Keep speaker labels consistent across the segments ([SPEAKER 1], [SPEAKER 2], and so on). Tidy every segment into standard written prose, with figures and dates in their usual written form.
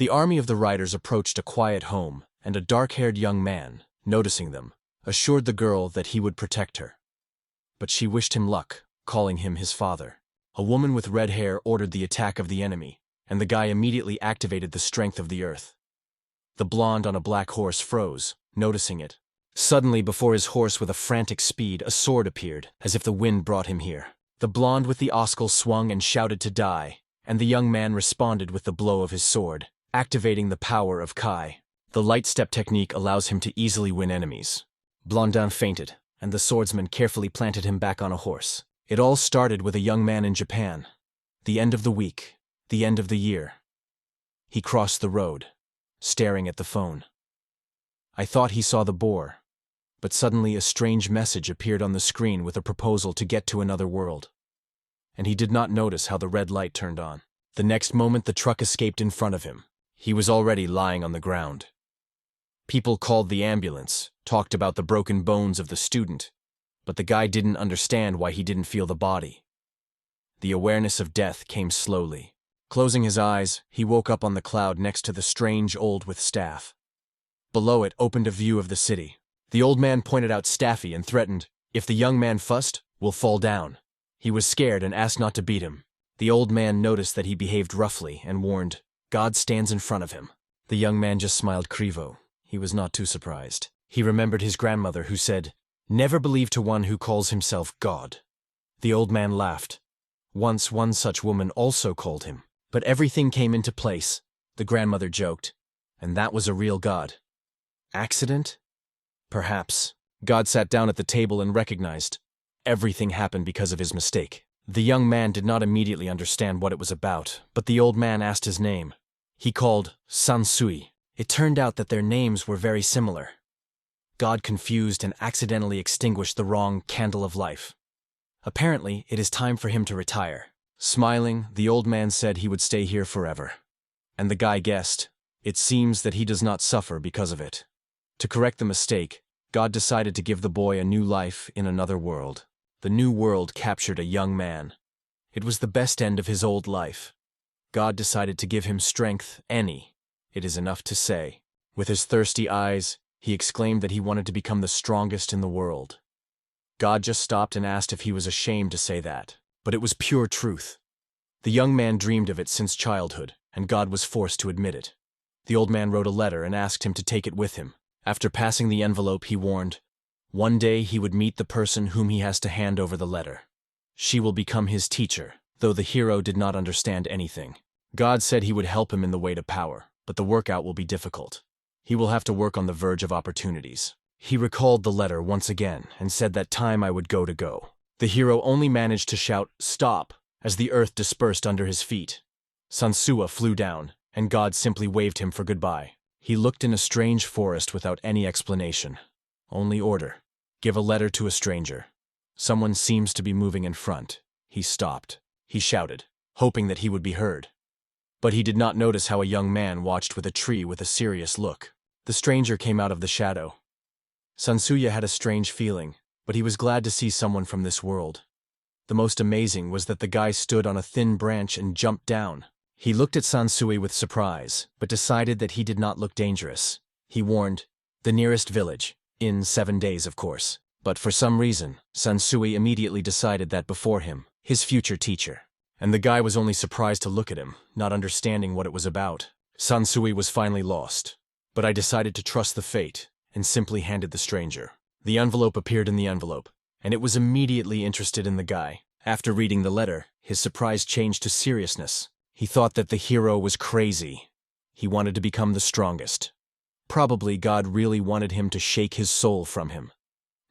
[SPEAKER 1] The army of the riders approached a quiet home, and a dark-haired young man, noticing them, assured the girl that he would protect her. But she wished him luck, calling him his father. A woman with red hair ordered the attack of the enemy, and the guy immediately activated the strength of the earth. The blonde on a black horse froze, noticing it. Suddenly, before his horse with a frantic speed, a sword appeared, as if the wind brought him here. The blonde with the oscal swung and shouted to die, and the young man responded with the blow of his sword, activating the power of Kai. The light step technique allows him to easily win enemies. Blondin fainted, and the swordsman carefully planted him back on a horse. It all started with a young man in Japan. The end of the week, the end of the year. He crossed the road, staring at the phone. I thought he saw the boar, but suddenly a strange message appeared on the screen with a proposal to get to another world. And he did not notice how the red light turned on. The next moment the truck escaped in front of him. He was already lying on the ground. People called the ambulance, talked about the broken bones of the student, but the guy didn't understand why he didn't feel the body. The awareness of death came slowly. Closing his eyes, he woke up on the cloud next to the strange old with staff. Below it opened a view of the city. The old man pointed out Staffy and threatened, "If the young man fussed, we'll fall down." He was scared and asked not to beat him. The old man noticed that he behaved roughly and warned, "God stands in front of him." The young man just smiled crivo. He was not too surprised. He remembered his grandmother who said, "Never believe to one who calls himself God." The old man laughed. Once one such woman also called him. But everything came into place, the grandmother joked, and that was a real God. Accident? Perhaps. God sat down at the table and recognized. Everything happened because of his mistake. The young man did not immediately understand what it was about, but the old man asked his name. He called Sansui. It turned out that their names were very similar. God confused and accidentally extinguished the wrong candle of life. Apparently, it is time for him to retire. Smiling, the old man said he would stay here forever. And the guy guessed, it seems that he does not suffer because of it. To correct the mistake, God decided to give the boy a new life in another world. The new world captured a young man. It was the best end of his old life. God decided to give him strength, it is enough to say. With his thirsty eyes, he exclaimed that he wanted to become the strongest in the world. God just stopped and asked if he was ashamed to say that, but it was pure truth. The young man dreamed of it since childhood, and God was forced to admit it. The old man wrote a letter and asked him to take it with him. After passing the envelope, he warned, one day he would meet the person whom he has to hand over the letter. She will become his teacher, though the hero did not understand anything. God said he would help him in the way to power, but the workout will be difficult. He will have to work on the verge of opportunities. He recalled the letter once again and said that time I would go to go. The hero only managed to shout, "Stop," as the earth dispersed under his feet. Sansua flew down, and God simply waved him for goodbye. He looked in a strange forest without any explanation. Only order. Give a letter to a stranger. Someone seems to be moving in front. He stopped. He shouted, hoping that he would be heard. But he did not notice how a young man watched with a tree with a serious look. The stranger came out of the shadow. Sansuya had a strange feeling, but he was glad to see someone from this world. The most amazing was that the guy stood on a thin branch and jumped down. He looked at Sansui with surprise, but decided that he did not look dangerous. He warned, "The nearest village, in 7 days, of course." But for some reason, Sansui immediately decided that before him, his future teacher. And the guy was only surprised to look at him, not understanding what it was about. Sansui was finally lost. But I decided to trust the fate, and simply handed the stranger. The envelope appeared in the envelope, and it was immediately interested in the guy. After reading the letter, his surprise changed to seriousness. He thought that the hero was crazy. He wanted to become the strongest. Probably God really wanted him to shake his soul from him.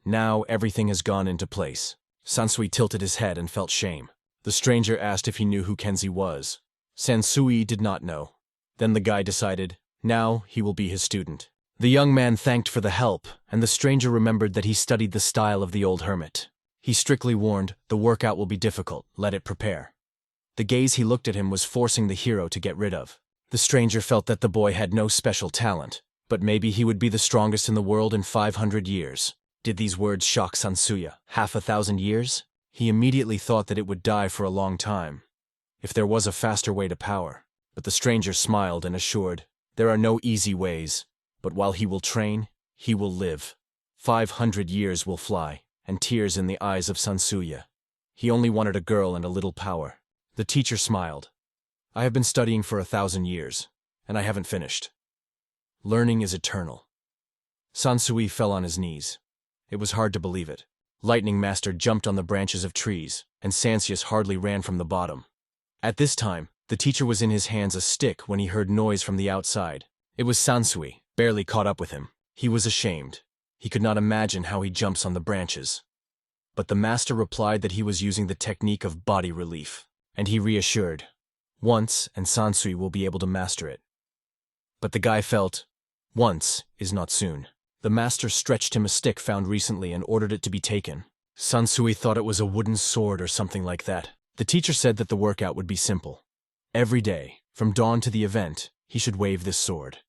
[SPEAKER 1] Now everything has gone into place. Sansui tilted his head and felt shame. The stranger asked if he knew who Kenzie was. Sansui did not know. Then the guy decided, now he will be his student. The young man thanked for the help, and the stranger remembered that he studied the style of the old hermit. He strictly warned, the workout will be difficult, let it prepare. The gaze he looked at him was forcing the hero to get rid of. The stranger felt that the boy had no special talent, but maybe he would be the strongest in the world in 500 years. Did these words shock Sansuya? 1,000 years? He immediately thought that it would die for a long time. If there was a faster way to power. But the stranger smiled and assured, "There are no easy ways, but while he will train, he will live. 500 years will fly, and tears in the eyes of Sansuya. He only wanted a girl and a little power." The teacher smiled. "I have been studying for 1,000 years, and I haven't finished. Learning is eternal." Sansui fell on his knees. It was hard to believe it. Lightning Master jumped on the branches of trees, and Sansius hardly ran from the bottom. At this time, the teacher was in his hands a stick when he heard noise from the outside. It was Sansui, barely caught up with him. He was ashamed. He could not imagine how he jumps on the branches. But the master replied that he was using the technique of body relief, and he reassured, "Once, and Sansui will be able to master it." But the guy felt, once is not soon. The master stretched him a stick found recently and ordered it to be taken. Sansui thought it was a wooden sword or something like that. The teacher said that the workout would be simple. Every day, from dawn to the event, he should wave this sword.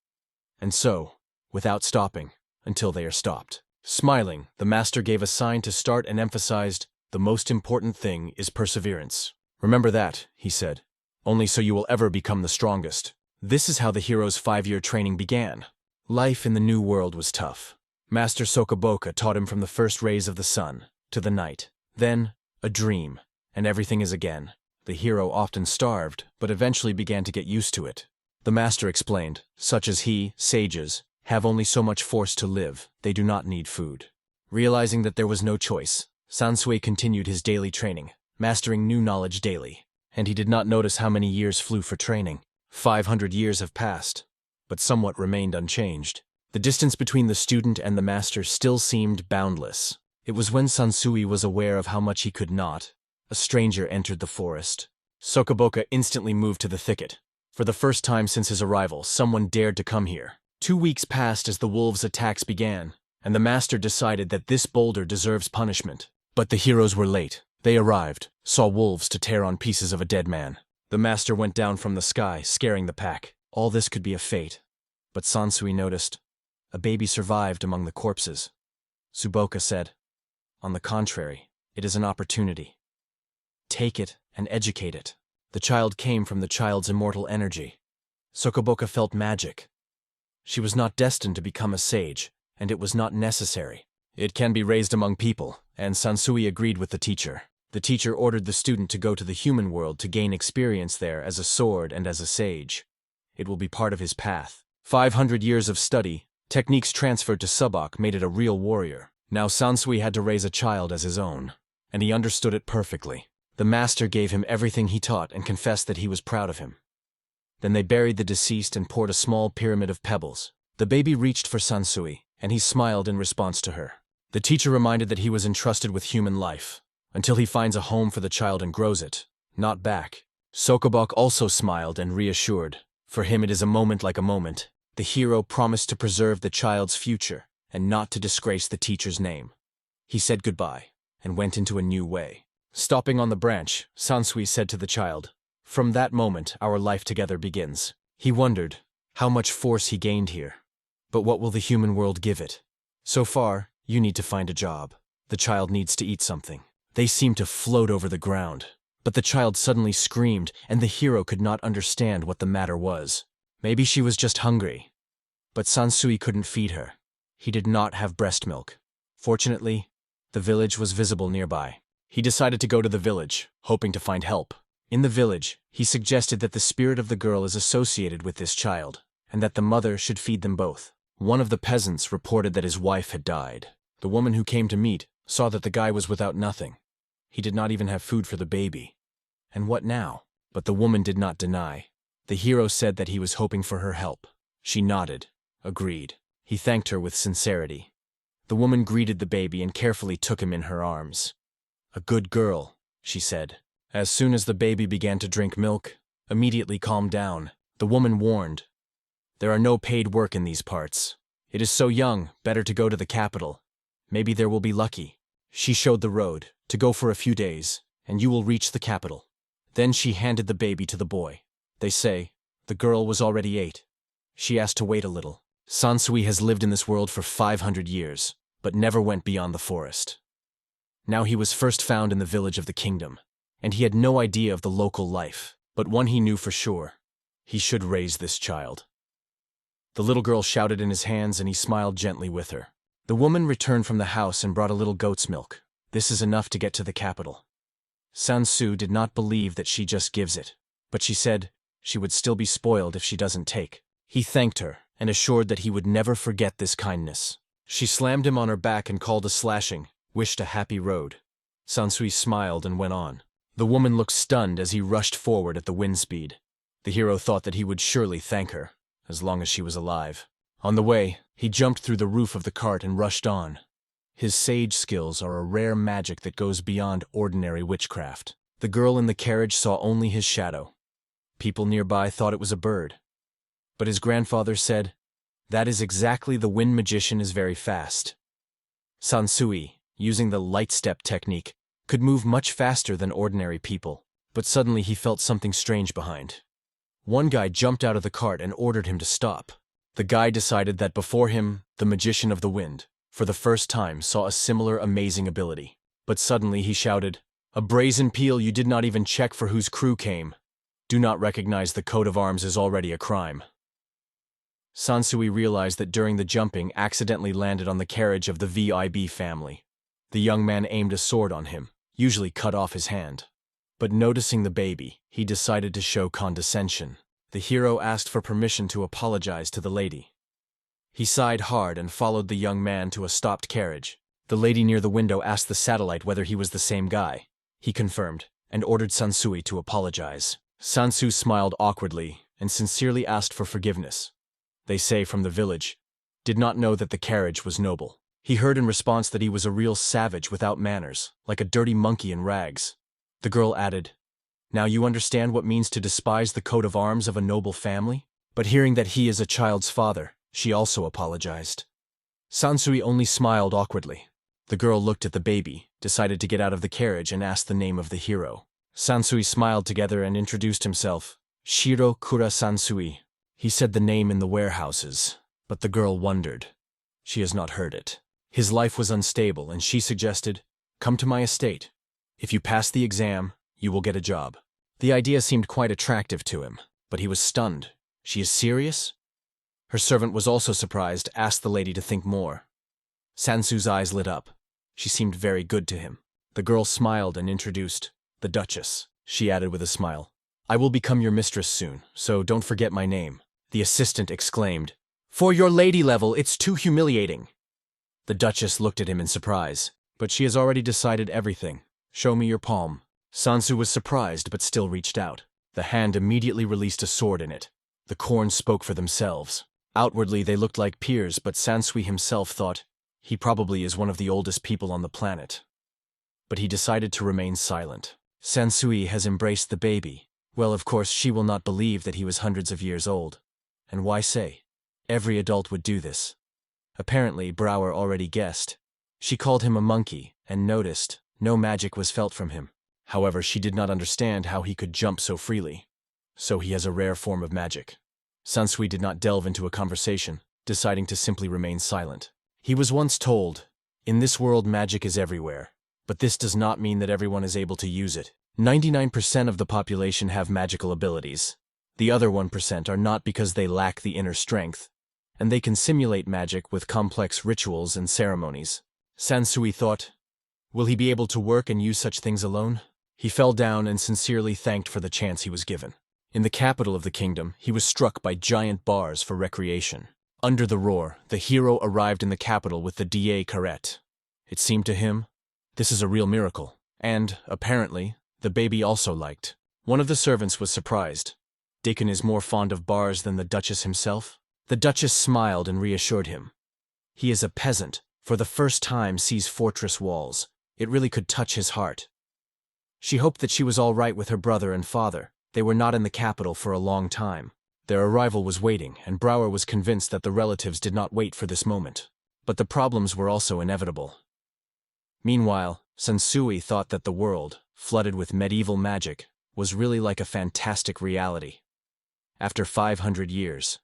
[SPEAKER 1] And so, without stopping, until they are stopped. Smiling, the master gave a sign to start and emphasized, "The most important thing is perseverance. Remember that," he said, "only so you will ever become the strongest." This is how the hero's 5-year training began. Life in the new world was tough. Master Sokoboka taught him from the first rays of the sun to the night. Then, a dream, and everything is again. The hero often starved, but eventually began to get used to it. The master explained, such as he, sages, have only so much force to live, they do not need food. Realizing that there was no choice, Sansui continued his daily training, mastering new knowledge daily, and he did not notice how many years flew for training. 500 years have passed, but somewhat remained unchanged. The distance between the student and the master still seemed boundless. It was when Sansui was aware of how much he could not. A stranger entered the forest. Sokoboka instantly moved to the thicket. For the first time since his arrival, someone dared to come here. 2 weeks passed as the wolves' attacks began, and the master decided that this boulder deserves punishment. But the heroes were late. They arrived, saw wolves to tear on pieces of a dead man. The master went down from the sky, scaring the pack. All this could be a fate. But Sansui noticed. A baby survived among the corpses. Tsuboka said, "On the contrary, it is an opportunity. Take it and educate it." The child came from the child's immortal energy. Sokoboka felt magic. She was not destined to become a sage, and it was not necessary. It can be raised among people, and Sansui agreed with the teacher. The teacher ordered the student to go to the human world to gain experience there as a sword and as a sage. It will be part of his path. 500 years of study, techniques transferred to Subak made it a real warrior. Now Sansui had to raise a child as his own, and he understood it perfectly. The master gave him everything he taught and confessed that he was proud of him. Then they buried the deceased and poured a small pyramid of pebbles. The baby reached for Sansui, and he smiled in response to her. The teacher reminded that he was entrusted with human life, until he finds a home for the child and grows it, not back. Sokobok also smiled and reassured. For him it is a moment like a moment. The hero promised to preserve the child's future, and not to disgrace the teacher's name. He said goodbye, and went into a new way. Stopping on the branch, Sansui said to the child, "From that moment our life together begins." He wondered how much force he gained here. But what will the human world give it? So far, you need to find a job. The child needs to eat something. They seemed to float over the ground. But the child suddenly screamed, and the hero could not understand what the matter was. Maybe she was just hungry. But Sansui couldn't feed her. He did not have breast milk. Fortunately, the village was visible nearby. He decided to go to the village, hoping to find help. In the village, he suggested that the spirit of the girl is associated with this child, and that the mother should feed them both. One of the peasants reported that his wife had died. The woman who came to meet saw that the guy was without nothing. He did not even have food for the baby. And what now? But the woman did not deny. The hero said that he was hoping for her help. She nodded, agreed. He thanked her with sincerity. The woman greeted the baby and carefully took him in her arms. "A good girl," she said. As soon as the baby began to drink milk, immediately calmed down, the woman warned, "There are no paid work in these parts. It is so young, better to go to the capital. Maybe there will be lucky." She showed the road, to go for a few days, and you will reach the capital. Then she handed the baby to the boy. They say, the girl was already 8. She asked to wait a little. Sansui has lived in this world for 500 years, but never went beyond the forest. Now he was first found in the village of the kingdom, and he had no idea of the local life, but one he knew for sure. He should raise this child. The little girl shouted in his hands and he smiled gently with her. The woman returned from the house and brought a little goat's milk. This is enough to get to the capital. Sansu did not believe that she just gives it, but she said she would still be spoiled if she doesn't take. He thanked her and assured that he would never forget this kindness. She slammed him on her back and called a slashing, wished a happy road. Sansui smiled and went on. The woman looked stunned as he rushed forward at the wind speed. The hero thought that he would surely thank her, as long as she was alive. On the way, he jumped through the roof of the cart and rushed on. His sage skills are a rare magic that goes beyond ordinary witchcraft. The girl in the carriage saw only his shadow. People nearby thought it was a bird. But his grandfather said, "That is exactly the wind magician is very fast." Sansui, using the light step technique, could move much faster than ordinary people, but suddenly he felt something strange behind. One guy jumped out of the cart and ordered him to stop. The guy decided that before him, the magician of the wind, for the first time saw a similar amazing ability. But suddenly he shouted, "A brazen peel, you did not even check for whose crew came. Do not recognize the coat of arms is already a crime." Sansui realized that during the jumping accidentally landed on the carriage of the VIB family. The young man aimed a sword on him, usually cut off his hand. But noticing the baby, he decided to show condescension. The hero asked for permission to apologize to the lady. He sighed hard and followed the young man to a stopped carriage. The lady near the window asked the satellite whether he was the same guy. He confirmed, and ordered Sansui to apologize. Sansu smiled awkwardly and sincerely asked for forgiveness. They say from the village, did not know that the carriage was noble. He heard in response that he was a real savage without manners, like a dirty monkey in rags. The girl added, "Now you understand what means to despise the coat of arms of a noble family?" But hearing that he is a child's father, she also apologized. Sansui only smiled awkwardly. The girl looked at the baby, decided to get out of the carriage and asked the name of the hero. Sansui smiled together and introduced himself. Shiro Kura Sansui. He said the name in the warehouses, but the girl wondered. She has not heard it. His life was unstable and she suggested, "Come to my estate. If you pass the exam, you will get a job." The idea seemed quite attractive to him, but he was stunned. She is serious? Her servant was also surprised, asked the lady to think more. Sansu's eyes lit up. She seemed very good to him. The girl smiled and introduced, "The Duchess." She added with a smile, "I will become your mistress soon, so don't forget my name." The assistant exclaimed, "For your lady level, it's too humiliating." The Duchess looked at him in surprise, "But she has already decided everything. Show me your palm." Sansu was surprised but still reached out. The hand immediately released a sword in it. The corns spoke for themselves. Outwardly they looked like peers, but Sansui himself thought, he probably is one of the oldest people on the planet. But he decided to remain silent. Sansui has embraced the baby. Well, of course she will not believe that he was hundreds of years old. And why say? Every adult would do this. Apparently, Brower already guessed. She called him a monkey, and noticed no magic was felt from him. However, she did not understand how he could jump so freely. So he has a rare form of magic. Sansui did not delve into a conversation, deciding to simply remain silent. He was once told, "In this world magic is everywhere, but this does not mean that everyone is able to use it. 99% of the population have magical abilities. The other 1% are not because they lack the inner strength, and they can simulate magic with complex rituals and ceremonies." Sansui thought, will he be able to work and use such things alone? He fell down and sincerely thanked for the chance he was given. In the capital of the kingdom, he was struck by giant bars for recreation. Under the roar, the hero arrived in the capital with the DA carrette. It seemed to him, this is a real miracle. And, apparently, the baby also liked. One of the servants was surprised. Deacon is more fond of bars than the Duchess himself? The Duchess smiled and reassured him. He is a peasant, for the first time sees fortress walls. It really could touch his heart. She hoped that she was all right with her brother and father. They were not in the capital for a long time. Their arrival was waiting, and Brower was convinced that the relatives did not wait for this moment. But the problems were also inevitable. Meanwhile, Sansui thought that the world, flooded with medieval magic, was really like a fantastic reality. After 500 years,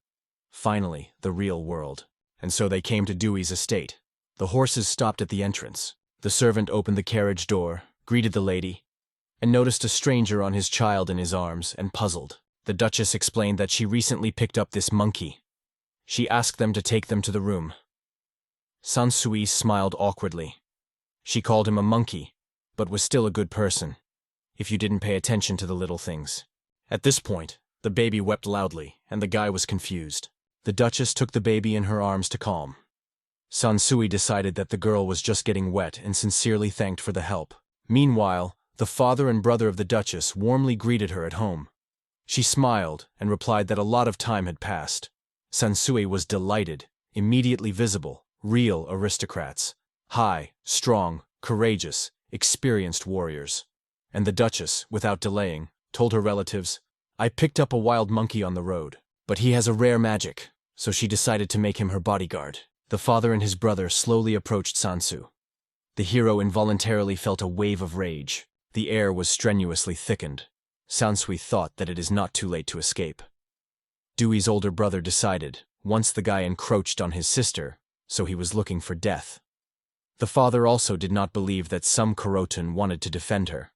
[SPEAKER 1] finally, the real world. And so they came to Dewey's estate. The horses stopped at the entrance. The servant opened the carriage door, greeted the lady, and noticed a stranger on his child in his arms, and puzzled. The Duchess explained that she recently picked up this monkey. She asked them to take them to the room. Sansui smiled awkwardly. She called him a monkey, but was still a good person, if you didn't pay attention to the little things. At this point, the baby wept loudly, and the guy was confused. The Duchess took the baby in her arms to calm. Sansui decided that the girl was just getting wet and sincerely thanked for the help. Meanwhile, the father and brother of the Duchess warmly greeted her at home. She smiled and replied that a lot of time had passed. Sansui was delighted, immediately visible, real aristocrats. High, strong, courageous, experienced warriors. And the Duchess, without delaying, told her relatives, "I picked up a wild monkey on the road, but he has a rare magic," so she decided to make him her bodyguard. The father and his brother slowly approached Sansu. The hero involuntarily felt a wave of rage. The air was strenuously thickened. Sansui thought that it is not too late to escape. Dewey's older brother decided, once the guy encroached on his sister, so he was looking for death. The father also did not believe that some Kurotan wanted to defend her.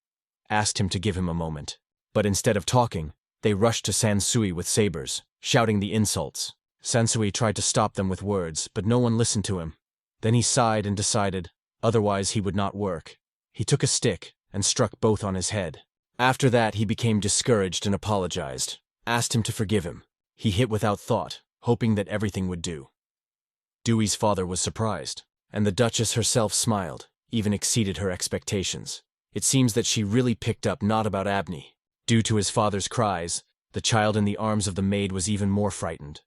[SPEAKER 1] Asked him to give him a moment. But instead of talking, they rushed to Sansui with sabers, shouting the insults. Sansui tried to stop them with words, but no one listened to him. Then he sighed and decided, otherwise he would not work. He took a stick and struck both on his head. After that he became discouraged and apologized, asked him to forgive him. He hit without thought, hoping that everything would do. Dewey's father was surprised, and the Duchess herself smiled, even exceeded her expectations. It seems that she really picked up not about Abney. Due to his father's cries, the child in the arms of the maid was even more frightened.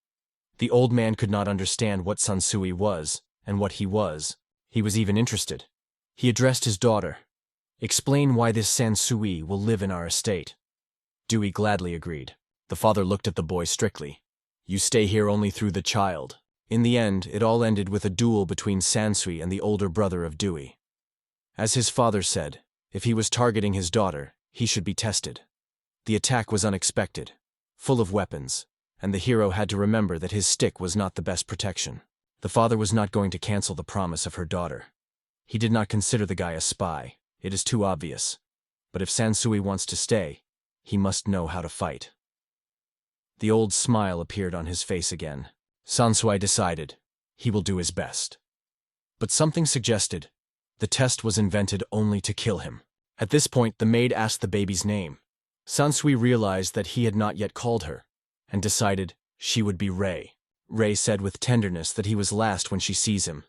[SPEAKER 1] The old man could not understand what Sansui was, and what he was. He was even interested. He addressed his daughter. "Explain why this Sansui will live in our estate." Dewey gladly agreed. The father looked at the boy strictly. "You stay here only through the child." In the end, it all ended with a duel between Sansui and the older brother of Dewey. As his father said, if he was targeting his daughter, he should be tested. The attack was unexpected, full of weapons, and the hero had to remember that his stick was not the best protection. The father was not going to cancel the promise of her daughter. He did not consider the guy a spy. It is too obvious. But if Sansui wants to stay, he must know how to fight. The old smile appeared on his face again. Sansui decided, he will do his best. But something suggested, the test was invented only to kill him. At this point, the maid asked the baby's name. Sansui realized that he had not yet called her, and decided she would be Rei. Rei said with tenderness that he was last when she sees him.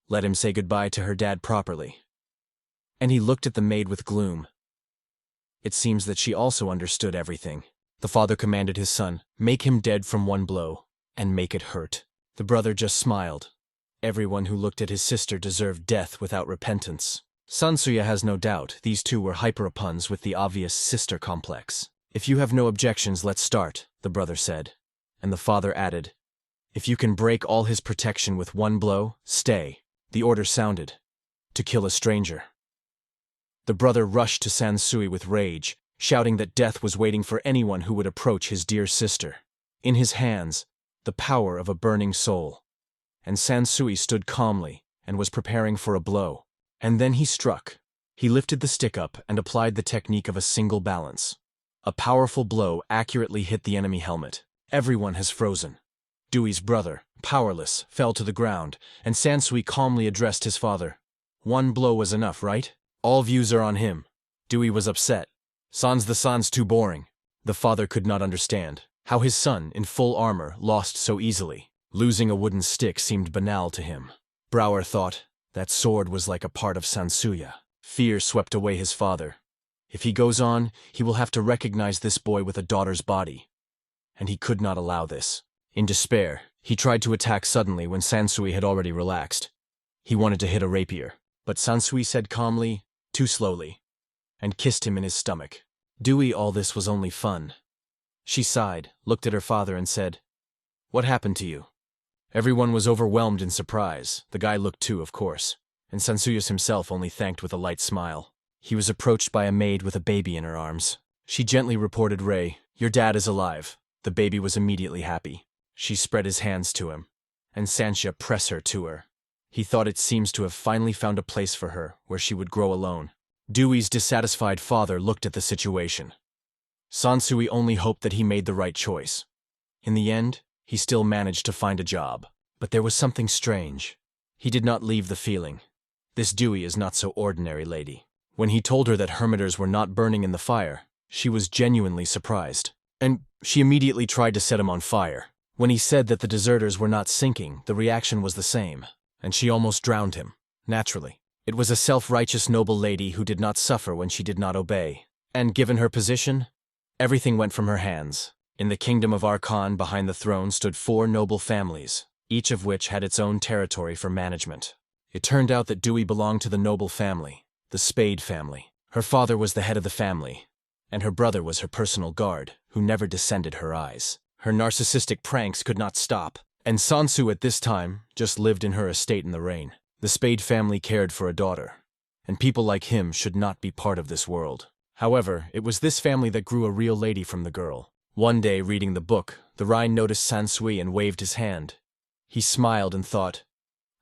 [SPEAKER 1] Let him say goodbye to her dad properly. And he looked at the maid with gloom. It seems that she also understood everything. The father commanded his son, make him dead from one blow, and make it hurt. The brother just smiled. Everyone who looked at his sister deserved death without repentance. Sansuya has no doubt these two were hyperapuns with the obvious sister complex. If you have no objections, let's start, the brother said. And the father added, if you can break all his protection with one blow, stay. The order sounded. To kill a stranger. The brother rushed to Sansui with rage, shouting that death was waiting for anyone who would approach his dear sister. In his hands, the power of a burning soul. And Sansui stood calmly and was preparing for a blow. And then he struck. He lifted the stick up and applied the technique of a single balance. A powerful blow accurately hit the enemy helmet. Everyone has frozen. Dewey's brother, powerless, fell to the ground, and Sansui calmly addressed his father. One blow was enough, right? All views are on him. Dewey was upset. The San's too boring. The father could not understand how his son, in full armor, lost so easily. Losing a wooden stick seemed banal to him. Brower thought, that sword was like a part of Sansuya. Fear swept away his father. If he goes on, he will have to recognize this boy with a daughter's body. And he could not allow this. In despair, he tried to attack suddenly when Sansui had already relaxed. He wanted to hit a rapier, but Sansui said calmly, too slowly, and kissed him in his stomach. Dewey, all this was only fun. She sighed, looked at her father and said, what happened to you? Everyone was overwhelmed in surprise. The guy looked too, of course, and Sansuyas himself only thanked with a light smile. He was approached by a maid with a baby in her arms. She gently reported, Rei, your dad is alive. The baby was immediately happy. She spread his hands to him, and Sansha pressed her to her. He thought it seems to have finally found a place for her where she would grow alone. Dewey's dissatisfied father looked at the situation. Sansui only hoped that he made the right choice. In the end, he still managed to find a job. But there was something strange. He did not leave the feeling. This Dewey is not so ordinary lady. When he told her that hermiters were not burning in the fire, she was genuinely surprised. And she immediately tried to set him on fire. When he said that the deserters were not sinking, the reaction was the same, and she almost drowned him. Naturally. It was a self-righteous noble lady who did not suffer when she did not obey. And given her position, everything went from her hands. In the kingdom of Archon, behind the throne, stood 4 noble families, each of which had its own territory for management. It turned out that Dewey belonged to the noble family, the Spade family. Her father was the head of the family, and her brother was her personal guard, who never descended her eyes. Her narcissistic pranks could not stop, and Sansu at this time just lived in her estate in the rain. The Spade family cared for a daughter, and people like him should not be part of this world. However, it was this family that grew a real lady from the girl. One day, reading the book, the Rhine noticed Sansui and waved his hand. He smiled and thought,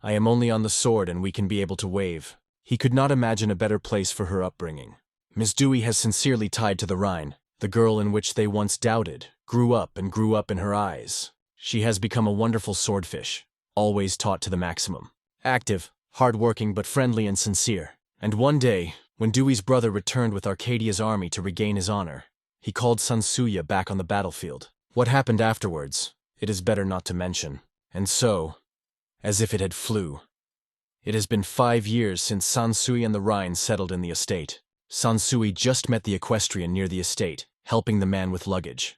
[SPEAKER 1] I am only on the sword and we can be able to wave. He could not imagine a better place for her upbringing. Miss Dewey has sincerely tied to the Rhine, the girl in which they once doubted, grew up in her eyes. She has become a wonderful swordfish, always taught to the maximum. Active, hard-working but friendly and sincere. And one day, when Dewey's brother returned with Arcadia's army to regain his honor, he called Sansuya back on the battlefield. What happened afterwards, it is better not to mention. And so, as if it had flew. It has been 5 years since Sansui and the Rhine settled in the estate. Sansui just met the equestrian near the estate, helping the man with luggage.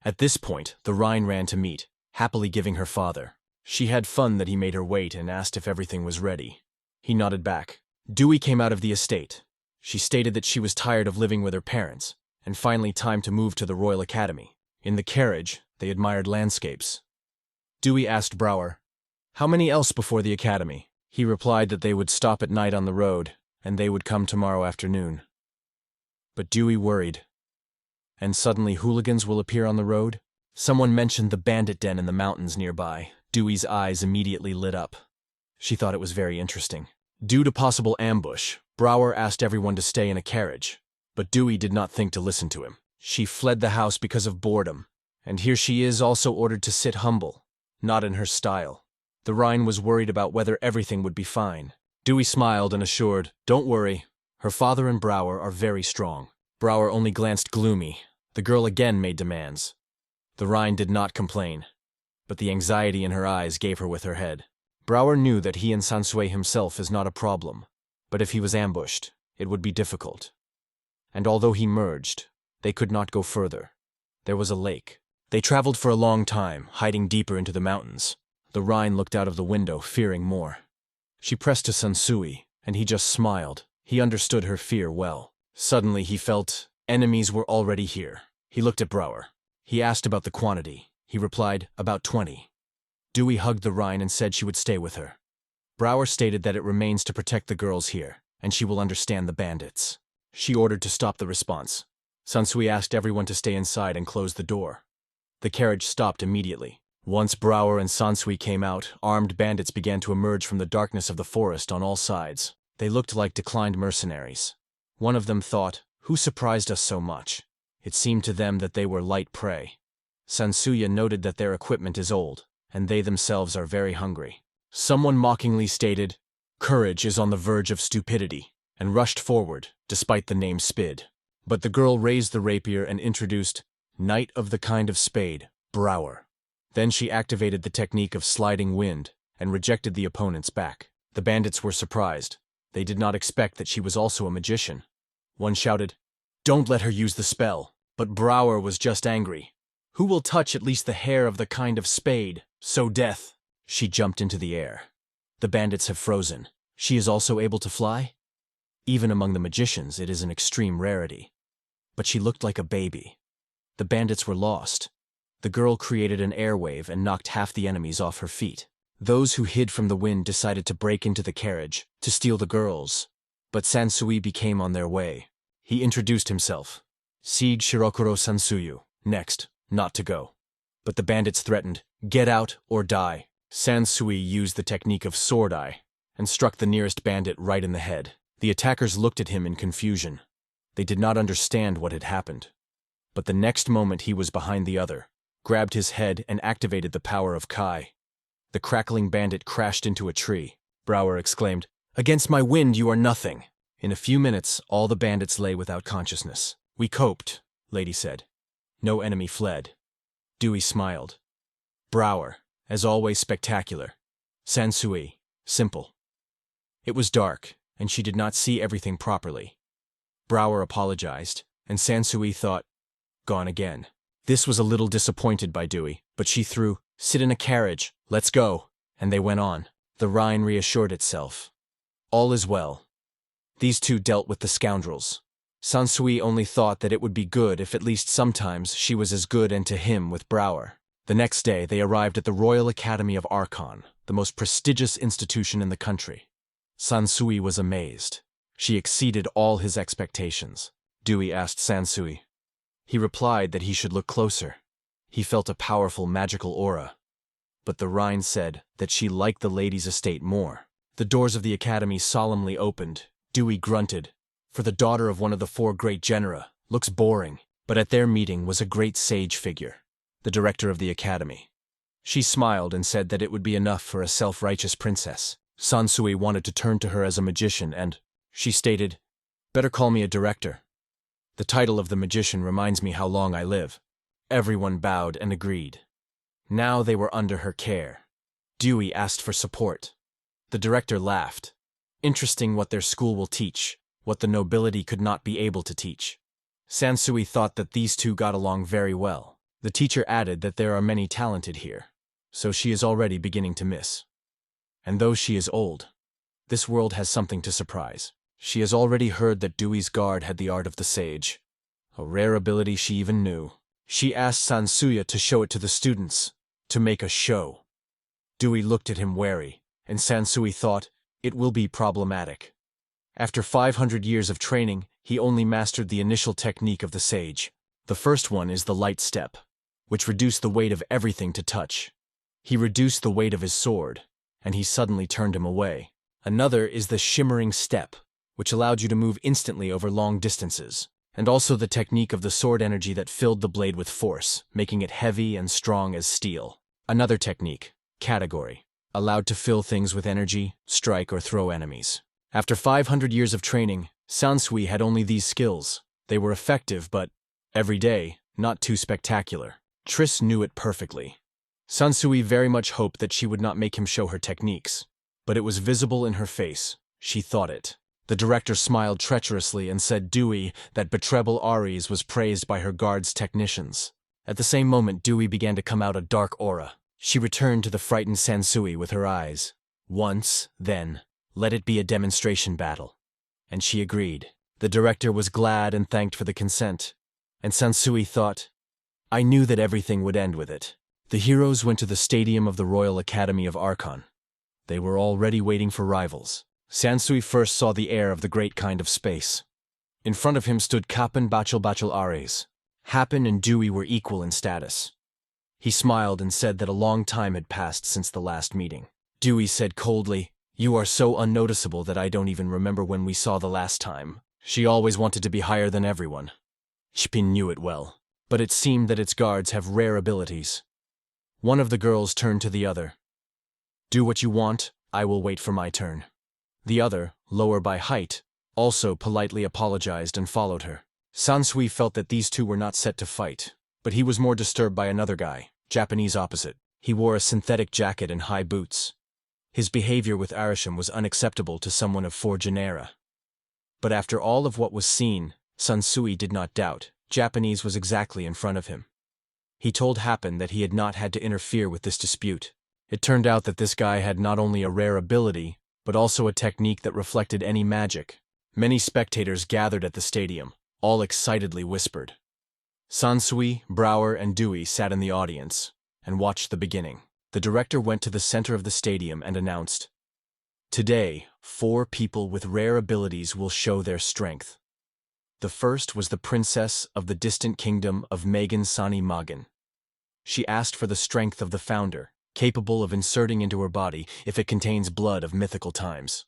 [SPEAKER 1] At this point, the Rhine ran to meet, happily giving her father. She had fun that he made her wait and asked if everything was ready. He nodded back. Dewey came out of the estate. She stated that she was tired of living with her parents, and finally time to move to the Royal Academy. In the carriage, they admired landscapes. Dewey asked Brower, how many else before the academy? He replied that they would stop at night on the road, and they would come tomorrow afternoon. But Dewey worried. And suddenly hooligans will appear on the road? Someone mentioned the bandit den in the mountains nearby. Dewey's eyes immediately lit up. She thought it was very interesting. Due to possible ambush, Brower asked everyone to stay in a carriage, but Dewey did not think to listen to him. She fled the house because of boredom, and here she is also ordered to sit humble, not in her style. The Rhine was worried about whether everything would be fine. Dewey smiled and assured, don't worry, her father and Brower are very strong. Brower only glanced gloomy. The girl again made demands. The Rhine did not complain, but the anxiety in her eyes gave her with her head. Brower knew that he and Sansui himself is not a problem, but if he was ambushed, it would be difficult. And although he merged, they could not go further. There was a lake. They traveled for a long time, hiding deeper into the mountains. The Rhine looked out of the window, fearing more. She pressed to Sansui, and he just smiled. He understood her fear well. Suddenly he felt enemies were already here. He looked at Brower. He asked about the quantity. He replied, about 20. Dewey hugged the Rhine and said she would stay with her. Brower stated that it remains to protect the girls here, and she will understand the bandits. She ordered to stop the response. Sansui asked everyone to stay inside and close the door. The carriage stopped immediately. Once Brower and Sansui came out, armed bandits began to emerge from the darkness of the forest on all sides. They looked like declined mercenaries. One of them thought, who surprised us so much? It seemed to them that they were light prey. Sansuya noted that their equipment is old, and they themselves are very hungry. Someone mockingly stated, courage is on the verge of stupidity, and rushed forward, despite the name Spid. But the girl raised the rapier and introduced, Knight of the kind of Spade, Brower. Then she activated the technique of sliding wind, and rejected the opponent's back. The bandits were surprised. They did not expect that she was also a magician. One shouted, don't let her use the spell. But Brower was just angry. Who will touch at least the hair of the kind of Spade? So death. She jumped into the air. The bandits have frozen. She is also able to fly? Even among the magicians, it is an extreme rarity. But she looked like a baby. The bandits were lost. The girl created an air wave and knocked half the enemies off her feet. Those who hid from the wind decided to break into the carriage, to steal the girls. But Sansui became on their way. He introduced himself. Sieg Shirokuro Sansuyu. Next, not to go. But the bandits threatened, get out or die. Sansui used the technique of sword eye, and struck the nearest bandit right in the head. The attackers looked at him in confusion. They did not understand what had happened. But the next moment he was behind the other, grabbed his head and activated the power of Kai. The crackling bandit crashed into a tree. Brower exclaimed, "Against my wind you are nothing." In a few minutes, all the bandits lay without consciousness. "We coped," Lady said. "No enemy fled." Dewey smiled. Brower, as always spectacular. Sansui, simple. It was dark, and she did not see everything properly. Brower apologized, and Sansui thought, gone again. This was a little disappointed by Dewey, but she threw, "Sit in a carriage, let's go," and they went on. The Rhine reassured itself. All is well. These two dealt with the scoundrels. Sansui only thought that it would be good if at least sometimes she was as good and to him with Brower. The next day they arrived at the Royal Academy of Archon, the most prestigious institution in the country. Sansui was amazed. She exceeded all his expectations. Dewey asked Sansui. He replied that he should look closer. He felt a powerful magical aura. But the Rhine said that she liked the lady's estate more. The doors of the academy solemnly opened. Dewey grunted. For the daughter of one of the 4 great genera, looks boring. But at their meeting was a great sage figure, the director of the academy. She smiled and said that it would be enough for a self-righteous princess. Sansui wanted to turn to her as a magician and, she stated, "Better call me a director. The title of the magician reminds me how long I live." Everyone bowed and agreed. Now they were under her care. Dewey asked for support. The director laughed. Interesting what their school will teach, what the nobility could not be able to teach. Sansui thought that these two got along very well. The teacher added that there are many talented here, so she is already beginning to miss. And though she is old, this world has something to surprise. She has already heard that Dewey's guard had the art of the sage, a rare ability she even knew. She asked Sansuya to show it to the students, to make a show. Dewey looked at him wary, and Sansui thought, it will be problematic. After 500 years of training, he only mastered the initial technique of the sage. The first one is the light step, which reduced the weight of everything to touch. He reduced the weight of his sword, and he suddenly turned him away. Another is the shimmering step, which allowed you to move instantly over long distances, and also the technique of the sword energy that filled the blade with force, making it heavy and strong as steel. Another technique, category, allowed to fill things with energy, strike or throw enemies. After 500 years of training, Sansui had only these skills. They were effective, but, every day, not too spectacular. Triss knew it perfectly. Sansui very much hoped that she would not make him show her techniques, but it was visible in her face. She thought it. The director smiled treacherously and said Dewey that Betreble Ares was praised by her guard's technicians. At the same moment, Dewey began to come out a dark aura. She returned to the frightened Sansui with her eyes. Once, then, let it be a demonstration battle. And she agreed. The director was glad and thanked for the consent. And Sansui thought, I knew that everything would end with it. The heroes went to the stadium of the Royal Academy of Archon. They were already waiting for rivals. Sansui first saw the heir of the great kind of space. In front of him stood Kappen Bachel Ares. Happen and Dewey were equal in status. He smiled and said that a long time had passed since the last meeting. Dewey said coldly, You are so unnoticeable that I don't even remember when we saw the last time. She always wanted to be higher than everyone. Chpin knew it well, but it seemed that its guards have rare abilities. One of the girls turned to the other. Do what you want, I will wait for my turn. The other, lower by height, also politely apologized and followed her. Sansui felt that these two were not set to fight, but he was more disturbed by another guy, Japanese opposite. He wore a synthetic jacket and high boots. His behavior with Arisham was unacceptable to someone of 4 genera. But after all of what was seen, Sansui did not doubt. Japanese was exactly in front of him. He told Happen that he had not had to interfere with this dispute. It turned out that this guy had not only a rare ability, but also a technique that reflected any magic. Many spectators gathered at the stadium, all excitedly whispered. Sansui, Brower, and Dewey sat in the audience and watched the beginning. The director went to the center of the stadium and announced, Today, 4 people with rare abilities will show their strength. The first was the princess of the distant kingdom of Magan Sani Magan. She asked for the strength of the founder, capable of inserting into her body if it contains blood of mythical times.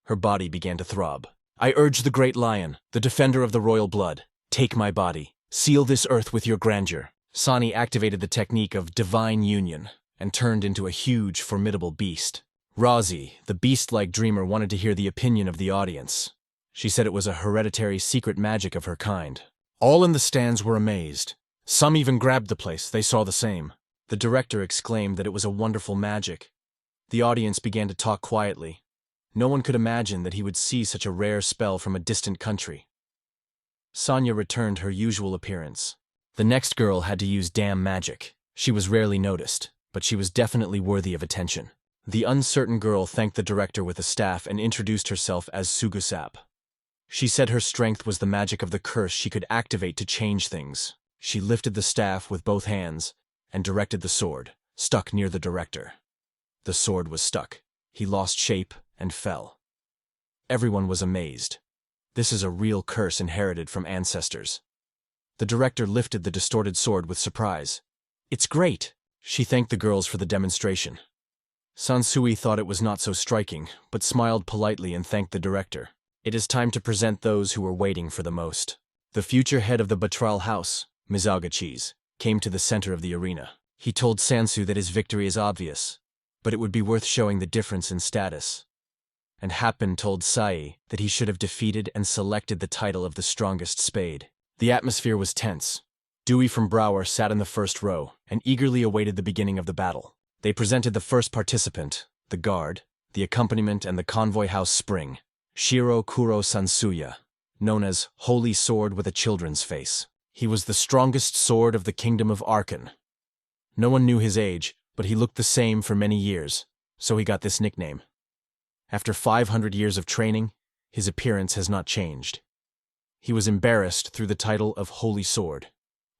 [SPEAKER 1] Her body began to throb. I urge the great lion, the defender of the royal blood, take my body. Seal this earth with your grandeur. Sani activated the technique of divine union and turned into a huge, formidable beast. Razi, the beast-like dreamer, wanted to hear the opinion of the audience. She said it was a hereditary secret magic of her kind. All in the stands were amazed. Some even grabbed the place, they saw the same. The director exclaimed that it was a wonderful magic. The audience began to talk quietly. No one could imagine that he would see such a rare spell from a distant country. Sonia returned her usual appearance. The next girl had to use damn magic. She was rarely noticed, but she was definitely worthy of attention. The uncertain girl thanked the director with a staff and introduced herself as Sugusap. She said her strength was the magic of the curse she could activate to change things. She lifted the staff with both hands and directed the sword, stuck near the director. The sword was stuck. He lost shape and fell. Everyone was amazed. This is a real curse inherited from ancestors. The director lifted the distorted sword with surprise. It's great! She thanked the girls for the demonstration. Sansui thought it was not so striking, but smiled politely and thanked the director. It is time to present those who were waiting for the most. The future head of the Batral house, Mizauga, came to the center of the arena. He told Sansu that his victory is obvious, but it would be worth showing the difference in status. And Happen told Sai that he should have defeated and selected the title of the strongest spade. The atmosphere was tense. Dewey from Brower sat in the first row and eagerly awaited the beginning of the battle. They presented the first participant, the guard, the accompaniment, and the convoy house spring, Shiro Kuro Sansuya, known as Holy Sword with a Children's Face. He was the strongest sword of the Kingdom of Arkan. No one knew his age, but he looked the same for many years, so he got this nickname. After 500 years of training, his appearance has not changed. He was embarrassed through the title of Holy Sword.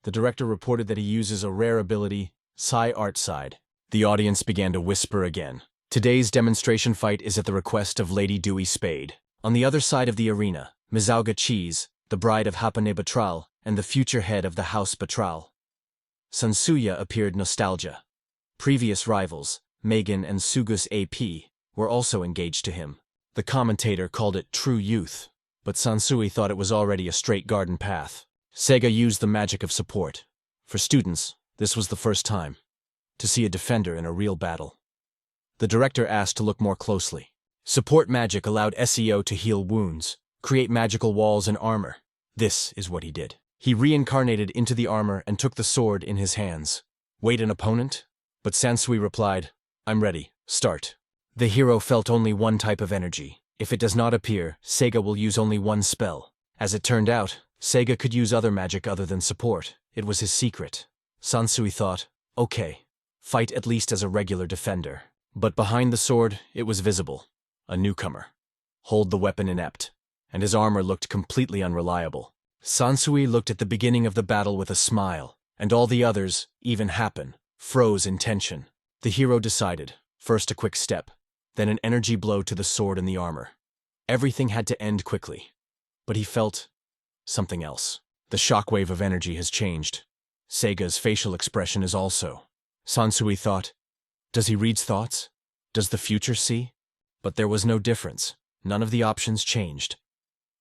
[SPEAKER 1] The director reported that he uses a rare ability, Sai Art Side. The audience began to whisper again. Today's demonstration fight is at the request of Lady Dewey Spade. On the other side of the arena, Mizauga Cheese, the bride of Hapane Batral, and the future head of the House Batral. Sansuya appeared Nostalgia. Previous rivals, Megan and Sugus AP, were also engaged to him. The commentator called it true youth, but Sansui thought it was already a straight garden path. Sega used the magic of support. For students, this was the first time to see a defender in a real battle. The director asked to look more closely. Support magic allowed SEO to heal wounds, create magical walls and armor. This is what he did. He reincarnated into the armor and took the sword in his hands. Wait an opponent? But Sansui replied, I'm ready, start. The hero felt only one type of energy. If it does not appear, Sega will use only one spell. As it turned out, Sega could use other magic other than support. It was his secret. Sansui thought, okay, fight at least as a regular defender. But behind the sword, it was visible. A newcomer. Hold the weapon inept. And his armor looked completely unreliable. Sansui looked at the beginning of the battle with a smile, and all the others, even Happen, froze in tension. The hero decided, first a quick step, then an energy blow to the sword and the armor. Everything had to end quickly. But he felt something else. The shockwave of energy has changed. Sega's facial expression is also. Sansui thought, does he read thoughts? Does the future see? But there was no difference. None of the options changed.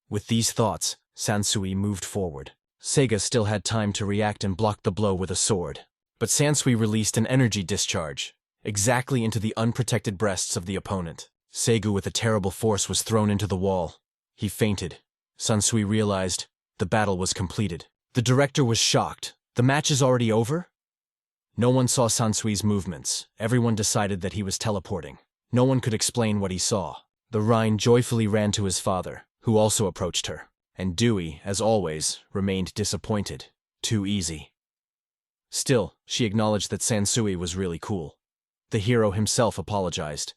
[SPEAKER 1] With these thoughts, Sansui moved forward. Sega still had time to react and block the blow with a sword. But Sansui released an energy discharge, exactly into the unprotected breasts of the opponent. Seigu with a terrible force was thrown into the wall. He fainted. Sansui realized the battle was completed. The director was shocked. The match is already over? No one saw Sansui's movements. Everyone decided that he was teleporting. No one could explain what he saw. The Rhine joyfully ran to his father, who also approached her. And Dewey, as always, remained disappointed. Too easy. Still, she acknowledged that Sansui was really cool. The hero himself apologized.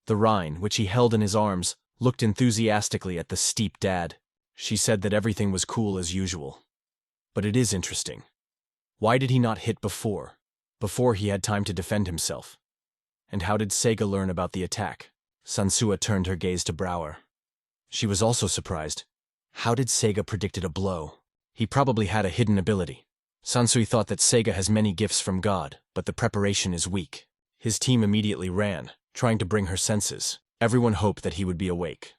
[SPEAKER 1] The Rhine, which he held in his arms, looked enthusiastically at the steep dad. She said that everything was cool as usual. But it is interesting. Why did he not hit before? Before he had time to defend himself. And how did Sega learn about the attack? Sansua turned her gaze to Brower. She was also surprised. How did Sega predicted a blow? He probably had a hidden ability. Sansui thought that Sega has many gifts from God, but the preparation is weak. His team immediately ran, trying to bring her senses. Everyone hoped that he would be awake.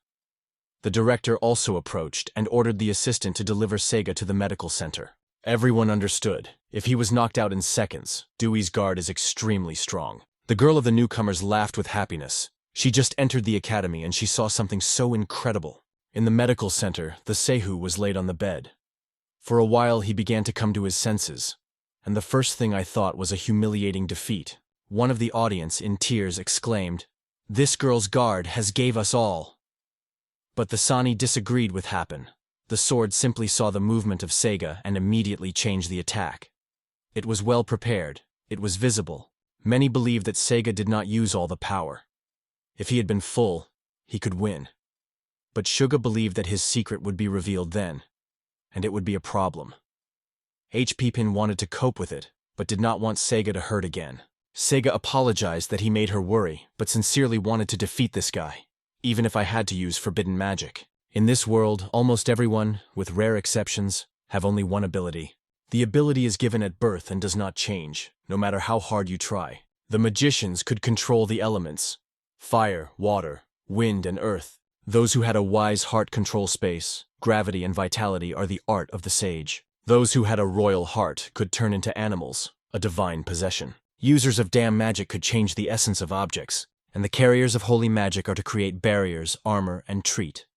[SPEAKER 1] The director also approached and ordered the assistant to deliver Sega to the medical center. Everyone understood. If he was knocked out in seconds, Dewey's guard is extremely strong. The girl of the newcomers laughed with happiness. She just entered the academy and she saw something so incredible. In the medical center, the Sehu was laid on the bed. For a while he began to come to his senses, and the first thing I thought was a humiliating defeat. One of the audience, in tears, exclaimed, "This girl's guard has gave us all." But the Sani disagreed with Happen. The sword simply saw the movement of Seiga and immediately changed the attack. It was well prepared. It was visible. Many believed that Seiga did not use all the power. If he had been full, he could win. But Suga believed that his secret would be revealed then, and it would be a problem. HP Pin wanted to cope with it, but did not want Seiga to hurt again. Seiga apologized that he made her worry, but sincerely wanted to defeat this guy, even if I had to use forbidden magic. In this world, almost everyone, with rare exceptions, have only one ability. The ability is given at birth and does not change, no matter how hard you try. The magicians could control the elements: fire, water, wind, and earth. Those who had a wise heart control space, gravity, and vitality are the art of the sage. Those who had a royal heart could turn into animals, a divine possession. Users of damn magic could change the essence of objects, and the carriers of holy magic are to create barriers, armor, and treat.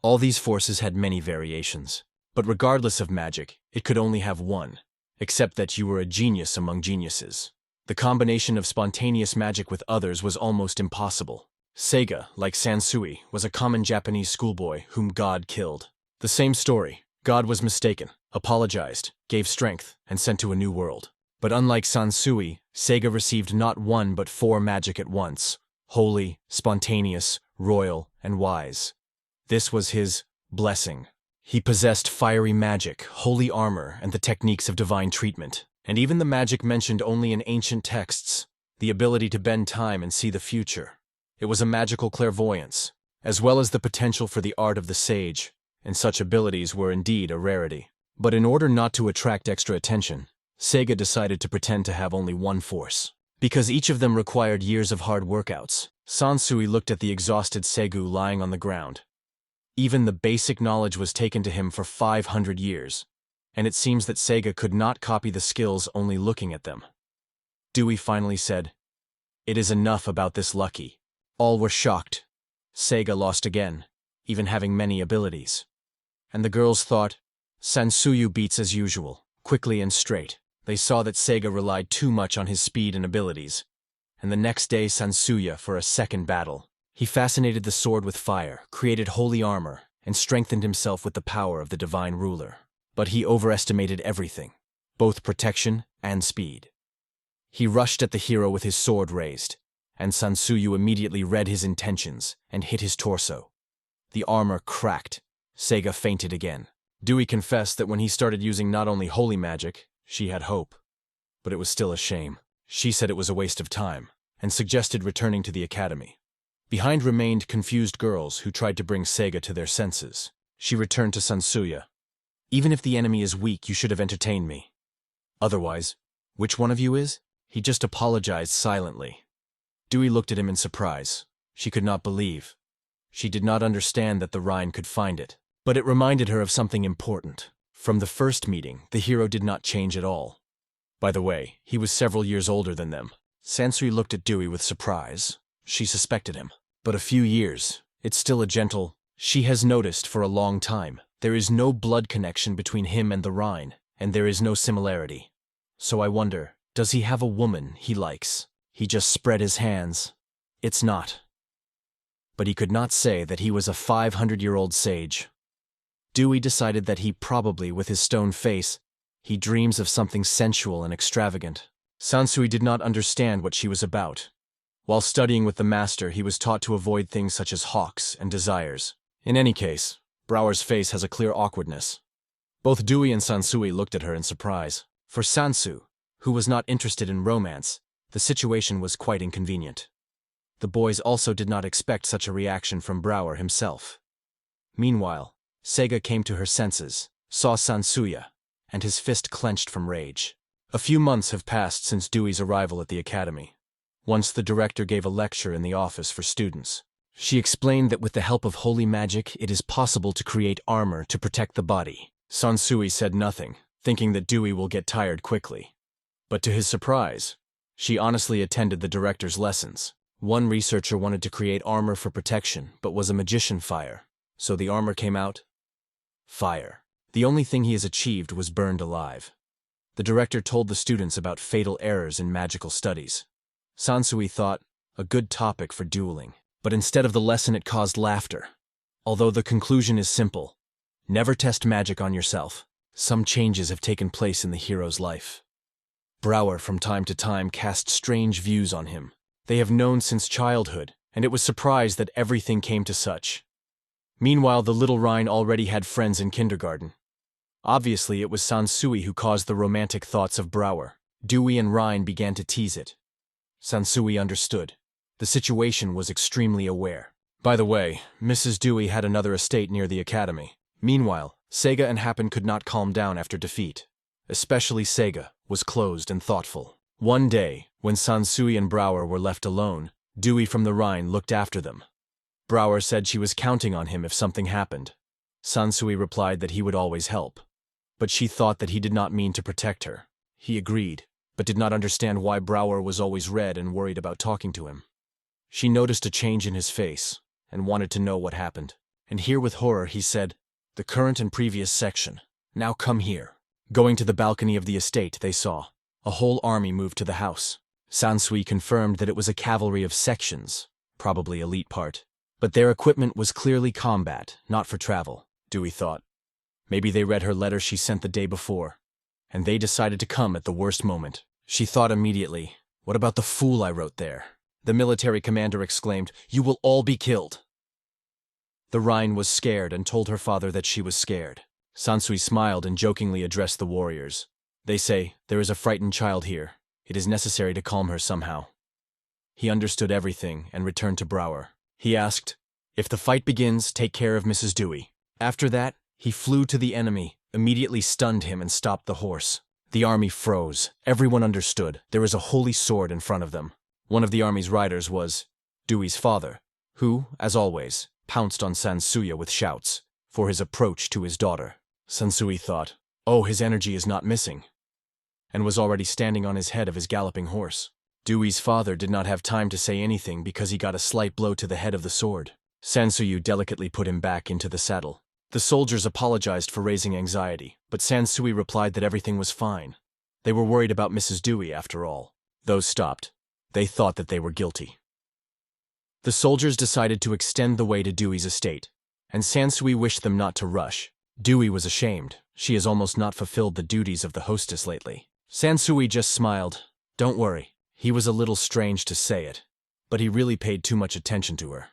[SPEAKER 1] All these forces had many variations, but regardless of magic, it could only have one, except that you were a genius among geniuses. The combination of spontaneous magic with others was almost impossible. Seiga, like Sansui, was a common Japanese schoolboy whom God killed. The same story. God was mistaken, apologized, gave strength, and sent to a new world. But unlike Sansui, Seiga received not one but 4 magic at once: holy, spontaneous, royal, and wise. This was his blessing. He possessed fiery magic, holy armor, and the techniques of divine treatment, and even the magic mentioned only in ancient texts, the ability to bend time and see the future. It was a magical clairvoyance, as well as the potential for the art of the sage, and such abilities were indeed a rarity. But in order not to attract extra attention, Seiga decided to pretend to have only one force. Because each of them required years of hard workouts, Sansui looked at the exhausted Seigu lying on the ground. Even the basic knowledge was taken to him for 500 years, and it seems that Seiga could not copy the skills only looking at them. Dewey finally said, "It is enough about this Lucky." All were shocked. Seiga lost again, even having many abilities. And the girls thought, Sansuyu beats as usual, quickly and straight. They saw that Seiga relied too much on his speed and abilities. And the next day Sansuya for a second battle. He fascinated the sword with fire, created holy armor, and strengthened himself with the power of the divine ruler. But he overestimated everything, both protection and speed. He rushed at the hero with his sword raised, and Sansuyu immediately read his intentions and hit his torso. The armor cracked. Seiga fainted again. Dewey confessed that when he started using not only holy magic, she had hope. But it was still a shame. She said it was a waste of time, and suggested returning to the academy. Behind remained confused girls who tried to bring Seiga to their senses. She returned to Sansuya. "Even if the enemy is weak, you should have entertained me. Otherwise, which one of you is?" He just apologized silently. Dewey looked at him in surprise. She could not believe. She did not understand that the Rhine could find it. But it reminded her of something important. From the first meeting, the hero did not change at all. By the way, he was several years older than them. Sansui looked at Dewey with surprise. She suspected him. But a few years, it's still a gentle. She has noticed for a long time, there is no blood connection between him and the Rhine, and there is no similarity. So I wonder, does he have a woman he likes? He just spread his hands. It's not. But he could not say that he was a 500-year-old sage. Dewey decided that he probably, with his stone face, he dreams of something sensual and extravagant. Sansui did not understand what she was about. While studying with the master, he was taught to avoid things such as hawks and desires. In any case, Brower's face has a clear awkwardness. Both Dewey and Sansui looked at her in surprise. For Sansu, who was not interested in romance, the situation was quite inconvenient. The boys also did not expect such a reaction from Brower himself. Meanwhile, Seiga came to her senses, saw Sansuya, and his fist clenched from rage. A few months have passed since Dewey's arrival at the academy. Once the director gave a lecture in the office for students. She explained that with the help of holy magic, it is possible to create armor to protect the body. Sansui said nothing, thinking that Dewey will get tired quickly. But to his surprise, she honestly attended the director's lessons. One researcher wanted to create armor for protection, but was a magician fire. So the armor came out fire. The only thing he has achieved was burned alive. The director told the students about fatal errors in magical studies. Sansui thought, a good topic for dueling. But instead of the lesson it caused laughter. Although the conclusion is simple, never test magic on yourself. Some changes have taken place in the hero's life. Brower from time to time cast strange views on him. They have known since childhood, and it was surprised that everything came to such. Meanwhile, the little Rhine already had friends in kindergarten. Obviously, it was Sansui who caused the romantic thoughts of Brower. Dewey and Rhine began to tease it. Sansui understood. The situation was extremely aware. By the way, Mrs. Dewey had another estate near the academy. Meanwhile, Sega and Happen could not calm down after defeat. Especially Sega was closed and thoughtful. One day, when Sansui and Brower were left alone, Dewey from the Rhine looked after them. Brower said she was counting on him if something happened. Sansui replied that he would always help. But she thought that he did not mean to protect her. He agreed, but did not understand why Brower was always red and worried about talking to him. She noticed a change in his face and wanted to know what happened. And here with horror he said, "The current and previous section. Now come here." Going to the balcony of the estate, they saw a whole army move to the house. Sansui confirmed that it was a cavalry of sections, probably elite part. But their equipment was clearly combat, not for travel, Dewey thought. Maybe they read her letter she sent the day before, and they decided to come at the worst moment. She thought immediately, what about the fool I wrote there? The military commander exclaimed, "You will all be killed." The Rhine was scared and told her father that she was scared. Sansui smiled and jokingly addressed the warriors. They say, there is a frightened child here. It is necessary to calm her somehow. He understood everything and returned to Brower. He asked, if the fight begins, take care of Mrs. Dewey. After that, he flew to the enemy, immediately stunned him and stopped the horse. The army froze. Everyone understood. There is a holy sword in front of them. One of the army's riders was Dewey's father, who, as always, pounced on Sansuya with shouts for his approach to his daughter. Sansui thought, oh, his energy is not missing, and was already standing on his head of his galloping horse. Dewey's father did not have time to say anything because he got a slight blow to the head of the sword. Sansuyu delicately put him back into the saddle. The soldiers apologized for raising anxiety, but Sansui replied that everything was fine. They were worried about Mrs. Dewey after all. Those stopped. They thought that they were guilty. The soldiers decided to extend the way to Dewey's estate, and Sansui wished them not to rush. Dewey was ashamed. She has almost not fulfilled the duties of the hostess lately. Sansui just smiled. Don't worry. He was a little strange to say it, but he really paid too much attention to her.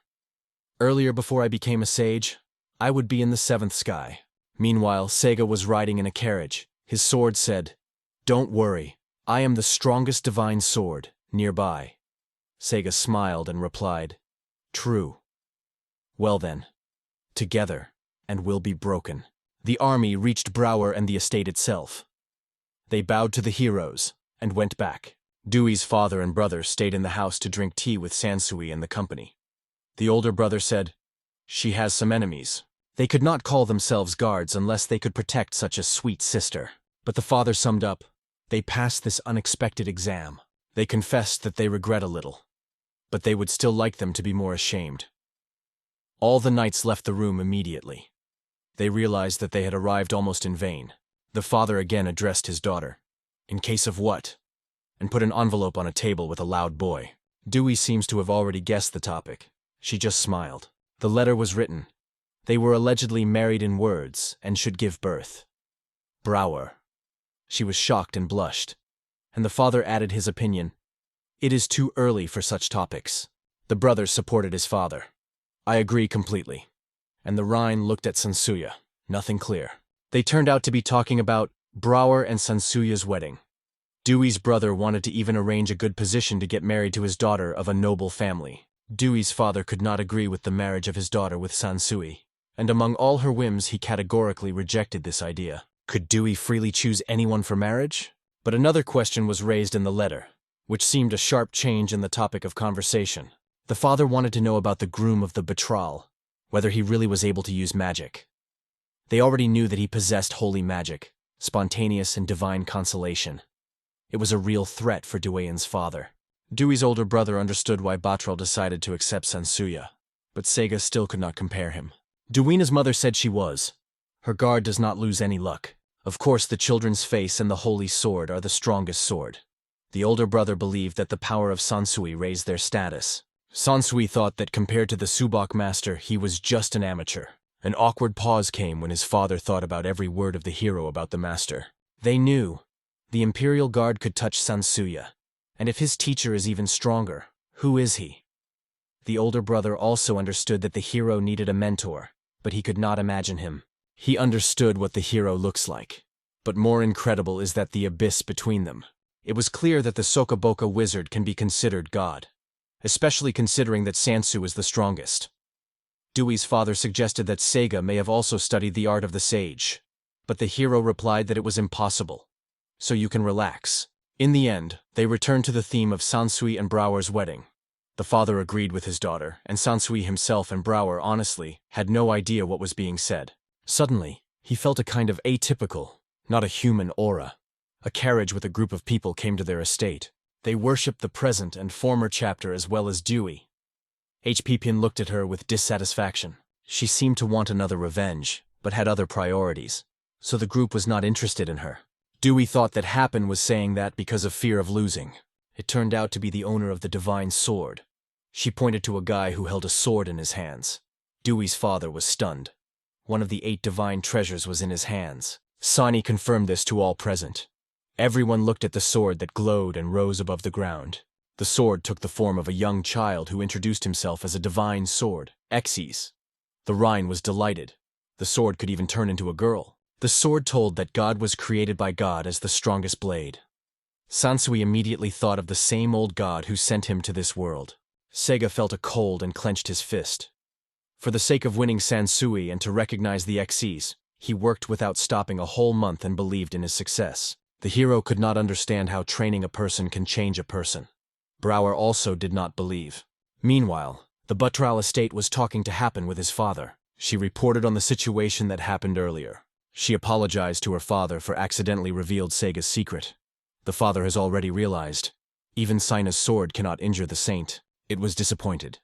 [SPEAKER 1] Earlier, before I became a sage, I would be in the seventh sky. Meanwhile, Sega was riding in a carriage. His sword said, don't worry, I am the strongest divine sword, nearby. Sega smiled and replied, true. Well then, together, and we'll be broken. The army reached Brower and the estate itself. They bowed to the heroes and went back. Dewey's father and brother stayed in the house to drink tea with Sansui and the company. The older brother said, she has some enemies. They could not call themselves guards unless they could protect such a sweet sister. But the father summed up, they passed this unexpected exam. They confessed that they regret a little, but they would still like them to be more ashamed. All the knights left the room immediately. They realized that they had arrived almost in vain. The father again addressed his daughter. In case of what? And put an envelope on a table with a loud boy. Dewey seems to have already guessed the topic. She just smiled. The letter was written. They were allegedly married in words and should give birth. Brower. She was shocked and blushed. And the father added his opinion. It is too early for such topics. The brother supported his father. I agree completely. And the Rhine looked at Sansuya. Nothing clear. They turned out to be talking about Brower and Sansuya's wedding. Dewey's brother wanted to even arrange a good position to get married to his daughter of a noble family. Dewey's father could not agree with the marriage of his daughter with Sansui, and among all her whims he categorically rejected this idea. Could Dewey freely choose anyone for marriage? But another question was raised in the letter, which seemed a sharp change in the topic of conversation. The father wanted to know about the groom of the betrothal, whether he really was able to use magic. They already knew that he possessed holy magic, spontaneous and divine consolation. It was a real threat for Duayen's father. Dewey's older brother understood why Batrel decided to accept Sansuya, but Sega still could not compare him. Duena's mother said she was. Her guard does not lose any luck. Of course, the children's face and the holy sword are the strongest sword. The older brother believed that the power of Sansui raised their status. Sansui thought that compared to the Subak master, he was just an amateur. An awkward pause came when his father thought about every word of the hero about the master. They knew. The Imperial Guard could touch Sansuya. And if his teacher is even stronger, who is he? The older brother also understood that the hero needed a mentor, but he could not imagine him. He understood what the hero looks like. But more incredible is that the abyss between them. It was clear that the Sokoboka wizard can be considered God, especially considering that Sansu is the strongest. Dewey's father suggested that Sega may have also studied the art of the sage, but the hero replied that it was impossible. So you can relax. In the end, they returned to the theme of Sansui and Brower's wedding. The father agreed with his daughter, and Sansui himself and Brower honestly had no idea what was being said. Suddenly, he felt a kind of atypical, not a human aura. A carriage with a group of people came to their estate. They worshipped the present and former chapter as well as Dewey. H.P. Pin looked at her with dissatisfaction. She seemed to want another revenge, but had other priorities. So the group was not interested in her. Dewey thought that Happen was saying that because of fear of losing. It turned out to be the owner of the divine sword. She pointed to a guy who held a sword in his hands. Dewey's father was stunned. One of the 8 divine treasures was in his hands. Sani confirmed this to all present. Everyone looked at the sword that glowed and rose above the ground. The sword took the form of a young child who introduced himself as a divine sword, Xyz. The Rhine was delighted. The sword could even turn into a girl. The sword told that God was created by God as the strongest blade. Sansui immediately thought of the same old God who sent him to this world. Sega felt a cold and clenched his fist. For the sake of winning Sansui and to recognize the Xyz, he worked without stopping a whole month and believed in his success. The hero could not understand how training a person can change a person. Brower also did not believe. Meanwhile, the Buttrell estate was talking to Happen with his father. She reported on the situation that happened earlier. She apologized to her father for accidentally revealed Sega's secret. The father has already realized. Even Sina's sword cannot injure the saint. It was disappointed.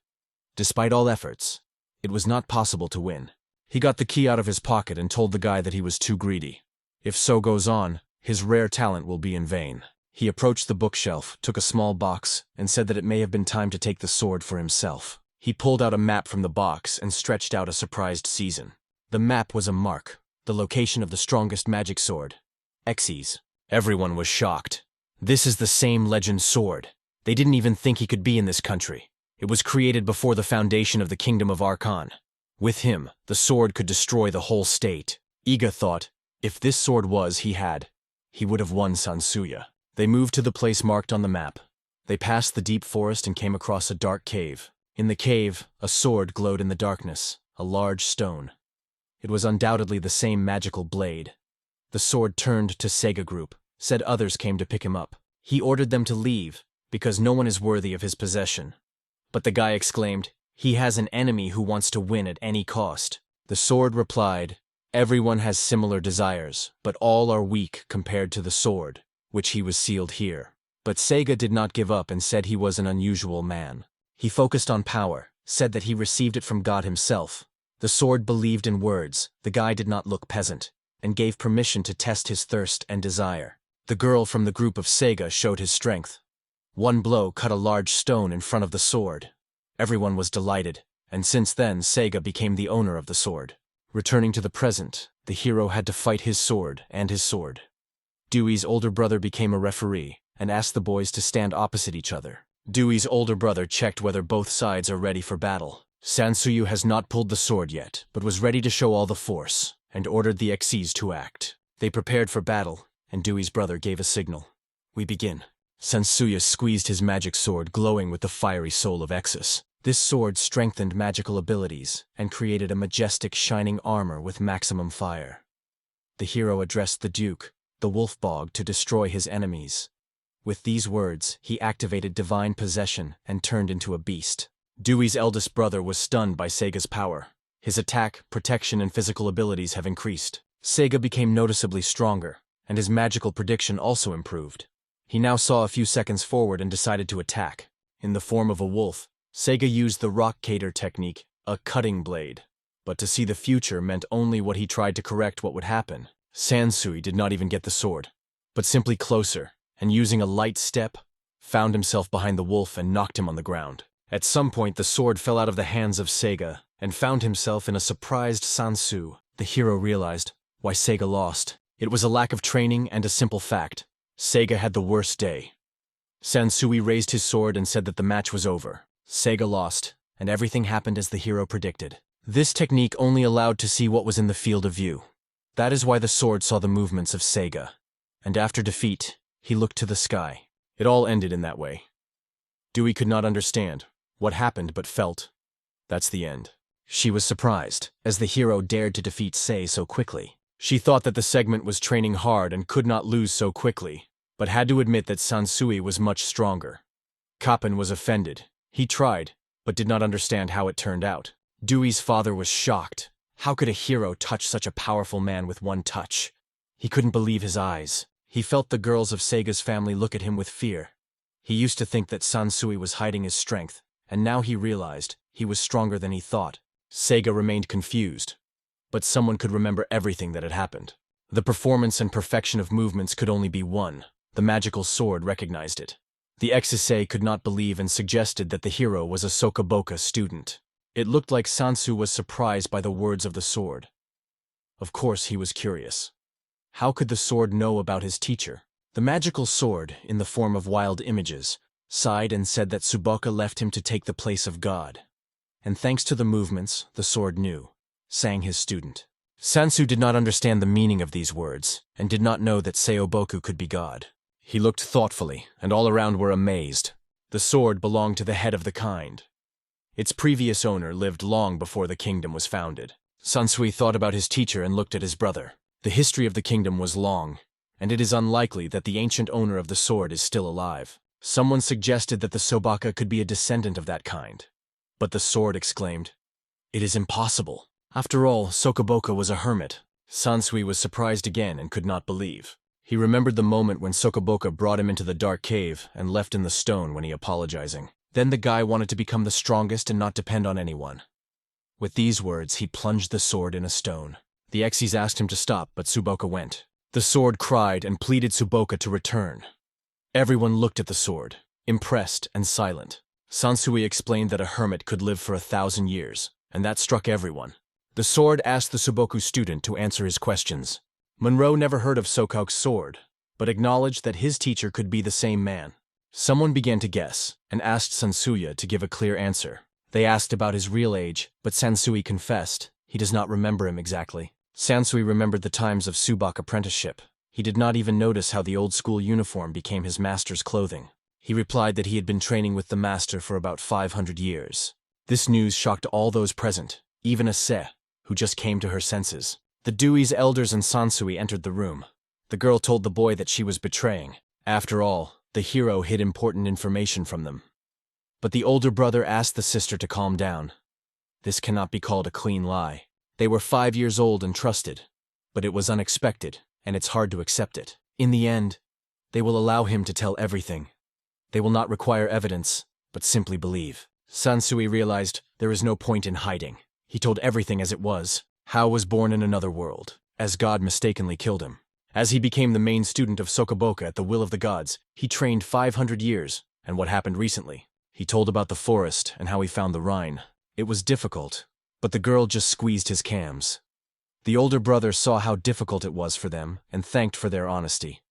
[SPEAKER 1] Despite all efforts, it was not possible to win. He got the key out of his pocket and told the guy that he was too greedy. If so goes on, his rare talent will be in vain. He approached the bookshelf, took a small box, and said that it may have been time to take the sword for himself. He pulled out a map from the box and stretched out a surprised season. The map was a mark, the location of the strongest magic sword, Xyz. Everyone was shocked. This is the same legend sword. They didn't even think he could be in this country. It was created before the foundation of the Kingdom of Archon. With him, the sword could destroy the whole state. Iga thought, if this sword he would have won Sansuya. They moved to the place marked on the map. They passed the deep forest and came across a dark cave. In the cave, a sword glowed in the darkness, a large stone. It was undoubtedly the same magical blade. The sword turned to Sega Group, said others came to pick him up. He ordered them to leave, because no one is worthy of his possession. But the guy exclaimed, he has an enemy who wants to win at any cost. The sword replied, everyone has similar desires, but all are weak compared to the sword, which he was sealed here. But Sega did not give up and said he was an unusual man. He focused on power, said that he received it from God himself. The sword believed in words, the guy did not look peasant, and gave permission to test his thirst and desire. The girl from the group of Sega showed his strength. One blow cut a large stone in front of the sword. Everyone was delighted, and since then Sega became the owner of the sword. Returning to the present, the hero had to fight his sword and his sword. Dewey's older brother became a referee and asked the boys to stand opposite each other. Dewey's older brother checked whether both sides are ready for battle. Sansuyu has not pulled the sword yet, but was ready to show all the force, and ordered the Xyz to act. They prepared for battle, and Dewey's brother gave a signal. We begin. Sansuya squeezed his magic sword, glowing with the fiery soul of Xyz. This sword strengthened magical abilities, and created a majestic shining armor with maximum fire. The hero addressed the Duke, the Wolf Bog, to destroy his enemies. With these words, he activated divine possession and turned into a beast. Dewey's eldest brother was stunned by Sega's power. His attack, protection, and physical abilities have increased. Sega became noticeably stronger. and his magical prediction also improved. He now saw a few seconds forward and decided to attack. In the form of a wolf, Seiga used the rock cater technique, a cutting blade. But to see the future meant only what he tried to correct what would happen. Sansui did not even get the sword, but simply closer, and using a light step, found himself behind the wolf and knocked him on the ground. At some point, the sword fell out of the hands of Seiga and found himself in a surprised Sansu. The hero realized why Seiga lost. It was a lack of training and a simple fact. Seiga had the worst day. Sansui raised his sword and said that the match was over. Seiga lost, and everything happened as the hero predicted. This technique only allowed to see what was in the field of view. That is why the sword saw the movements of Seiga. And after defeat, he looked to the sky. It all ended in that way. Dewey could not understand what happened but felt. That's the end. She was surprised, as the hero dared to defeat Sei so quickly. She thought that the segment was training hard and could not lose so quickly, but had to admit that Sansui was much stronger. Kappen was offended. He tried, but did not understand how it turned out. Dewey's father was shocked. How could a hero touch such a powerful man with one touch? He couldn't believe his eyes. He felt the girls of Seiga's family look at him with fear. He used to think that Sansui was hiding his strength, and now he realized he was stronger than he thought. Seiga remained confused, but someone could remember everything that had happened. The performance and perfection of movements could only be one. The magical sword recognized it. The ex-Issei could not believe and suggested that the hero was a Sokoboka student. It looked like Sansu was surprised by the words of the sword. Of course he was curious. How could the sword know about his teacher? The magical sword, in the form of wild images, sighed and said that Tsuboka left him to take the place of God. And thanks to the movements, the sword knew, sang his student. Sansu did not understand the meaning of these words, and did not know that Seoboku could be God. He looked thoughtfully, and all around were amazed. The sword belonged to the head of the kind. Its previous owner lived long before the kingdom was founded. Sansui thought about his teacher and looked at his brother. The history of the kingdom was long, and it is unlikely that the ancient owner of the sword is still alive. Someone suggested that the Sobaka could be a descendant of that kind. But the sword exclaimed, "It is impossible." After all, Sokoboka was a hermit. Sansui was surprised again and could not believe. He remembered the moment when Sokoboka brought him into the dark cave and left in the stone when he apologizing. Then the guy wanted to become the strongest and not depend on anyone. With these words, he plunged the sword in a stone. The Exes asked him to stop, but Tsuboka went. The sword cried and pleaded Tsuboka to return. Everyone looked at the sword, impressed and silent. Sansui explained that a hermit could live for 1,000 years, and that struck everyone. The sword asked the Tsuboku student to answer his questions. Monroe never heard of Sokoku's sword, but acknowledged that his teacher could be the same man. Someone began to guess, and asked Sansuya to give a clear answer. They asked about his real age, but Sansui confessed he does not remember him exactly. Sansui remembered the times of Subak apprenticeship. He did not even notice how the old-school uniform became his master's clothing. He replied that he had been training with the master for about 500 years. This news shocked all those present, even Ase, who just came to her senses. The Dewey's elders and Sansui entered the room. The girl told the boy that she was betraying. After all, the hero hid important information from them. But the older brother asked the sister to calm down. This cannot be called a clean lie. They were 5 years old and trusted, but it was unexpected, and it's hard to accept it. In the end, they will allow him to tell everything. They will not require evidence, but simply believe. Sansui realized there is no point in hiding. He told everything as it was. Hao was born in another world, as God mistakenly killed him. As he became the main student of Sokoboka at the will of the gods, he trained 500 years, and what happened recently. He told about the forest and how he found the Rhine. It was difficult, but the girl just squeezed his cams. The older brother saw how difficult it was for them and thanked for their honesty.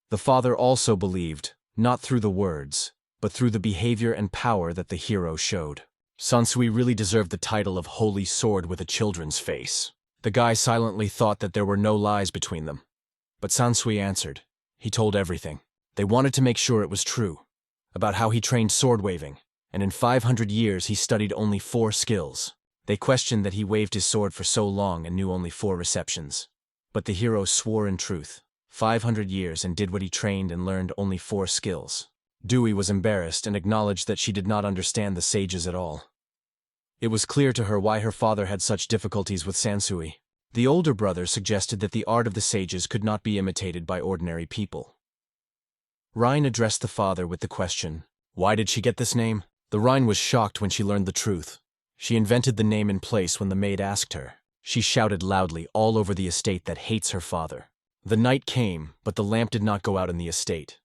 [SPEAKER 1] The father also believed, not through the words, but through the behavior and power that the hero showed. Sansui really deserved the title of Holy Sword with a children's face. The guy silently thought that there were no lies between them. But Sansui answered. He told everything. They wanted to make sure it was true. About how he trained sword waving, and in 500 years he studied only 4 skills. They questioned that he waved his sword for so long and knew only 4 receptions. But the hero swore in truth. 500 years and did what he trained and learned only 4 skills. Dewey was embarrassed and acknowledged that she did not understand the sages at all. It was clear to her why her father had such difficulties with Sansui. The older brother suggested that the art of the sages could not be imitated by ordinary people. Rhine addressed the father with the question, "Why did she get this name?" The Rhine was shocked when she learned the truth. She invented the name in place when the maid asked her. She shouted loudly all over the estate that hates her father. The night came, but the lamp did not go out in the estate.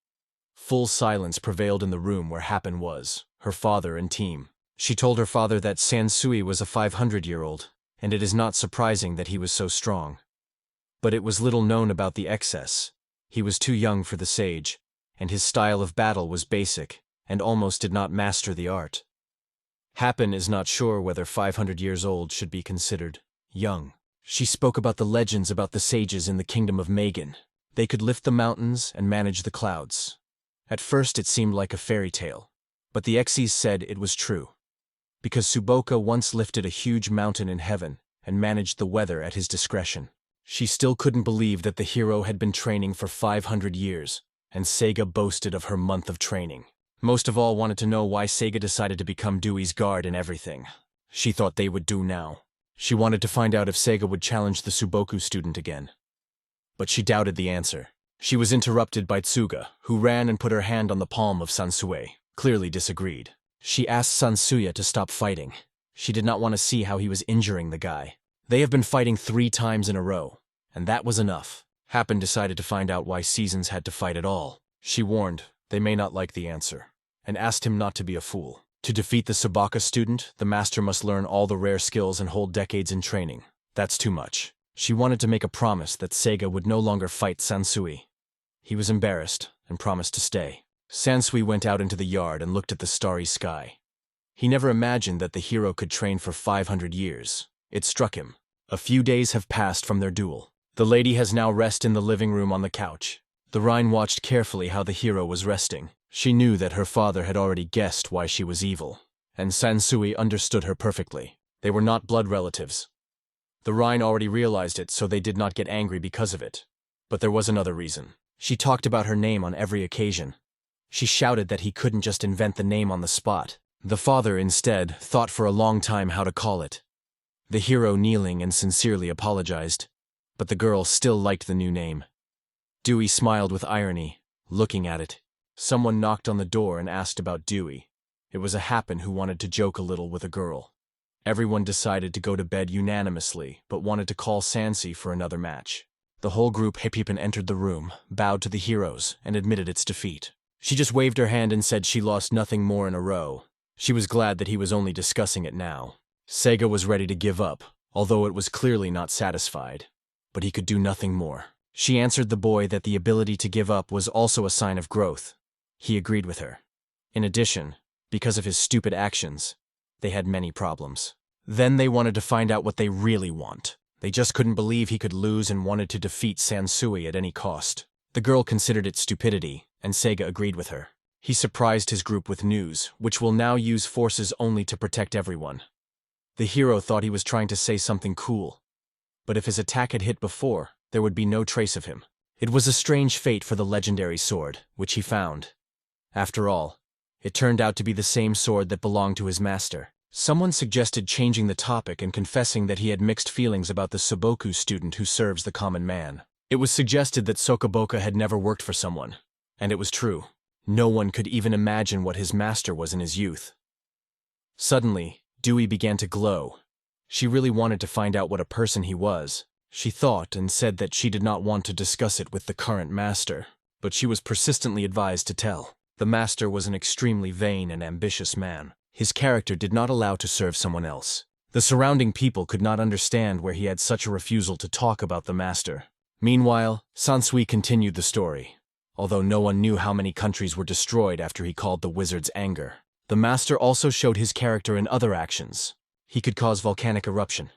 [SPEAKER 1] Full silence prevailed in the room where Happen was, her father and team. She told her father that Sansui was a 500-year-old, and it is not surprising that he was so strong. But it was little known about the excess. He was too young for the sage, and his style of battle was basic, and almost did not master the art. Happen is not sure whether 500 years old should be considered young. She spoke about the legends about the sages in the kingdom of Megan. They could lift the mountains and manage the clouds. At first it seemed like a fairy tale, but the Xyz said it was true. Because Tsuboka once lifted a huge mountain in heaven and managed the weather at his discretion. She still couldn't believe that the hero had been training for 500 years, and Seiga boasted of her month of training. Most of all wanted to know why Seiga decided to become Dewey's guard and everything. She thought they would do now. She wanted to find out if Seiga would challenge the Tsuboku student again. But she doubted the answer. She was interrupted by Tsuga, who ran and put her hand on the palm of Sansui, clearly disagreed. She asked Sansuya to stop fighting. She did not want to see how he was injuring the guy. They have been fighting 3 times in a row, and that was enough. Happen decided to find out why Seasons had to fight at all. She warned they may not like the answer, and asked him not to be a fool. To defeat the Sabaka student, the master must learn all the rare skills and hold decades in training. That's too much. She wanted to make a promise that Seiga would no longer fight Sansui. He was embarrassed and promised to stay. Sansui went out into the yard and looked at the starry sky. He never imagined that the hero could train for 500 years. It struck him. A few days have passed from their duel. The lady has now rested in the living room on the couch. The Rhine watched carefully how the hero was resting. She knew that her father had already guessed why she was evil, and Sansui understood her perfectly. They were not blood relatives. The Rhine already realized it, so they did not get angry because of it. But there was another reason. She talked about her name on every occasion. She shouted that he couldn't just invent the name on the spot. The father, instead, thought for a long time how to call it. The hero kneeling and sincerely apologized, but the girl still liked the new name. Dewey smiled with irony, looking at it. Someone knocked on the door and asked about Dewey. It was a Happen who wanted to joke a little with a girl. Everyone decided to go to bed unanimously, but wanted to call Sansi for another match. The whole group Hepipin entered the room, bowed to the heroes, and admitted its defeat. She just waved her hand and said she lost nothing more in a row. She was glad that he was only discussing it now. Seiga was ready to give up, although it was clearly not satisfied. But he could do nothing more. She answered the boy that the ability to give up was also a sign of growth. He agreed with her. In addition, because of his stupid actions, they had many problems. Then they wanted to find out what they really want. They just couldn't believe he could lose and wanted to defeat Sansui at any cost. The girl considered it stupidity, and Seiga agreed with her. He surprised his group with news, which will now use forces only to protect everyone. The hero thought he was trying to say something cool. But if his attack had hit before, there would be no trace of him. It was a strange fate for the legendary sword, which he found. After all, it turned out to be the same sword that belonged to his master. Someone suggested changing the topic and confessing that he had mixed feelings about the Tsuboku student who serves the common man. It was suggested that Sokoboka had never worked for someone, and it was true. No one could even imagine what his master was in his youth. Suddenly, Dewey began to glow. She really wanted to find out what a person he was. She thought and said that she did not want to discuss it with the current master, but she was persistently advised to tell. The master was an extremely vain and ambitious man. His character did not allow to serve someone else. The surrounding people could not understand where he had such a refusal to talk about the master. Meanwhile, Sansui continued the story, although no one knew how many countries were destroyed after he called the wizard's anger. The master also showed his character in other actions. He could cause volcanic eruption.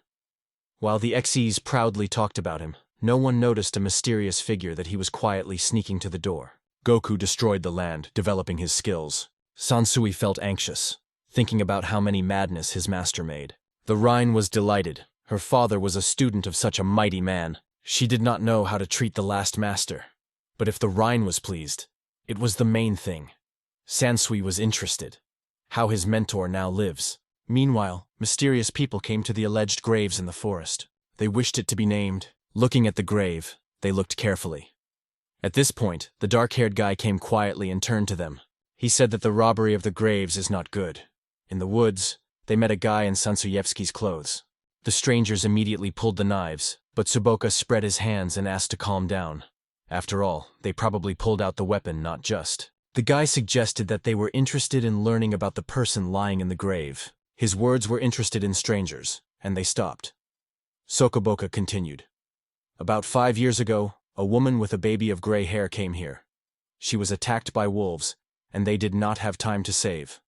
[SPEAKER 1] While the Xyz proudly talked about him, no one noticed a mysterious figure that he was quietly sneaking to the door. Goku destroyed the land, developing his skills. Sansui felt anxious, thinking about how many madness his master made. The Rhine was delighted. Her father was a student of such a mighty man. She did not know how to treat the last master. But if the Rhine was pleased, it was the main thing. Sansui was interested. How his mentor now lives. Meanwhile, mysterious people came to the alleged graves in the forest. They wished it to be named. Looking at the grave, they looked carefully. At this point, the dark-haired guy came quietly and turned to them. He said that the robbery of the graves is not good. In the woods, they met a guy in Sansuyevsky's clothes. The strangers immediately pulled the knives, but Suboka spread his hands and asked to calm down. After all, they probably pulled out the weapon, not just. The guy suggested that they were interested in learning about the person lying in the grave. His words were interested in strangers, and they stopped. Sokoboka continued. About 5 years ago, a woman with a baby of gray hair came here. She was attacked by wolves, and they did not have time to save.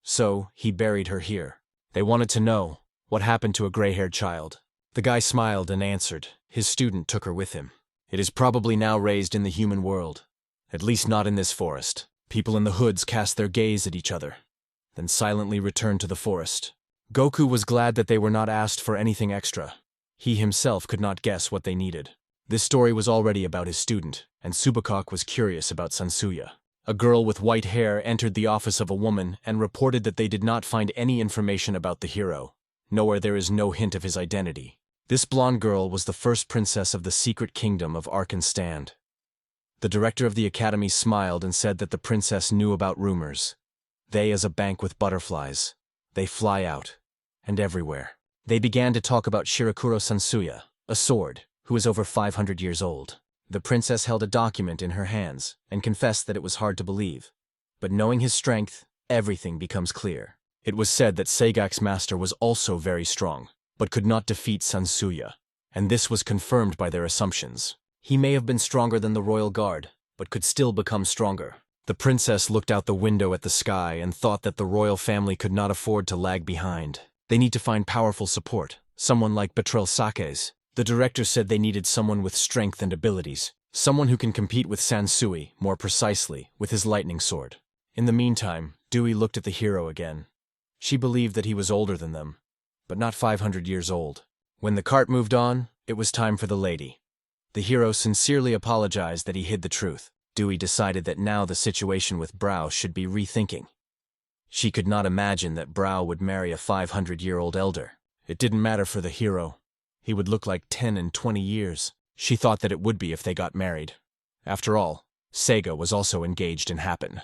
[SPEAKER 1] So, he buried her here. They wanted to know what happened to a gray-haired child. The guy smiled and answered. His student took her with him. It is probably now raised in the human world. At least not in this forest. People in the hoods cast their gaze at each other, then silently returned to the forest. Goku was glad that they were not asked for anything extra. He himself could not guess what they needed. This story was already about his student, and Subakok was curious about Sansuya. A girl with white hair entered the office of a woman and reported that they did not find any information about the hero. Nowhere there is no hint of his identity. This blonde girl was the first princess of the secret kingdom of Arkansas. The director of the academy smiled and said that the princess knew about rumors. They as a bank with butterflies. They fly out. And everywhere. They began to talk about Shirakuro Sansuya, a sword, who is over 500 years old. The princess held a document in her hands and confessed that it was hard to believe. But knowing his strength, everything becomes clear. It was said that Seigak's master was also very strong, but could not defeat Sansuya, and this was confirmed by their assumptions. He may have been stronger than the royal guard, but could still become stronger. The princess looked out the window at the sky and thought that the royal family could not afford to lag behind. They need to find powerful support, someone like Betrel Sakes. The director said they needed someone with strength and abilities, someone who can compete with Sansui, more precisely, with his lightning sword. In the meantime, Dewey looked at the hero again. She believed that he was older than them, but not 500 years old. When the cart moved on, it was time for the lady. The hero sincerely apologized that he hid the truth. Dewey decided that now the situation with Brow should be rethinking. She could not imagine that Brow would marry a 500-year-old elder. It didn't matter for the hero. He would look like 10 and 20 years. She thought that it would be if they got married. After all, Sega was also engaged in Happen.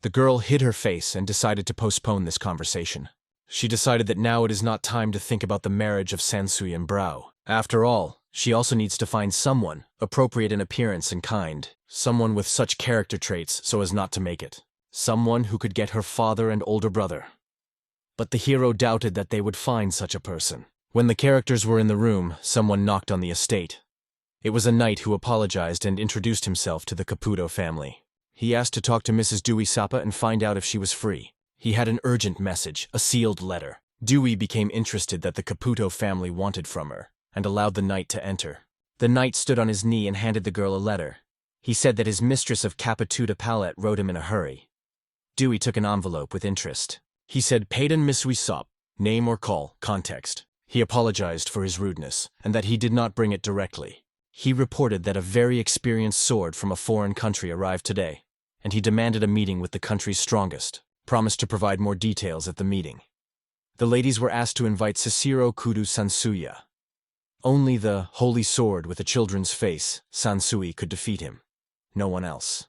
[SPEAKER 1] The girl hid her face and decided to postpone this conversation. She decided that now it is not time to think about the marriage of Sansui and Brow. After all, she also needs to find someone, appropriate in appearance and kind, someone with such character traits so as not to make it. Someone who could get her father and older brother. But the hero doubted that they would find such a person. When the characters were in the room, someone knocked on the estate. It was a knight who apologized and introduced himself to the Caputo family. He asked to talk to Mrs. Dewey Sapa and find out if she was free. He had an urgent message, a sealed letter. Dewey became interested that the Caputo family wanted from her, and allowed the knight to enter. The knight stood on his knee and handed the girl a letter. He said that his mistress of Capituta Palette wrote him in a hurry. Dewey took an envelope with interest. He said Payden Misui Sop, name or call, context. He apologized for his rudeness, and that he did not bring it directly. He reported that a very experienced sword from a foreign country arrived today, and he demanded a meeting with the country's strongest, promised to provide more details at the meeting. The ladies were asked to invite Sasiro Kudu Sansuya. Only the holy sword with a children's face, Sansui, could defeat him. No one else.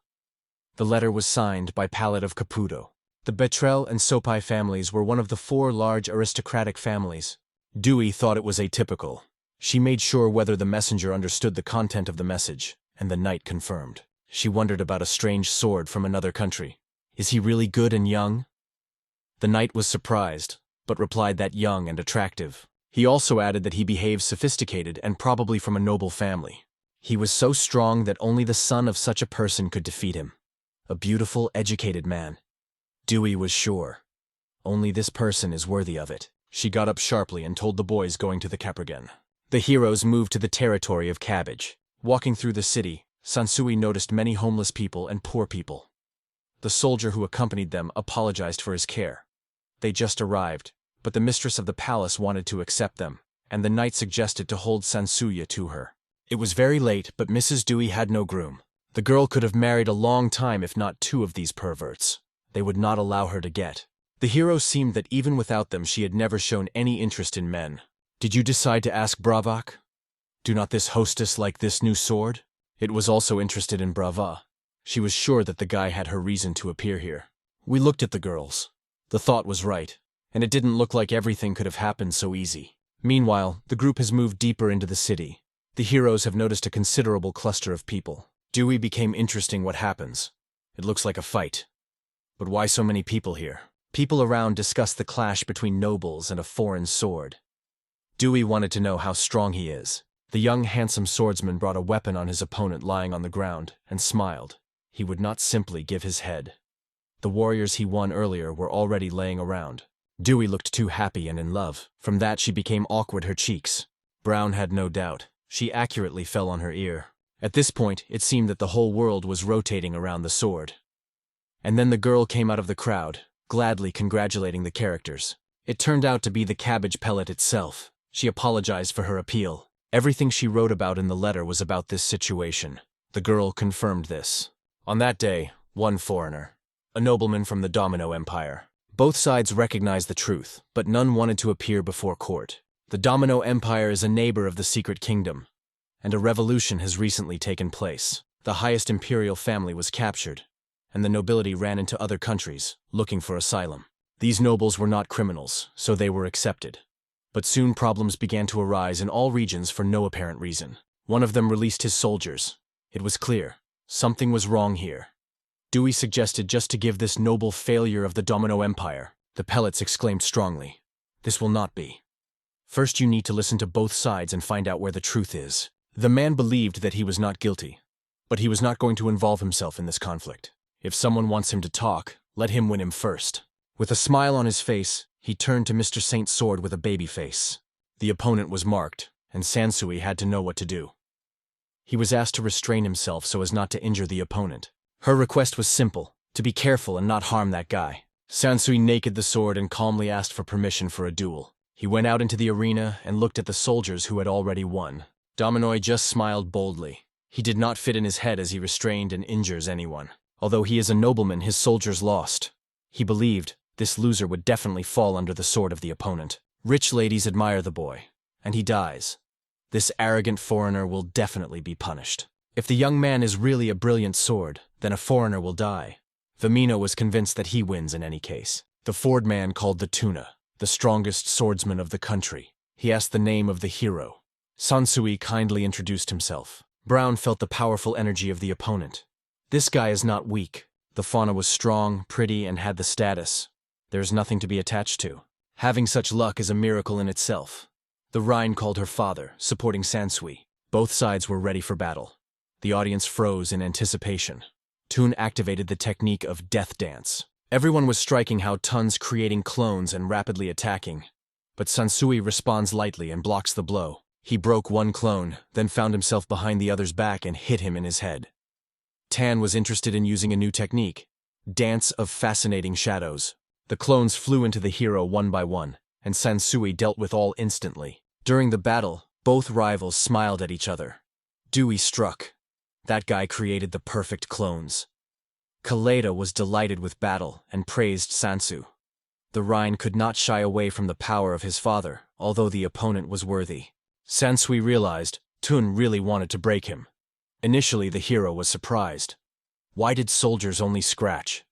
[SPEAKER 1] The letter was signed by Palette of Caputo. The Betrel and Sopai families were one of the 4 large aristocratic families. Dewey thought it was atypical. She made sure whether the messenger understood the content of the message, and the knight confirmed. She wondered about a strange sword from another country. Is he really good and young? The knight was surprised, but replied that young and attractive. He also added that he behaved sophisticated and probably from a noble family. He was so strong that only the son of such a person could defeat him. A beautiful, educated man. Dewey was sure. Only this person is worthy of it. She got up sharply and told the boys going to the Caprigan. The heroes moved to the territory of Cabbage. Walking through the city, Sansui noticed many homeless people and poor people. The soldier who accompanied them apologized for his care. They just arrived, but the mistress of the palace wanted to accept them, and the knight suggested to hold Sansuya to her. It was very late, but Mrs. Dewey had no groom. The girl could have married a long time if not 2 of these perverts. They would not allow her to get. The hero seemed that even without them she had never shown any interest in men. Did you decide to ask Bravak? Do not this hostess like this new sword? It was also interested in Brava. She was sure that the guy had her reason to appear here. We looked at the girls. The thought was right, and it didn't look like everything could have happened so easy. Meanwhile, the group has moved deeper into the city. The heroes have noticed a considerable cluster of people. Dewey became interesting what happens. It looks like a fight. But why so many people here? People around discuss the clash between nobles and a foreign sword. Dewey wanted to know how strong he is. The young, handsome swordsman brought a weapon on his opponent lying on the ground and smiled. He would not simply give his head. The warriors he won earlier were already laying around. Dewey looked too happy and in love. From that she became awkward her cheeks. Brown had no doubt. She accurately fell on her ear. At this point, it seemed that the whole world was rotating around the sword. And then the girl came out of the crowd, gladly congratulating the characters. It turned out to be the cabbage pellet itself. She apologized for her appeal. Everything she wrote about in the letter was about this situation. The girl confirmed this. On that day, one foreigner, a nobleman from the Domino Empire. Both sides recognized the truth, but none wanted to appear before court. The Domino Empire is a neighbor of the Secret Kingdom, and a revolution has recently taken place. The highest imperial family was captured, and the nobility ran into other countries, looking for asylum. These nobles were not criminals, so they were accepted. But soon problems began to arise in all regions for no apparent reason. One of them released his soldiers. It was clear. Something was wrong here. Dewey suggested just to give this noble failure of the Domino Empire. The pellets exclaimed strongly. This will not be. First you need to listen to both sides and find out where the truth is. The man believed that he was not guilty, but he was not going to involve himself in this conflict. If someone wants him to talk, let him win him first. With a smile on his face, he turned to Mr. Saint's sword with a baby face. The opponent was marked, and Sansui had to know what to do. He was asked to restrain himself so as not to injure the opponent. Her request was simple, to be careful and not harm that guy. Sansui naked the sword and calmly asked for permission for a duel. He went out into the arena and looked at the soldiers who had already won. Dominoy just smiled boldly. He did not fit in his head as he restrained and injures anyone. Although he is a nobleman, his soldiers lost. He believed this loser would definitely fall under the sword of the opponent. Rich ladies admire the boy, and he dies. This arrogant foreigner will definitely be punished. If the young man is really a brilliant sword, then a foreigner will die. Vamino was convinced that he wins in any case. The Ford man called the Tuna, the strongest swordsman of the country. He asked the name of the hero. Sansui kindly introduced himself. Brown felt the powerful energy of the opponent. This guy is not weak. The fauna was strong, pretty, and had the status. There's nothing to be attached to. Having such luck is a miracle in itself. The Rhine called her father, supporting Sansui. Both sides were ready for battle. The audience froze in anticipation. Toon activated the technique of death dance. Everyone was striking how Tun's creating clones and rapidly attacking. But Sansui responds lightly and blocks the blow. He broke one clone, then found himself behind the other's back and hit him in his head. Tan was interested in using a new technique, Dance of Fascinating Shadows. The clones flew into the hero one by one, and Sansui dealt with all instantly. During the battle, both rivals smiled at each other. Dewey struck. That guy created the perfect clones. Kaleda was delighted with battle and praised Sansu. The Rhine could not shy away from the power of his father, although the opponent was worthy. Sansui realized Toon really wanted to break him. Initially, the hero was surprised. Why did soldiers only scratch?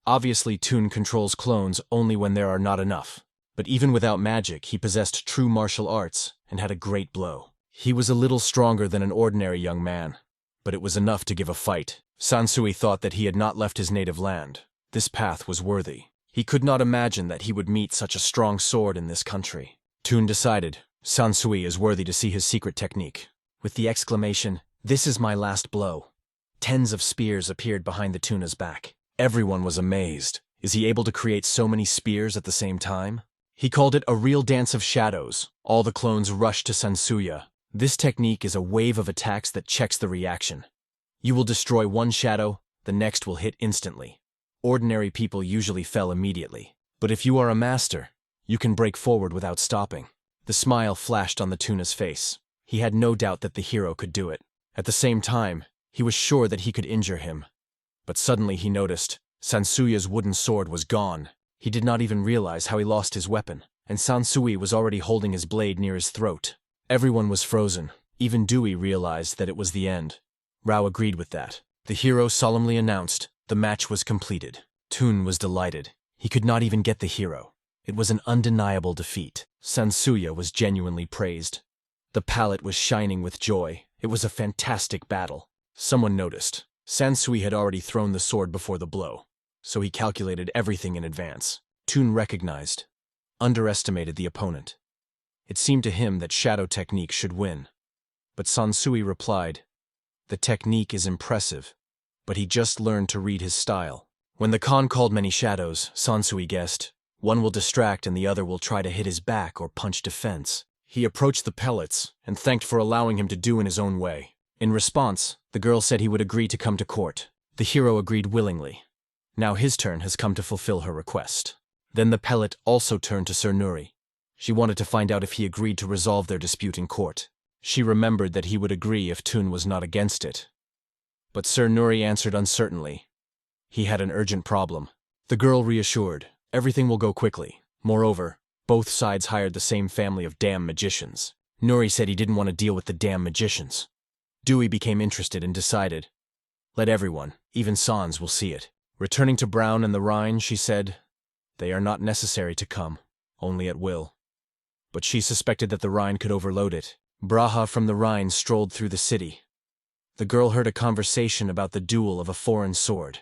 [SPEAKER 1] Obviously, Toon controls clones only when there are not enough. But even without magic, he possessed true martial arts and had a great blow. He was a little stronger than an ordinary young man, but it was enough to give a fight. Sansui thought that he had not left his native land. This path was worthy. He could not imagine that he would meet such a strong sword in this country. Toon decided Sansui is worthy to see his secret technique. With the exclamation, "This is my last blow," tens of spears appeared behind the Tuna's back. Everyone was amazed. Is he able to create so many spears at the same time? He called it a real dance of shadows. All the clones rushed to Sansuya. This technique is a wave of attacks that checks the reaction. You will destroy one shadow, the next will hit instantly. Ordinary people usually fell immediately. But if you are a master, you can break forward without stopping. The smile flashed on the Tuna's face. He had no doubt that the hero could do it. At the same time, he was sure that he could injure him. But suddenly he noticed Sansuya's wooden sword was gone. He did not even realize how he lost his weapon. and Sansui was already holding his blade near his throat. Everyone was frozen. Even Dewey realized that it was the end. Rao agreed with that. The hero solemnly announced the match was completed. Toon was delighted. He could not even get the hero. It was an undeniable defeat. Sansuya was genuinely praised. The palette was shining with joy. It was a fantastic battle. Someone noticed. Sansui had already thrown the sword before the blow, so he calculated everything in advance. Toon recognized, underestimated the opponent. It seemed to him that shadow technique should win. But Sansui replied, the technique is impressive, but he just learned to read his style. When the Khan called many shadows, Sansui guessed, one will distract and the other will try to hit his back or punch defense. He approached the pellets and thanked for allowing him to do in his own way. In response, the girl said he would agree to come to court. The hero agreed willingly. Now his turn has come to fulfill her request. Then the pellet also turned to Sir Nuri. She wanted to find out if he agreed to resolve their dispute in court. She remembered that he would agree if Toon was not against it. But Sir Nuri answered uncertainly. He had an urgent problem. The girl reassured, everything will go quickly. Moreover, both sides hired the same family of damn magicians. Nuri said he didn't want to deal with the damn magicians. Dewey became interested and decided, let everyone, even Sans, will see it. Returning to Brown and the Rhine, she said, they are not necessary to come, only at will. But she suspected that the Rhine could overload it. Braha from the Rhine strolled through the city. The girl heard a conversation about the duel of a foreign sword.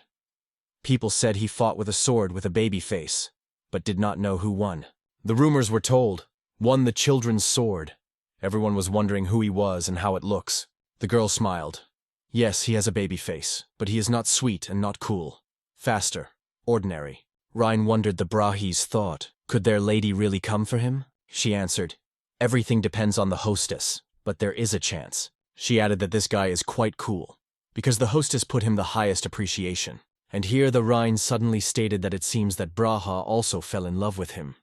[SPEAKER 1] People said he fought with a sword with a baby face, but did not know who won. The rumors were told, won the children's sword. Everyone was wondering who he was and how it looks. The girl smiled. Yes, he has a baby face, but he is not sweet and not cool. Faster, ordinary. Rhine wondered the Brahis thought. Could their lady really come for him? She answered, everything depends on the hostess, but there is a chance. She added that this guy is quite cool, because the hostess put him the highest appreciation. And here the Rhine suddenly stated that it seems that Braha also fell in love with him.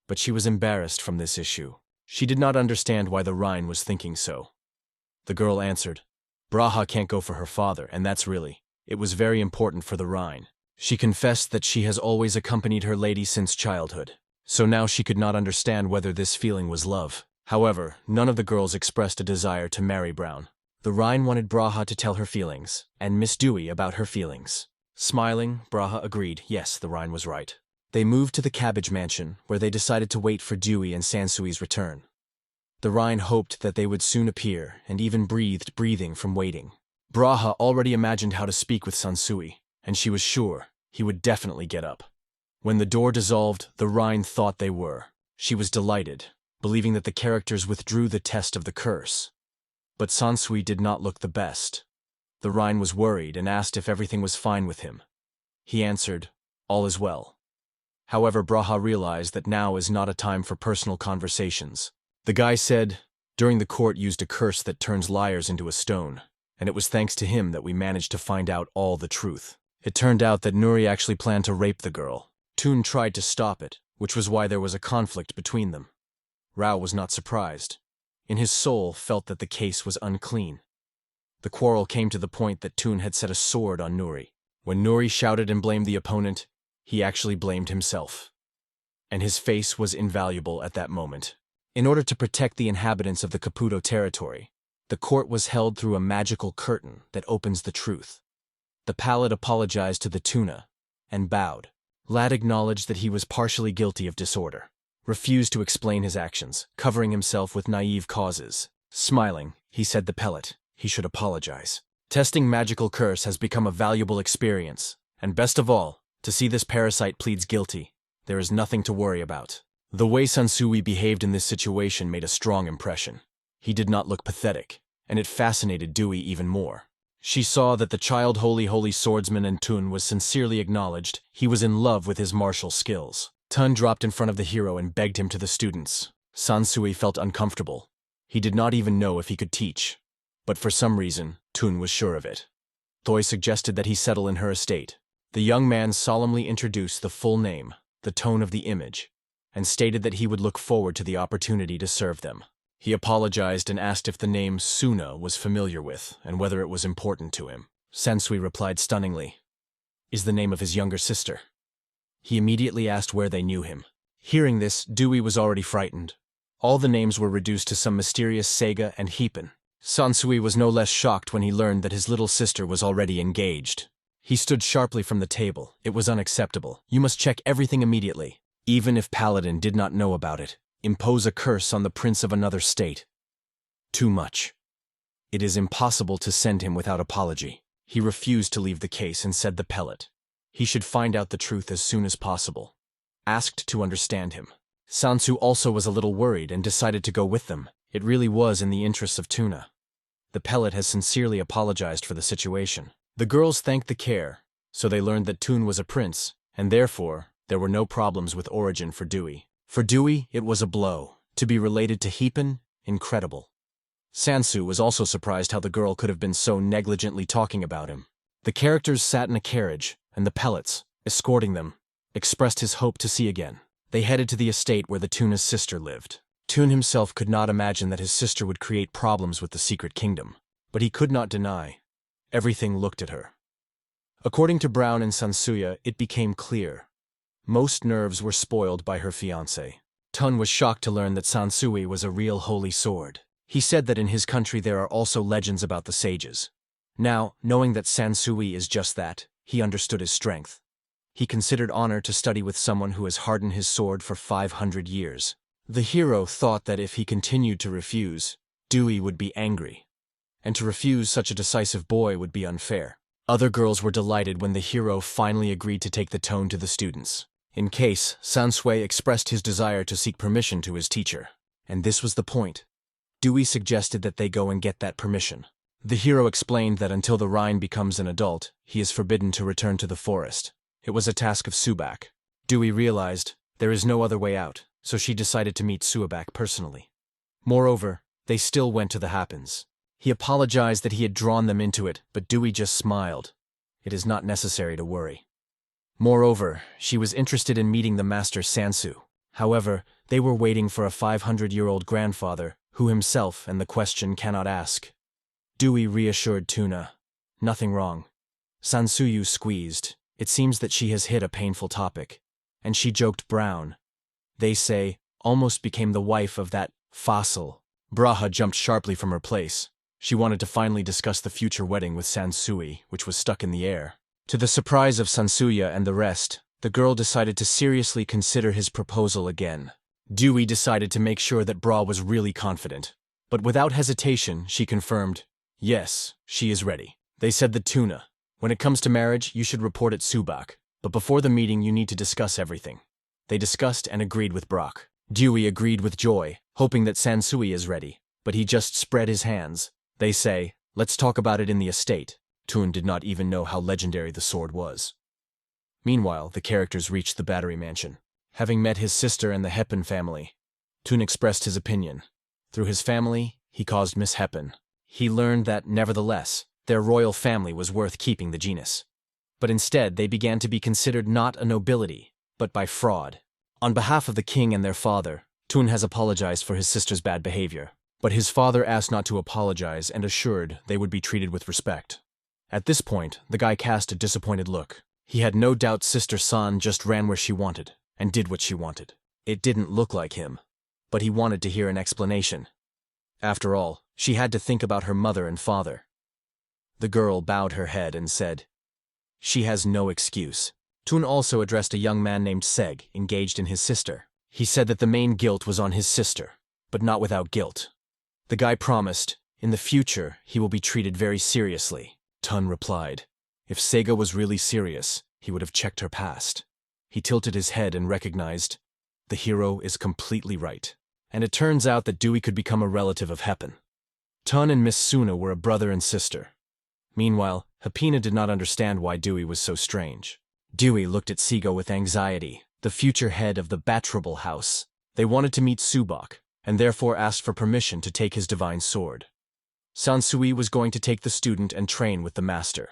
[SPEAKER 1] But she was embarrassed from this issue. She did not understand why the Rhine was thinking so. The girl answered, Braha can't go for her father, and that's really. It was very important for the Rhine. She confessed that she has always accompanied her lady since childhood. So now she could not understand whether this feeling was love. However, none of the girls expressed a desire to marry Brown. The Rhine wanted Braha to tell her feelings, and Miss Dewey about her feelings. Smiling, Braha agreed, yes, the Rhine was right. They moved to the Cabbage Mansion, where they decided to wait for Dewey and Sansui's return. The Rhine hoped that they would soon appear, and even breathed breathing from waiting. Braha already imagined how to speak with Sansui, and she was sure he would definitely get up. When the door dissolved, the Rhine thought they were. She was delighted, believing that the characters withdrew the test of the curse. But Sansui did not look the best. The Rhine was worried and asked if everything was fine with him. He answered, all is well. However, Braha realized that now is not a time for personal conversations. The guy said, during the court used a curse that turns liars into a stone, and it was thanks to him that we managed to find out all the truth. It turned out that Nuri actually planned to rape the girl. Toon tried to stop it, which was why there was a conflict between them. Rao was not surprised. In his soul felt that the case was unclean. The quarrel came to the point that Toon had set a sword on Nuri. When Nuri shouted and blamed the opponent, he actually blamed himself. And his face was invaluable at that moment. In order to protect the inhabitants of the Caputo territory, the court was held through a magical curtain that opens the truth. The Palad apologized to the Tuna and bowed. Lad acknowledged that he was partially guilty of disorder, refused to explain his actions, covering himself with naive causes. Smiling, he said the pellet, he should apologize. Testing magical curse has become a valuable experience, and best of all, to see this parasite pleads guilty, there is nothing to worry about. The way Sansui behaved in this situation made a strong impression. He did not look pathetic, and it fascinated Dewey even more. She saw that the child holy swordsman and Tun was sincerely acknowledged he was in love with his martial skills. Tun dropped in front of the hero and begged him to the students. Sansui felt uncomfortable. He did not even know if he could teach. But for some reason, Tun was sure of it. Thoi suggested that he settle in her estate. The young man solemnly introduced the full name, the tone of the image, and stated that he would look forward to the opportunity to serve them. He apologized and asked if the name Suna was familiar with and whether it was important to him. Sansui replied stunningly, "Is the name of his younger sister." He immediately asked where they knew him. Hearing this, Dewey was already frightened. All the names were reduced to some mysterious Sega and Heapin. Sansui was no less shocked when he learned that his little sister was already engaged. He stood sharply from the table. It was unacceptable. You must check everything immediately. Even if Paladin did not know about it, impose a curse on the prince of another state. Too much. It is impossible to send him without apology. He refused to leave the case and said the pellet. He should find out the truth as soon as possible. Asked to understand him. Sansu also was a little worried and decided to go with them. It really was in the interests of Tuna. The pellet has sincerely apologized for the situation. The girls thanked the care, so they learned that Toon was a prince, and therefore, there were no problems with origin for Dewey. For Dewey, it was a blow. To be related to Heapin, incredible. Sansu was also surprised how the girl could have been so negligently talking about him. The characters sat in a carriage, and the pellets, escorting them, expressed his hope to see again. They headed to the estate where the Tuna's sister lived. Toon himself could not imagine that his sister would create problems with the secret kingdom, but he could not deny. Everything looked at her. According to Brown and Sansuya, it became clear. Most nerves were spoiled by her fiancé. Tun was shocked to learn that Sansui was a real holy sword. He said that in his country there are also legends about the sages. Now, knowing that Sansui is just that, he understood his strength. He considered honor to study with someone who has hardened his sword for 500 years. The hero thought that if he continued to refuse, Dewey would be angry. And to refuse such a decisive boy would be unfair. Other girls were delighted when the hero finally agreed to take the tone to the students. In case, Sansui expressed his desire to seek permission to his teacher. And this was the point. Dewey suggested that they go and get that permission. The hero explained that until the Rhine becomes an adult, he is forbidden to return to the forest. It was a task of Subak. Dewey realized there is no other way out, so she decided to meet Subak personally. Moreover, they still went to the Happens. He apologized that he had drawn them into it, but Dewey just smiled. It is not necessary to worry. Moreover, she was interested in meeting the master Sansu. However, they were waiting for a 500-year-old grandfather, who himself and the question cannot ask. Dewey reassured Tuna. Nothing wrong. Sansuyu squeezed. It seems that she has hit a painful topic. And she joked Brown. They say, almost became the wife of that fossil. Braha jumped sharply from her place. She wanted to finally discuss the future wedding with Sansui, which was stuck in the air. To the surprise of Sansuya and the rest, the girl decided to seriously consider his proposal again. Dewey decided to make sure that Bra was really confident. But without hesitation, she confirmed, yes, she is ready. They said the Tuna. When it comes to marriage, you should report at Subak. But before the meeting, you need to discuss everything. They discussed and agreed with Brock. Dewey agreed with joy, hoping that Sansui is ready. But he just spread his hands. They say, let's talk about it in the estate. Toon did not even know how legendary the sword was. Meanwhile, the characters reached the Battery Mansion. Having met his sister and the Heppen family, Toon expressed his opinion. Through his family, he caused mishappen. He learned that, nevertheless, their royal family was worth keeping the genus. But instead, they began to be considered not a nobility, but by fraud. On behalf of the king and their father, Toon has apologized for his sister's bad behavior. But his father asked not to apologize and assured they would be treated with respect. At this point, the guy cast a disappointed look. He had no doubt Sister San just ran where she wanted, and did what she wanted. It didn't look like him, but he wanted to hear an explanation. After all, she had to think about her mother and father. The girl bowed her head and said, she has no excuse. Toon also addressed a young man named Seg, engaged in his sister. He said that the main guilt was on his sister, but not without guilt. The guy promised, in the future, he will be treated very seriously. Tun replied, if Sega was really serious, he would have checked her past. He tilted his head and recognized, the hero is completely right. And it turns out that Dewey could become a relative of Heppen. Tun and Miss Suna were a brother and sister. Meanwhile, Hapina did not understand why Dewey was so strange. Dewey looked at Sego with anxiety, the future head of the Batrable house. They wanted to meet Subak, and therefore asked for permission to take his divine sword. Sansui was going to take the student and train with the master.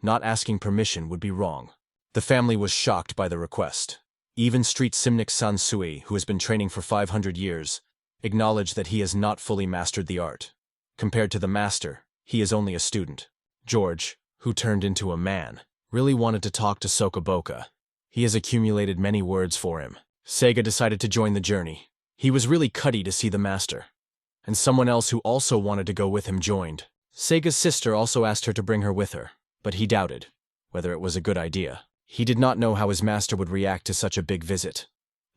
[SPEAKER 1] Not asking permission would be wrong. The family was shocked by the request. Even Street Simnik Sansui, who has been training for 500 years, acknowledged that he has not fully mastered the art. Compared to the master, he is only a student. George, who turned into a man, really wanted to talk to Sokoboka. He has accumulated many words for him. Seiga decided to join the journey. He was really cutty to see the master. And someone else who also wanted to go with him joined. Seiga's sister also asked her to bring her with her, but he doubted whether it was a good idea. He did not know how his master would react to such a big visit.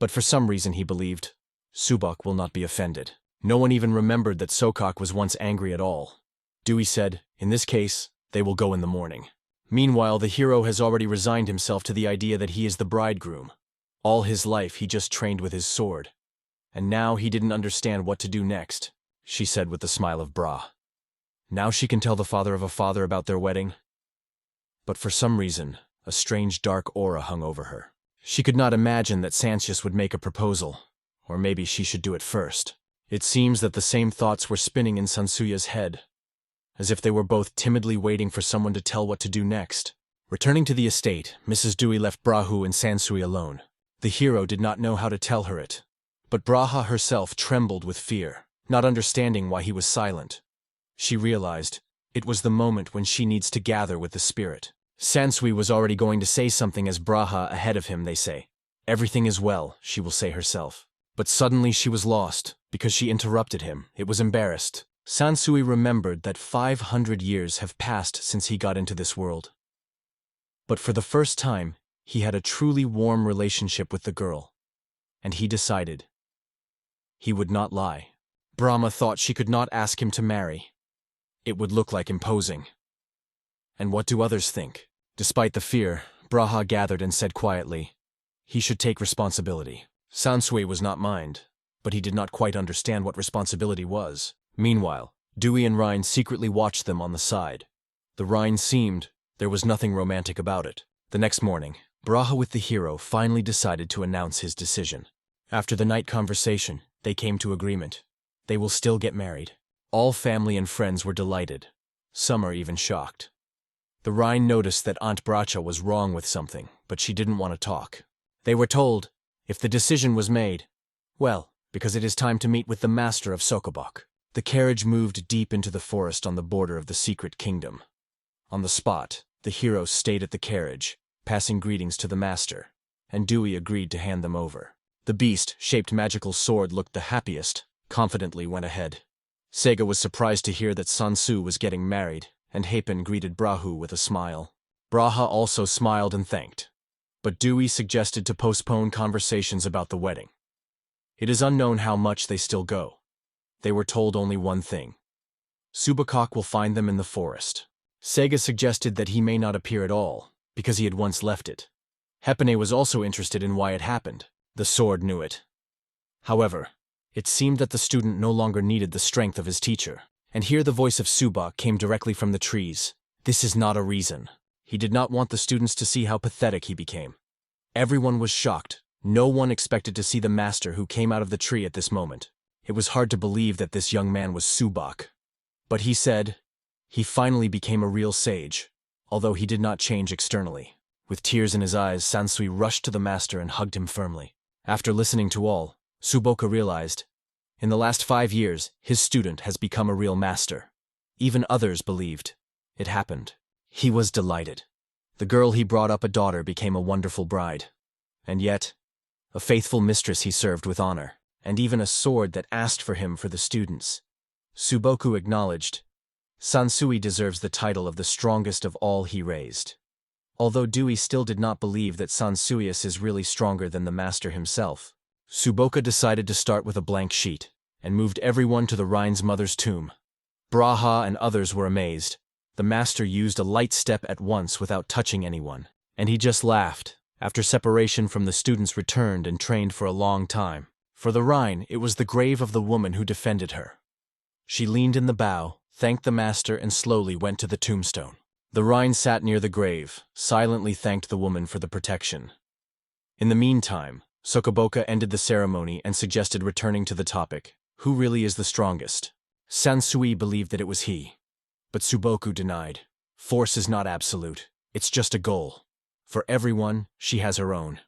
[SPEAKER 1] But for some reason he believed, Subok will not be offended. No one even remembered that Sokok was once angry at all. Dewey said, in this case, they will go in the morning. Meanwhile, the hero has already resigned himself to the idea that he is the bridegroom. All his life he just trained with his sword. And now he didn't understand what to do next, she said with a smile of bra. Now she can tell the father of a father about their wedding. But for some reason, a strange dark aura hung over her. She could not imagine that Sancius would make a proposal, or maybe she should do it first. It seems that the same thoughts were spinning in Sansuya's head, as if they were both timidly waiting for someone to tell what to do next. Returning to the estate, Mrs. Dewey left Brahu and Sansui alone. The hero did not know how to tell her it, but Braha herself trembled with fear, not understanding why he was silent. She realized it was the moment when she needs to gather with the spirit. Sansui was already going to say something as Braha ahead of him, they say. Everything is well, she will say herself. But suddenly she was lost, because she interrupted him. It was embarrassed. Sansui remembered that 500 years have passed since he got into this world. But for the first time, he had a truly warm relationship with the girl. And he decided he would not lie. Brahma thought she could not ask him to marry. It would look like imposing. And what do others think? Despite the fear, Braha gathered and said quietly, he should take responsibility. Sansui was not mind, but he did not quite understand what responsibility was. Meanwhile, Dewey and Rhine secretly watched them on the side. The Rhine seemed there was nothing romantic about it. The next morning, Braha with the hero finally decided to announce his decision. After the night conversation, they came to agreement. They will still get married. All family and friends were delighted. Some are even shocked. The Rhine noticed that Aunt Bracha was wrong with something, but she didn't want to talk. They were told, if the decision was made, well, because it is time to meet with the master of Sokobok. The carriage moved deep into the forest on the border of the secret kingdom. On the spot, the hero stayed at the carriage, passing greetings to the master, and Dewey agreed to hand them over. The beast-shaped magical sword looked the happiest, confidently went ahead. Seiga was surprised to hear that Sansu was getting married, and Hapen greeted Brahu with a smile. Braha also smiled and thanked. But Dewey suggested to postpone conversations about the wedding. It is unknown how much they still go. They were told only one thing. Subakok will find them in the forest. Seiga suggested that he may not appear at all, because he had once left it. Hepane was also interested in why it happened. The sword knew it. However, it seemed that the student no longer needed the strength of his teacher. And here the voice of Subak came directly from the trees. This is not a reason. He did not want the students to see how pathetic he became. Everyone was shocked. No one expected to see the master who came out of the tree at this moment. It was hard to believe that this young man was Subak. But he said, he finally became a real sage, although he did not change externally. With tears in his eyes, Sansui rushed to the master and hugged him firmly. After listening to all, Suboka realized, in the last 5 years, his student has become a real master. Even others believed. It happened. He was delighted. The girl he brought up a daughter became a wonderful bride. And yet, a faithful mistress he served with honor, and even a sword that asked for him for the students. Suboku acknowledged, Sansui deserves the title of the strongest of all he raised. Although Dewey still did not believe that Sansuius is really stronger than the master himself, Suboka decided to start with a blank sheet, and moved everyone to the Rhine's mother's tomb. Braha and others were amazed. The master used a light step at once without touching anyone, and he just laughed. After separation from the students returned and trained for a long time. For the Rhine, it was the grave of the woman who defended her. She leaned in the bow, thanked the master, and slowly went to the tombstone. The Rhine sat near the grave, silently thanked the woman for the protection. In the meantime, Sokoboka ended the ceremony and suggested returning to the topic, who really is the strongest? Sansui believed that it was he. But Suboku denied. Force is not absolute, it's just a goal. For everyone, she has her own.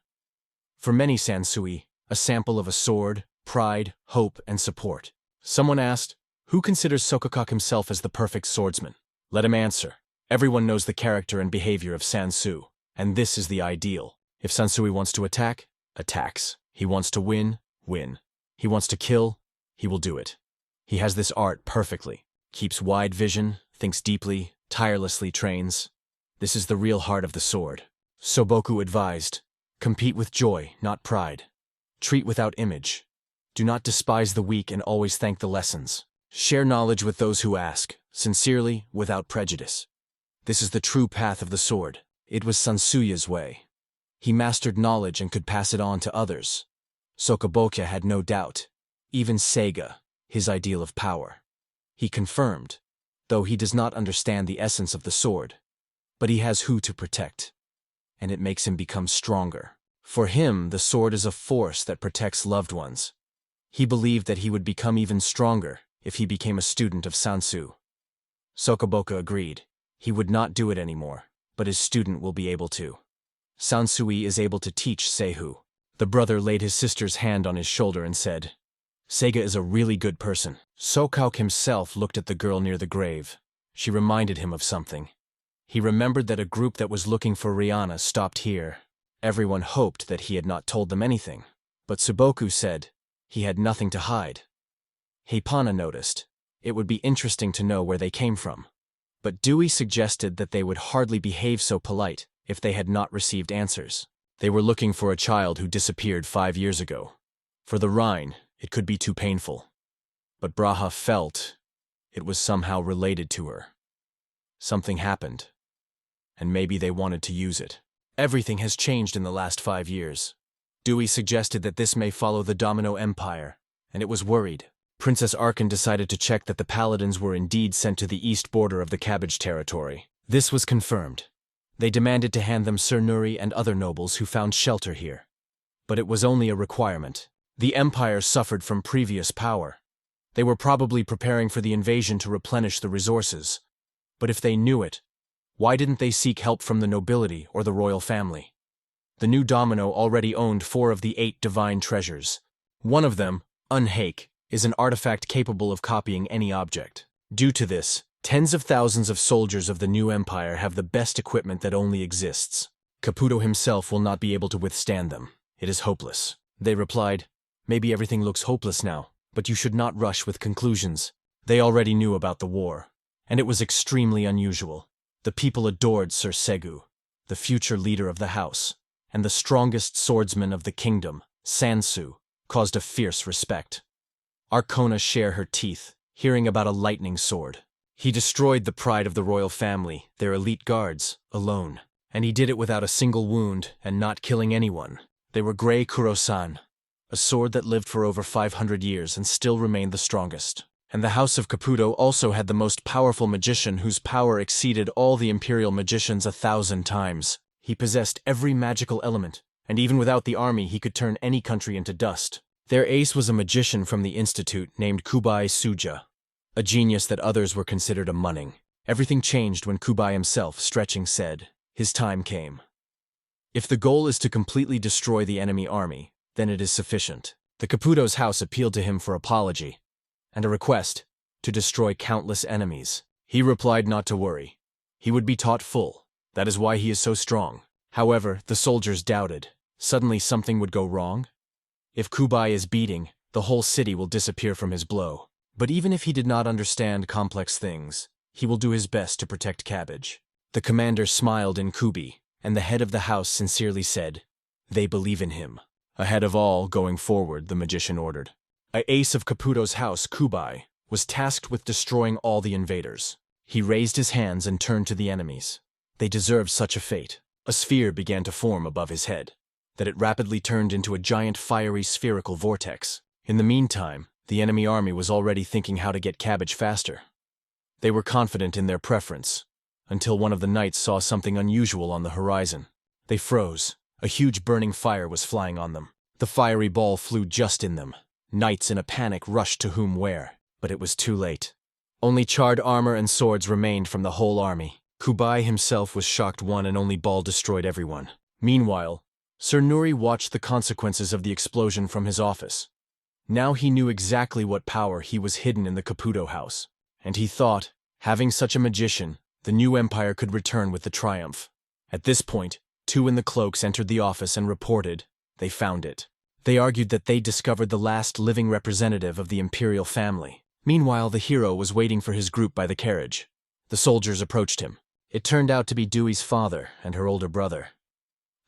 [SPEAKER 1] For many Sansui, a sample of a sword, pride, hope, and support. Someone asked, who considers Sokokok himself as the perfect swordsman? Let him answer. Everyone knows the character and behavior of Sansu, and this is the ideal. If Sansui wants to attack, attacks. He wants to win, win. He wants to kill, he will do it. He has this art perfectly. Keeps wide vision, thinks deeply, tirelessly trains. This is the real heart of the sword. Soboku advised, compete with joy, not pride. Treat without image. Do not despise the weak and always thank the lessons. Share knowledge with those who ask, sincerely, without prejudice. This is the true path of the sword. It was Sansuya's way. He mastered knowledge and could pass it on to others. Sokoboka had no doubt. Even Seiga, his ideal of power. He confirmed, though he does not understand the essence of the sword. But he has who to protect. And it makes him become stronger. For him, the sword is a force that protects loved ones. He believed that he would become even stronger if he became a student of Sansu. Sokoboka agreed. He would not do it anymore, but his student will be able to. Sansui is able to teach Seihu. The brother laid his sister's hand on his shoulder and said, Seiga is a really good person. Sokauk himself looked at the girl near the grave. She reminded him of something. He remembered that a group that was looking for Rihanna stopped here. Everyone hoped that he had not told them anything. But Tsuboku said he had nothing to hide. Heipana noticed. It would be interesting to know where they came from. But Dewey suggested that they would hardly behave so polite if they had not received answers. They were looking for a child who disappeared 5 years ago. For the Rhine, it could be too painful. But Braha felt it was somehow related to her. Something happened. And maybe they wanted to use it. Everything has changed in the last 5 years. Dewey suggested that this may follow the Domino Empire, and it was worried. Princess Arkan decided to check that the paladins were indeed sent to the east border of the Cabbage territory. This was confirmed. They demanded to hand them Sir Nuri and other nobles who found shelter here. But it was only a requirement. The Empire suffered from previous power. They were probably preparing for the invasion to replenish the resources. But if they knew it, why didn't they seek help from the nobility or the royal family? The new domino already owned 4 of the 8 divine treasures. One of them, Unhake, is an artifact capable of copying any object. Due to this, tens of thousands of soldiers of the new empire have the best equipment that only exists. Caputo himself will not be able to withstand them. It is hopeless. They replied, maybe everything looks hopeless now, but you should not rush with conclusions. They already knew about the war, and it was extremely unusual. The people adored Sir Segu, the future leader of the house, and the strongest swordsman of the kingdom, Sansu, caused a fierce respect. Arcona share her teeth, hearing about a lightning sword. He destroyed the pride of the royal family, their elite guards, alone. And he did it without a single wound and not killing anyone. They were Grey Kurosan, a sword that lived for over 500 years and still remained the strongest. And the House of Caputo also had the most powerful magician whose power exceeded all the Imperial magicians 1,000 times. He possessed every magical element, and even without the army he could turn any country into dust. Their ace was a magician from the Institute named Kubai Suja, a genius that others were considered a munning. Everything changed when Kubai himself, stretching, said, his time came. If the goal is to completely destroy the enemy army, then it is sufficient. The Caputo's house appealed to him for apology, and a request to destroy countless enemies. He replied not to worry. He would be taught full. That is why he is so strong. However, the soldiers doubted. Suddenly something would go wrong? If Kubai is beating, the whole city will disappear from his blow. But even if he did not understand complex things, he will do his best to protect Cabbage. The commander smiled in Kubi, and the head of the house sincerely said, they believe in him. Ahead of all, going forward, the magician ordered. A ace of Caputo's house, Kubai, was tasked with destroying all the invaders. He raised his hands and turned to the enemies. They deserved such a fate. A sphere began to form above his head, that it rapidly turned into a giant fiery spherical vortex. In the meantime, the enemy army was already thinking how to get Cabbage faster. They were confident in their preference, until one of the knights saw something unusual on the horizon. They froze. A huge burning fire was flying on them. The fiery ball flew just in them. Knights in a panic rushed to whom where, but it was too late. Only charred armor and swords remained from the whole army. Kubai himself was shocked one and only ball destroyed everyone. Meanwhile, Sir Nuri watched the consequences of the explosion from his office. Now he knew exactly what power he was hidden in the Caputo house, and he thought, having such a magician, the new empire could return with the triumph. At this point, 2 in the cloaks entered the office and reported they found it. They argued that they discovered the last living representative of the Imperial family. Meanwhile, the hero was waiting for his group by the carriage. The soldiers approached him. It turned out to be Dewey's father and her older brother.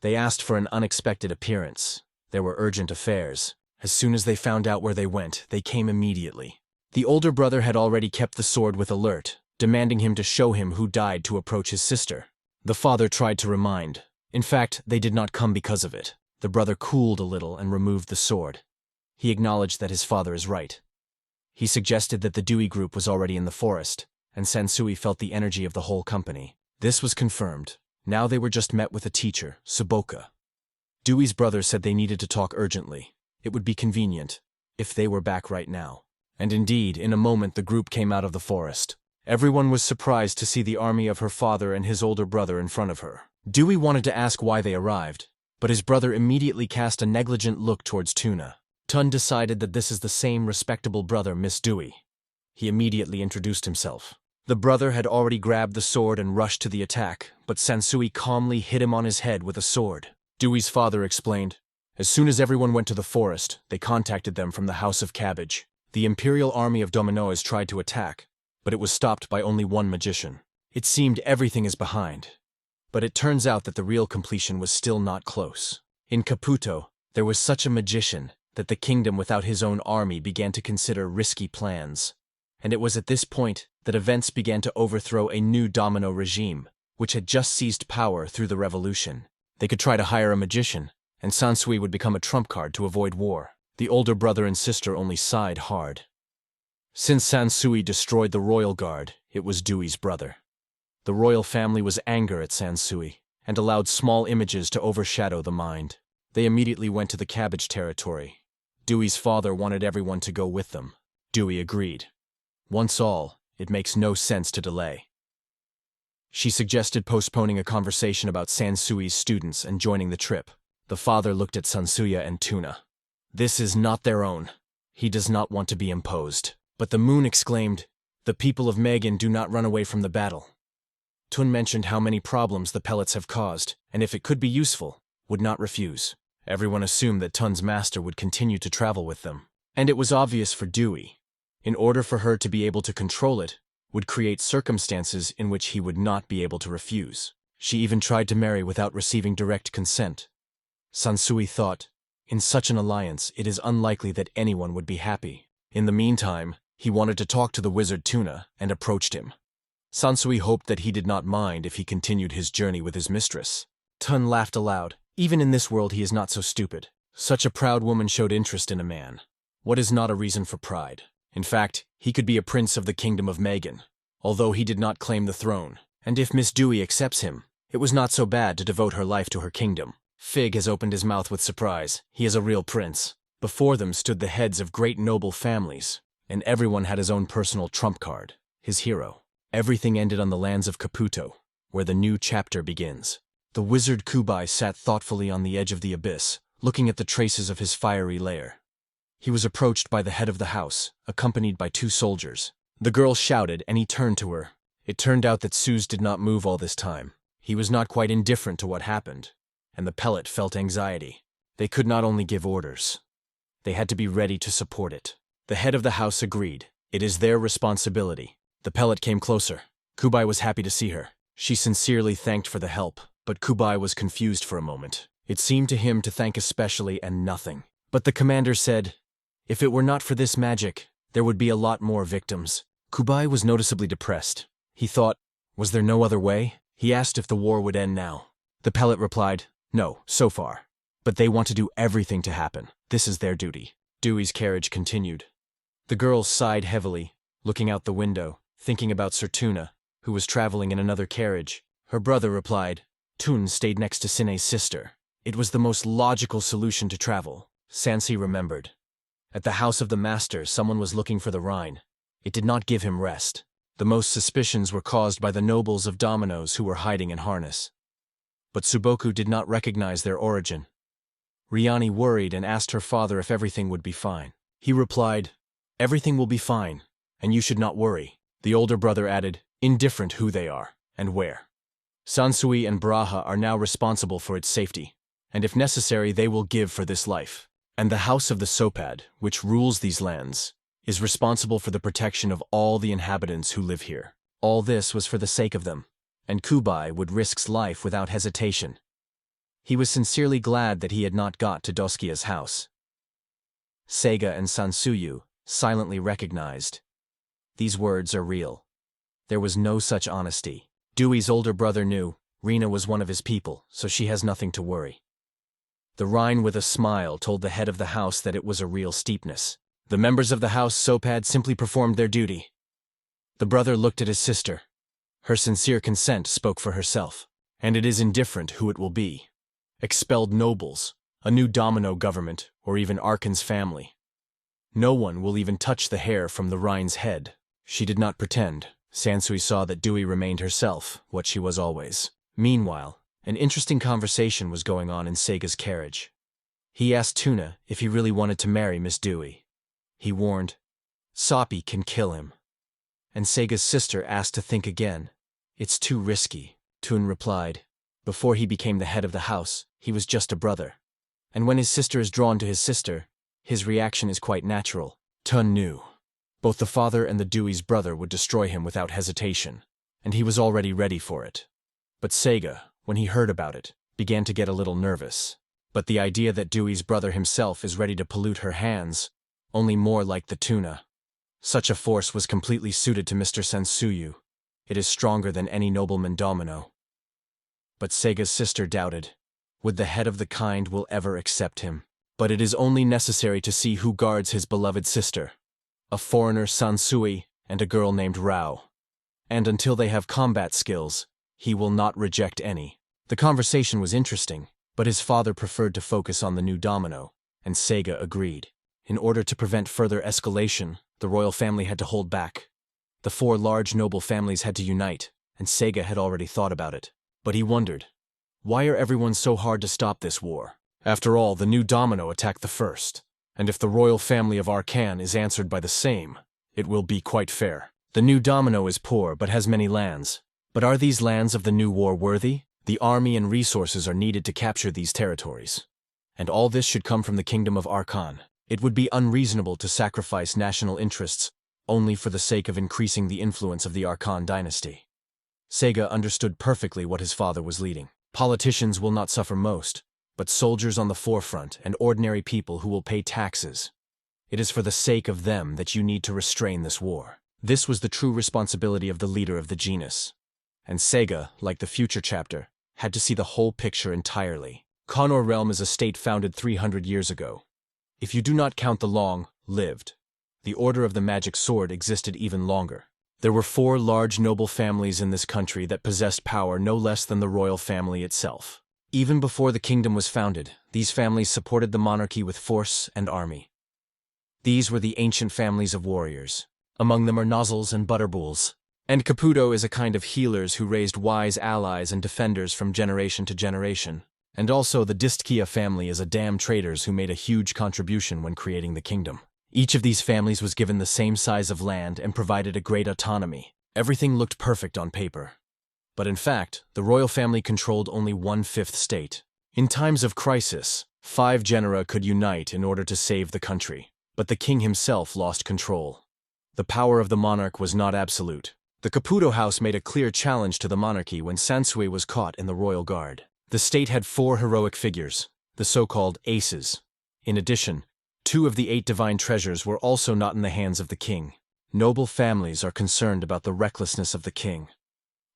[SPEAKER 1] They asked for an unexpected appearance. There were urgent affairs. As soon as they found out where they went, they came immediately. The older brother had already kept the sword with alert, demanding him to show him who died to approach his sister. The father tried to remind. In fact, they did not come because of it. The brother cooled a little and removed the sword. He acknowledged that his father is right. He suggested that the Dewey group was already in the forest, and Sansui felt the energy of the whole company. This was confirmed. Now they were just met with a teacher, Suboka. Dewey's brother said they needed to talk urgently. It would be convenient if they were back right now. And indeed, in a moment the group came out of the forest. Everyone was surprised to see the army of her father and his older brother in front of her. Dewey wanted to ask why they arrived, but his brother immediately cast a negligent look towards Tuna. Tun decided that this is the same respectable brother, Miss Dewey. He immediately introduced himself. The brother had already grabbed the sword and rushed to the attack, but Sansui calmly hit him on his head with a sword. Dewey's father explained. As soon as everyone went to the forest, they contacted them from the House of Cabbage. The Imperial army of Dominoes tried to attack, but it was stopped by only one magician. It seemed everything is behind. But it turns out that the real completion was still not close. In Caputo, there was such a magician that the kingdom without his own army began to consider risky plans. And it was at this point that events began to overthrow a new domino regime, which had just seized power through the revolution. They could try to hire a magician, and Sansui would become a trump card to avoid war. The older brother and sister only sighed hard. Since Sansui destroyed the royal guard, it was Dewey's brother. The royal family was angry at Sansui, and allowed small images to overshadow the mind. They immediately went to the Cabbage territory. Dewey's father wanted everyone to go with them. Dewey agreed. Once all, it makes no sense to delay. She suggested postponing a conversation about Sansui's students and joining the trip. The father looked at Sansuya and Tuna. This is not their own. He does not want to be imposed. But the moon exclaimed, the people of Megan do not run away from the battle. Tun mentioned how many problems the pellets have caused, and if it could be useful, would not refuse. Everyone assumed that Tun's master would continue to travel with them. And it was obvious for Dewey. In order for her to be able to control it, would create circumstances in which he would not be able to refuse. She even tried to marry without receiving direct consent. Sansui thought, in such an alliance, it is unlikely that anyone would be happy. In the meantime, he wanted to talk to the wizard Tuna and approached him. Sansui hoped that he did not mind if he continued his journey with his mistress. Tun laughed aloud. Even in this world he is not so stupid. Such a proud woman showed interest in a man. What is not a reason for pride? In fact, he could be a prince of the kingdom of Megan, although he did not claim the throne. And if Miss Dewey accepts him, it was not so bad to devote her life to her kingdom. Fig has opened his mouth with surprise. He is a real prince. Before them stood the heads of great noble families, and everyone had his own personal trump card, his hero. Everything ended on the lands of Caputo, where the new chapter begins. The wizard Kubai sat thoughtfully on the edge of the abyss, looking at the traces of his fiery lair. He was approached by the head of the house, accompanied by 2 soldiers. The girl shouted, and he turned to her. It turned out that Suze did not move all this time. He was not quite indifferent to what happened, and the pellet felt anxiety. They could not only give orders. They had to be ready to support it. The head of the house agreed. It is their responsibility. The pellet came closer. Kubai was happy to see her. She sincerely thanked for the help, but Kubai was confused for a moment. It seemed to him to thank especially and nothing. But the commander said, if it were not for this magic, there would be a lot more victims. Kubai was noticeably depressed. He thought, was there no other way? He asked if the war would end now. The pellet replied, no, so far. But they want to do everything to happen. This is their duty. Dewey's carriage continued. The girls sighed heavily, looking out the window, thinking about Sir Tuna, who was traveling in another carriage. Her brother replied, Tun stayed next to Sine's sister. It was the most logical solution to travel. Sansi remembered. At the house of the master, someone was looking for the Rhine. It did not give him rest. The most suspicions were caused by the nobles of Dominoes who were hiding in harness. But Suboku did not recognize their origin. Riani worried and asked her father if everything would be fine. He replied, everything will be fine, and you should not worry. The older brother added, indifferent who they are, and where. Sansui and Braha are now responsible for its safety, and if necessary they will give for this life. And the House of the Sopad, which rules these lands, is responsible for the protection of all the inhabitants who live here. All this was for the sake of them, and Kubai would risk life without hesitation. He was sincerely glad that he had not got to Doskia's house. Seiga and Sansuyu silently recognized. These words are real. There was no such honesty. Dewey's older brother knew Rina was one of his people, so she has nothing to worry. The Rhine with a smile told the head of the house that it was a real steepness. The members of the House Sopad simply performed their duty. The brother looked at his sister. Her sincere consent spoke for herself, and it is indifferent who it will be. Expelled nobles, a new domino government, or even Arkan's family. No one will even touch the hair from the Rhine's head. She did not pretend. Sansui saw that Dewey remained herself, what she was always. Meanwhile, an interesting conversation was going on in Seiga's carriage. He asked Tuna if he really wanted to marry Miss Dewey. He warned, Soppy can kill him. And Seiga's sister asked to think again. It's too risky, Tun replied. Before he became the head of the house, he was just a brother. And when his sister is drawn to his sister, his reaction is quite natural. Tun knew. Both the father and the Dewey's brother would destroy him without hesitation, and he was already ready for it. But Seiga, when he heard about it, began to get a little nervous. But the idea that Dewey's brother himself is ready to pollute her hands, only more like the tuna. Such a force was completely suited to Mr. Sansuyu. It is stronger than any nobleman domino. But Seiga's sister doubted. Would the head of the kind will ever accept him? But it is only necessary to see who guards his beloved sister. A foreigner Sansui and a girl named Rao. And until they have combat skills, he will not reject any. The conversation was interesting, but his father preferred to focus on the new domino, and Seiga agreed. In order to prevent further escalation, the royal family had to hold back. The 4 large noble families had to unite, and Seiga had already thought about it. But he wondered, why are everyone so hard to stop this war? After all, the new domino attacked the first, and if the royal family of Arkan is answered by the same, it will be quite fair. The new domino is poor but has many lands. But are these lands of the new war worthy? The army and resources are needed to capture these territories. And all this should come from the kingdom of Arkan. It would be unreasonable to sacrifice national interests only for the sake of increasing the influence of the Arkan dynasty. Seiga understood perfectly what his father was leading. Politicians will not suffer most, but soldiers on the forefront and ordinary people who will pay taxes. It is for the sake of them that you need to restrain this war. This was the true responsibility of the leader of the genus. And Seiga, like the future chapter, had to see the whole picture entirely. Connor Realm is a state founded 300 years ago. If you do not count the long-lived, the Order of the Magic Sword existed even longer. There were 4 large noble families in this country that possessed power no less than the royal family itself. Even before the kingdom was founded, these families supported the monarchy with force and army. These were the ancient families of warriors. Among them are nozzles and butterbulls. And Caputo is a kind of healers who raised wise allies and defenders from generation to generation. And also the Distkia family is a damn traders who made a huge contribution when creating the kingdom. Each of these families was given the same size of land and provided a great autonomy. Everything looked perfect on paper. But in fact, the royal family controlled only 1/5 state. In times of crisis, 5 genera could unite in order to save the country. But the king himself lost control. The power of the monarch was not absolute. The Caputo house made a clear challenge to the monarchy when Sansui was caught in the royal guard. The state had 4 heroic figures, the so-called aces. In addition, 2 of the 8 divine treasures were also not in the hands of the king. Noble families are concerned about the recklessness of the king.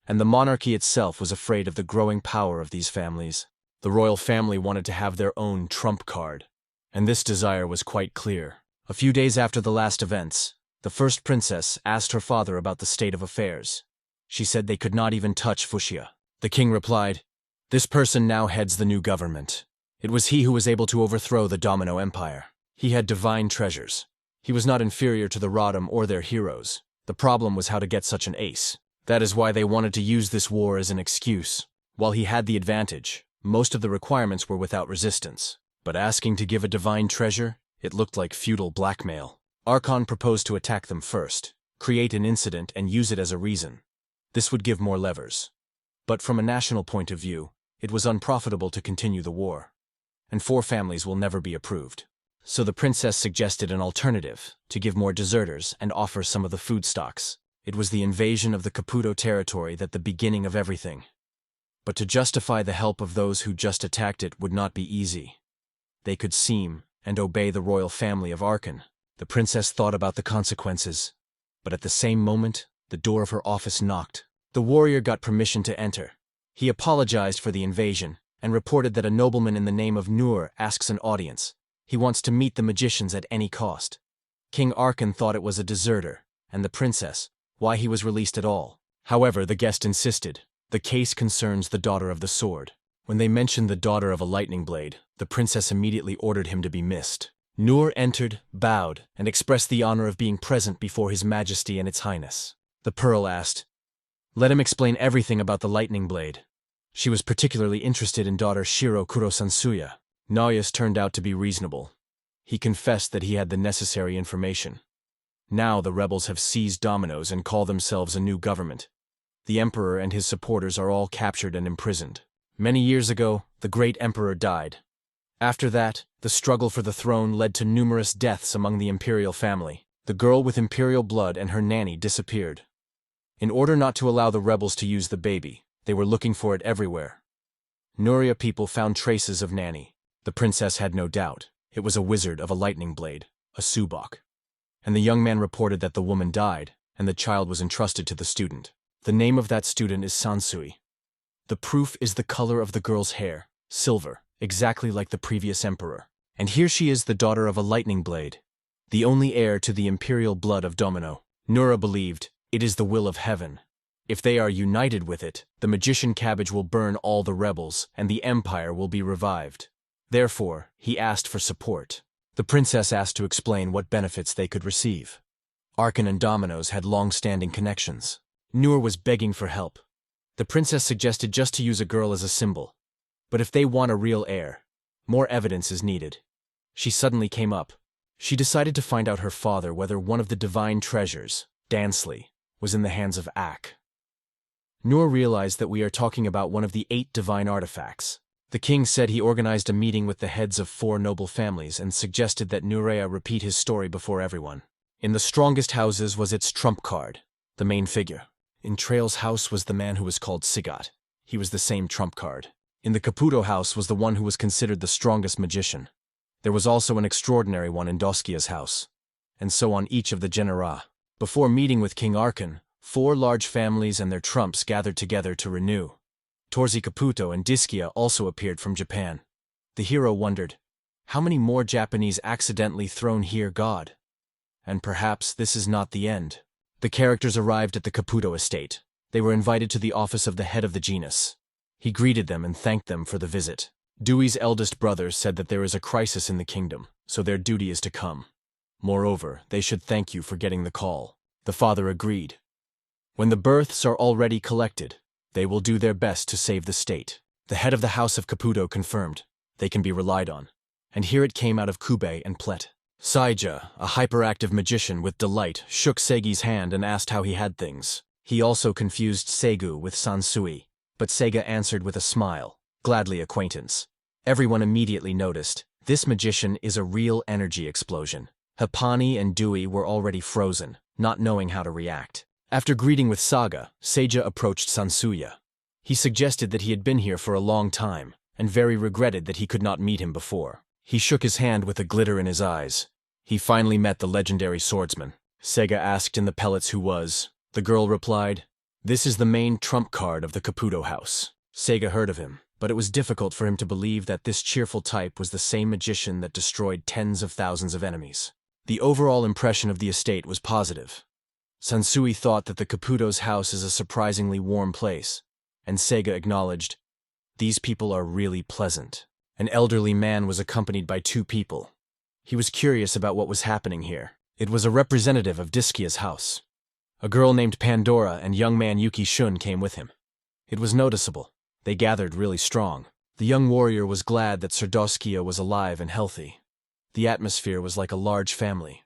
[SPEAKER 1] And the monarchy itself was afraid of the growing power of these families. The royal family wanted to have their own trump card. And this desire was quite clear. A few days after the last events, the first princess asked her father about the state of affairs. She said they could not even touch Fuxia. The king replied, "This person now heads the new government. It was he who was able to overthrow the Domino Empire. He had divine treasures. He was not inferior to the Rodham or their heroes. The problem was how to get such an ace. That is why they wanted to use this war as an excuse. While he had the advantage, most of the requirements were without resistance. But asking to give a divine treasure, it looked like feudal blackmail. Archon proposed to attack them first, create an incident and use it as a reason. This would give more levers. But from a national point of view, it was unprofitable to continue the war. And 4 families will never be approved. So the princess suggested an alternative, to give more deserters and offer some of the food stocks. It was the invasion of the Caputo territory that the beginning of everything. But to justify the help of those who just attacked it would not be easy. They could seem and obey the royal family of Arkan. The princess thought about the consequences. But at the same moment, the door of her office knocked. The warrior got permission to enter. He apologized for the invasion and reported that a nobleman in the name of Nur asks an audience. He wants to meet the magicians at any cost. King Arkan thought it was a deserter, and the princess, why he was released at all. However, the guest insisted. The case concerns the daughter of the sword. When they mentioned the daughter of a lightning blade, the princess immediately ordered him to be missed. Nur entered, bowed, and expressed the honor of being present before His Majesty and Its Highness. The Pearl asked, "Let him explain everything about the lightning blade." She was particularly interested in daughter Shiro Kuro-sansuya. Nauyas turned out to be reasonable. He confessed that he had the necessary information. Now the rebels have seized Dominoes and call themselves a new government. The emperor and his supporters are all captured and imprisoned. Many years ago, the great emperor died. After that, the struggle for the throne led to numerous deaths among the imperial family. The girl with imperial blood and her nanny disappeared. In order not to allow the rebels to use the baby, they were looking for it everywhere. Nuria people found traces of Nanny. The princess had no doubt. It was a wizard of a lightning blade, a subak. And the young man reported that the woman died, and the child was entrusted to the student. The name of that student is Sansui. The proof is the color of the girl's hair, silver, exactly like the previous emperor. And here she is, the daughter of a lightning blade, the only heir to the imperial blood of Domino. Nura believed, it is the will of heaven. If they are united with it, the magician cabbage will burn all the rebels, and the empire will be revived. Therefore, he asked for support. The princess asked to explain what benefits they could receive. Arkan and Dominoes had long-standing connections. Nur was begging for help. The princess suggested just to use a girl as a symbol. But if they want a real heir, more evidence is needed. She suddenly came up. She decided to find out her father whether one of the divine treasures, Dansley, was in the hands of Ak. Nur realized that we are talking about one of the 8 divine artifacts. The king said he organized a meeting with the heads of 4 noble families and suggested that Nurea repeat his story before everyone. In the strongest houses was its trump card, the main figure. In Trail's house was the man who was called Sigat. He was the same trump card. In the Caputo house was the one who was considered the strongest magician. There was also an extraordinary one in Doskia's house. And so on each of the genera. Before meeting with King Arkan, 4 large families and their trumps gathered together to renew. Torzi Caputo and Diskia also appeared from Japan. The hero wondered, how many more Japanese accidentally thrown here, God? And perhaps this is not the end. The characters arrived at the Caputo estate. They were invited to the office of the head of the genus. He greeted them and thanked them for the visit. Dewey's eldest brother said that there is a crisis in the kingdom, so their duty is to come. Moreover, they should thank you for getting the call. The father agreed. When the births are already collected, they will do their best to save the state. The head of the house of Caputo confirmed. They can be relied on. And here it came out of Kube and Plet. Saija, a hyperactive magician with delight, shook Segi's hand and asked how he had things. He also confused Segu with Sansui, but Sega answered with a smile, gladly acquaintance. Everyone immediately noticed, this magician is a real energy explosion. Hapani and Dewey were already frozen, not knowing how to react. After greeting with Saga, Seija approached Sansuya. He suggested that he had been here for a long time, and very regretted that he could not meet him before. He shook his hand with a glitter in his eyes. He finally met the legendary swordsman. Sega asked in the pellets who was. The girl replied, "This is the main trump card of the Caputo house." Sega heard of him, but it was difficult for him to believe that this cheerful type was the same magician that destroyed tens of thousands of enemies. The overall impression of the estate was positive. Sansui thought that the Caputo's house is a surprisingly warm place, and Sega acknowledged, "These people are really pleasant." An elderly man was accompanied by 2 people. He was curious about what was happening here. It was a representative of Diskia's house. A girl named Pandora and young man Yuki Shun came with him. It was noticeable. They gathered really strong. The young warrior was glad that Sir Doskia was alive and healthy. The atmosphere was like a large family.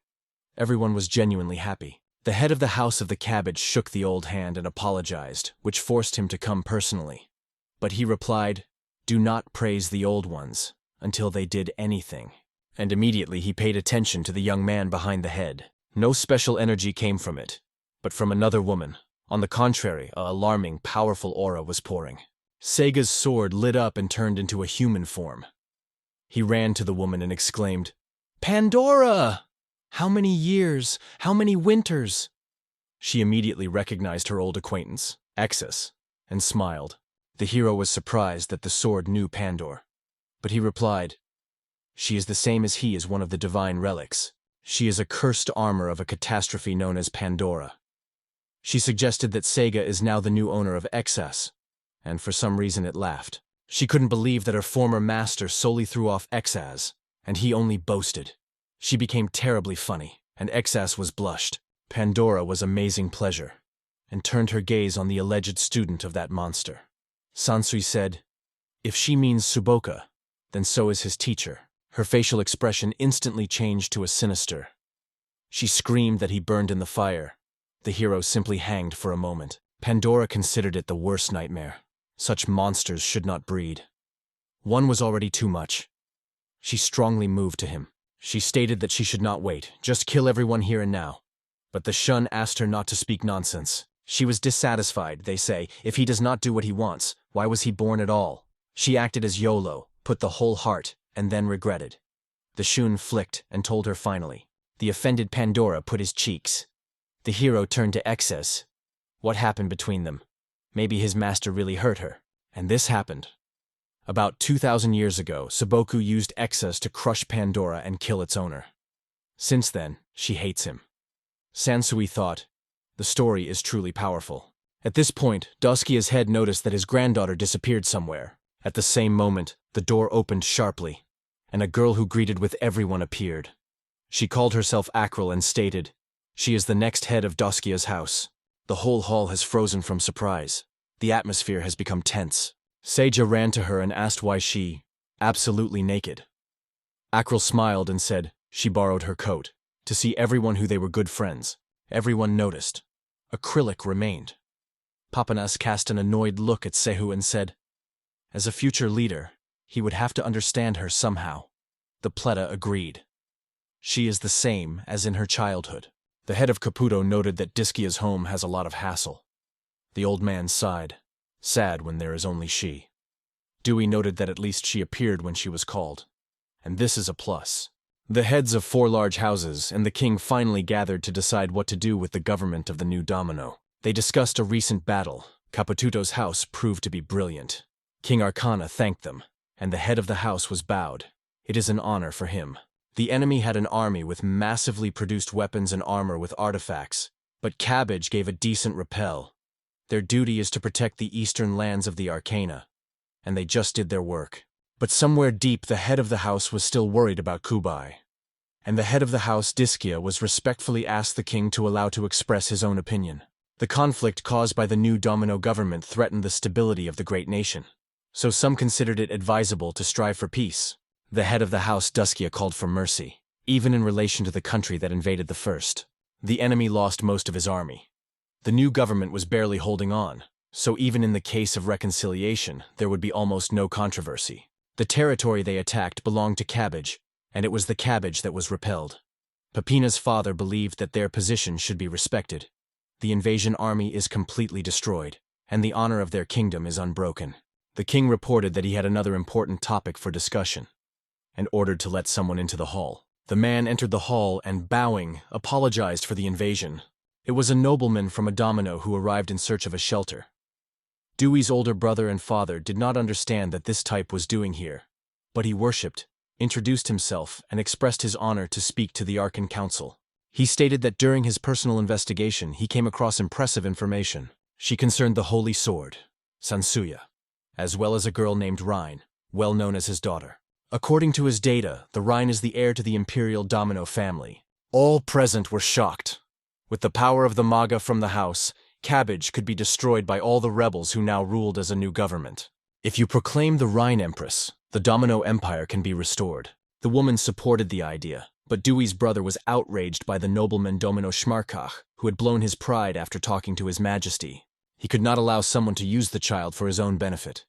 [SPEAKER 1] Everyone was genuinely happy. The head of the House of the Cabbage shook the old hand and apologized, which forced him to come personally. But he replied, "Do not praise the old ones until they did anything." and immediately he paid attention to the young man behind the head. No special energy came from it, but from another woman. On the contrary, a alarming, powerful aura was pouring. Seiga's sword lit up and turned into a human form. He ran to the woman and exclaimed, "Pandora! How many years, how many winters?" She immediately recognized her old acquaintance, Excess, and smiled. The hero was surprised that the sword knew Pandora. But he replied, "She is the same as he is one of the divine relics. She is a cursed armor of a catastrophe known as Pandora." She suggested that Seiga is now the new owner of Excess, and for some reason it laughed. She couldn't believe that her former master solely threw off Excess, and he only boasted. She became terribly funny, and Excess was blushed. Pandora was amazing pleasure, and turned her gaze on the alleged student of that monster. Sansui said, "If she means Tsuboka, then so is his teacher." Her facial expression instantly changed to a sinister. She screamed that he burned in the fire. The hero simply hanged for a moment. Pandora considered it the worst nightmare. Such monsters should not breed. One was already too much. She strongly moved to him. She stated that she should not wait, just kill everyone here and now. But the Shun asked her not to speak nonsense. She was dissatisfied, they say. If he does not do what he wants, why was he born at all? She acted as YOLO, put the whole heart, and then regretted. The Shun flicked and told her finally. The offended Pandora put his cheeks. The hero turned to Excess. What happened between them? Maybe his master really hurt her. And this happened. About 2,000 years ago, Saboku used Excess to crush Pandora and kill its owner. Since then, she hates him. Sansui thought, the story is truly powerful. At this point, Doskia's head noticed that his granddaughter disappeared somewhere. At the same moment, the door opened sharply, and a girl who greeted with everyone appeared. She called herself Akril and stated, "She is the next head of Doskia's house." The whole hall has frozen from surprise. The atmosphere has become tense. Seiga ran to her and asked why she, absolutely naked. Akril smiled and said she borrowed her coat. To see everyone who they were good friends. Everyone noticed. Acrylic remained. Papanas cast an annoyed look at Sehu and said, as a future leader, he would have to understand her somehow. The Pleta agreed. She is the same as in her childhood. The head of Caputo noted that Diskia's home has a lot of hassle. The old man sighed, sad when there is only she. Dewey noted that at least she appeared when she was called. And this is a plus. The heads of 4 large houses and the king finally gathered to decide what to do with the government of the new domino. They discussed a recent battle. Caputo's house proved to be brilliant. King Arcana thanked them, and the head of the house was bowed. It is an honor for him. The enemy had an army with massively produced weapons and armor with artifacts, but Cabbage gave a decent repel. Their duty is to protect the eastern lands of the Arcana, and they just did their work. But somewhere deep the head of the house was still worried about Kubai. And the head of the house, Diskia, was respectfully asked the king to allow to express his own opinion. The conflict caused by the new domino government threatened the stability of the great nation. So some considered it advisable to strive for peace. The head of the house, Duskia, called for mercy, even in relation to the country that invaded the first. The enemy lost most of his army. The new government was barely holding on, so even in the case of reconciliation, there would be almost no controversy. The territory they attacked belonged to Cabbage, and it was the Cabbage that was repelled. Peppina's father believed that their position should be respected. The invasion army is completely destroyed, and the honor of their kingdom is unbroken. The king reported that he had another important topic for discussion, and ordered to let someone into the hall. The man entered the hall and, bowing, apologized for the invasion. It was a nobleman from a domino who arrived in search of a shelter. Dewey's older brother and father did not understand that this type was doing here, but he worshipped, introduced himself, and expressed his honor to speak to the Arkan Council. He stated that during his personal investigation he came across impressive information. She concerned the Holy Sword, Sansuya, as well as a girl named Rhine, well known as his daughter. According to his data, the Rhine is the heir to the Imperial domino family. All present were shocked. With the power of the Manga from the house, Cabbage could be destroyed by all the rebels who now ruled as a new government. If you proclaim the Rhine Empress, the Domino Empire can be restored. The woman supported the idea, but Dewey's brother was outraged by the nobleman Domino Schmarkach, who had blown his pride after talking to His Majesty. He could not allow someone to use the child for his own benefit.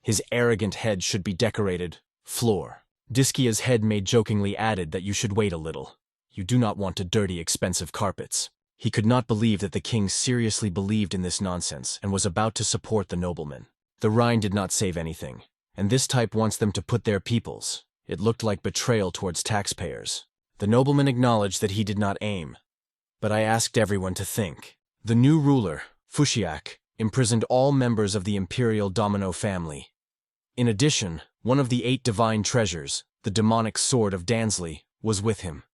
[SPEAKER 1] His arrogant head should be decorated, floor, Diskia's head maid jokingly added that you should wait a little. You do not want to dirty expensive carpets. He could not believe that the king seriously believed in this nonsense and was about to support the nobleman. The Rhine did not save anything, and this type wants them to put their peoples. It looked like betrayal towards taxpayers. The nobleman acknowledged that he did not aim. But I asked everyone to think. The new ruler, Fushiak, imprisoned all members of the Imperial Domino family. In addition, one of the 8 divine treasures, the demonic sword of Dansley, was with him.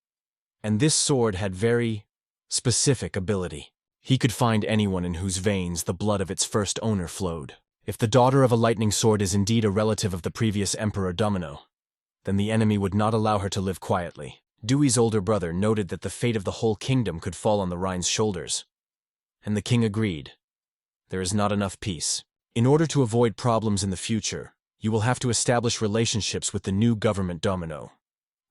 [SPEAKER 1] And this sword had very specific ability. He could find anyone in whose veins the blood of its first owner flowed. If the daughter of a lightning sword is indeed a relative of the previous Emperor Domino, then the enemy would not allow her to live quietly. Dewey's older brother noted that the fate of the whole kingdom could fall on the Rhine's shoulders. And the king agreed. There is not enough peace. In order to avoid problems in the future, you will have to establish relationships with the new government Domino.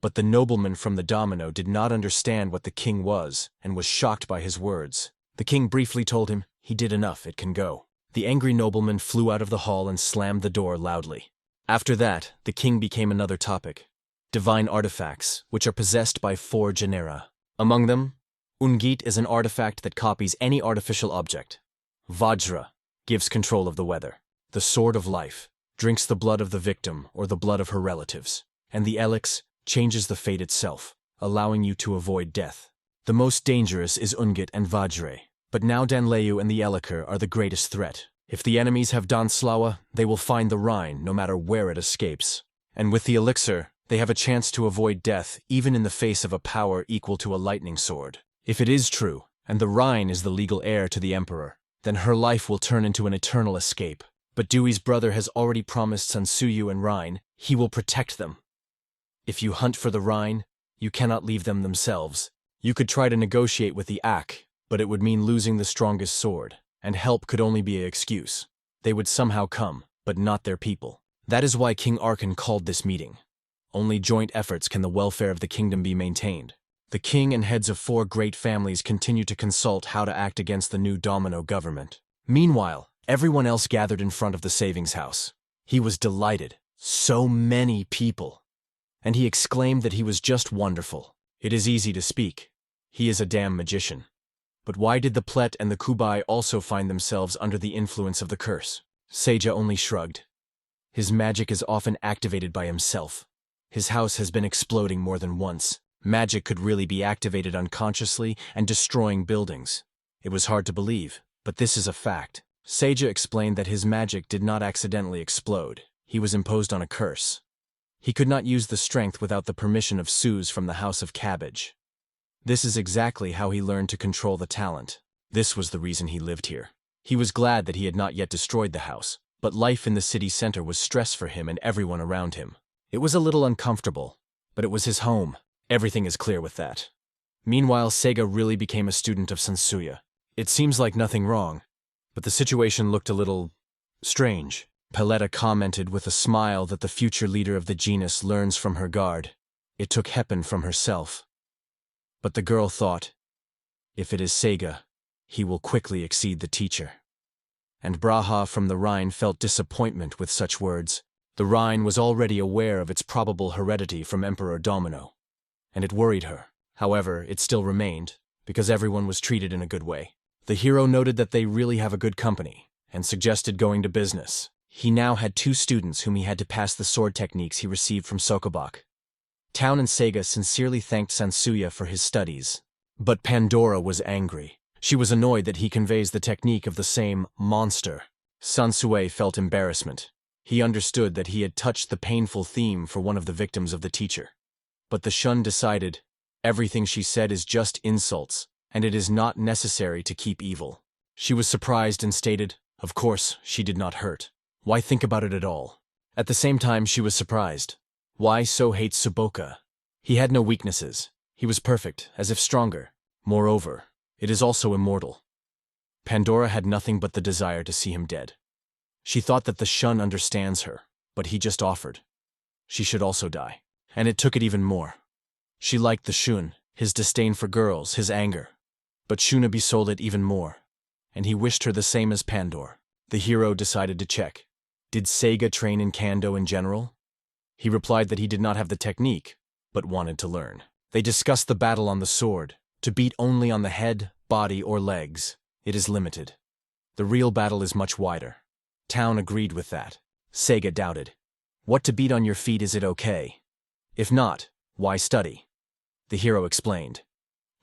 [SPEAKER 1] But the nobleman from the Domino did not understand what the king was and was shocked by his words. The king briefly told him, he did enough, it can go. The angry nobleman flew out of the hall and slammed the door loudly. After that, the king became another topic. Divine artifacts, which are possessed by 4 genera. Among them, Ungit is an artifact that copies any artificial object. Vajra gives control of the weather. The Sword of Life drinks the blood of the victim or the blood of her relatives. And the Elix changes the fate itself, allowing you to avoid death. The most dangerous is Ungit and Vajre, but now Danleu and the Eliker are the greatest threat. If the enemies have Danslawa, they will find the Rhine no matter where it escapes. And with the elixir, they have a chance to avoid death even in the face of a power equal to a lightning sword. If it is true, and the Rhine is the legal heir to the Emperor, then her life will turn into an eternal escape. But Dewey's brother has already promised Sansuyu and Rhine he will protect them. If you hunt for the Rhine, you cannot leave them themselves. You could try to negotiate with the Ak, but it would mean losing the strongest sword, and help could only be an excuse. They would somehow come, but not their people. That is why King Arkan called this meeting. Only joint efforts can the welfare of the kingdom be maintained. The king and heads of 4 great families continue to consult how to act against the new Domino government. Meanwhile, everyone else gathered in front of the savings house. He was delighted. So many people. And he exclaimed that he was just wonderful. It is easy to speak. He is a damn magician. But why did the Plet and the Kubai also find themselves under the influence of the curse? Seija only shrugged. His magic is often activated by himself. His house has been exploding more than once. Magic could really be activated unconsciously and destroying buildings. It was hard to believe, but this is a fact. Seija explained that his magic did not accidentally explode. He was imposed on a curse. He could not use the strength without the permission of Suze from the House of Cabbage. This is exactly how he learned to control the talent. This was the reason he lived here. He was glad that he had not yet destroyed the house, but life in the city center was stress for him and everyone around him. It was a little uncomfortable, but it was his home. Everything is clear with that. Meanwhile, Seiga really became a student of Sansuya. It seems like nothing wrong, but the situation looked a little strange. Paletta commented with a smile that the future leader of the genus learns from her guard. It took Heppen from herself. But the girl thought, if it is Seiga, he will quickly exceed the teacher. And Braha from the Rhine felt disappointment with such words. The Rhine was already aware of its probable heredity from Emperor Domino, and it worried her. However, it still remained, because everyone was treated in a good way. The hero noted that they really have a good company, and suggested going to business. He now had 2 students whom he had to pass the sword techniques he received from Sokobak. Town and Seiga sincerely thanked Sansuya for his studies, but Pandora was angry. She was annoyed that he conveys the technique of the same monster. Sansue felt embarrassment. He understood that he had touched the painful theme for one of the victims of the teacher. But the Shun decided, everything she said is just insults, and it is not necessary to keep evil. She was surprised and stated, of course, she did not hurt. Why think about it at all? At the same time, she was surprised. Why so hate Tsuboka? He had no weaknesses. He was perfect, as if stronger. Moreover, it is also immortal. Pandora had nothing but the desire to see him dead. She thought that the Shun understands her, but he just offered. She should also die. And it took it even more. She liked the Shun, his disdain for girls, his anger. But Shunabi sold it even more. And he wished her the same as Pandora. The hero decided to check. Did Seiga train in Kando in general? He replied that he did not have the technique, but wanted to learn. They discussed the battle on the sword, to beat only on the head, body, or legs. It is limited. The real battle is much wider. Town agreed with that. Seiga doubted. What to beat on your feet, is it okay? If not, why study? The hero explained.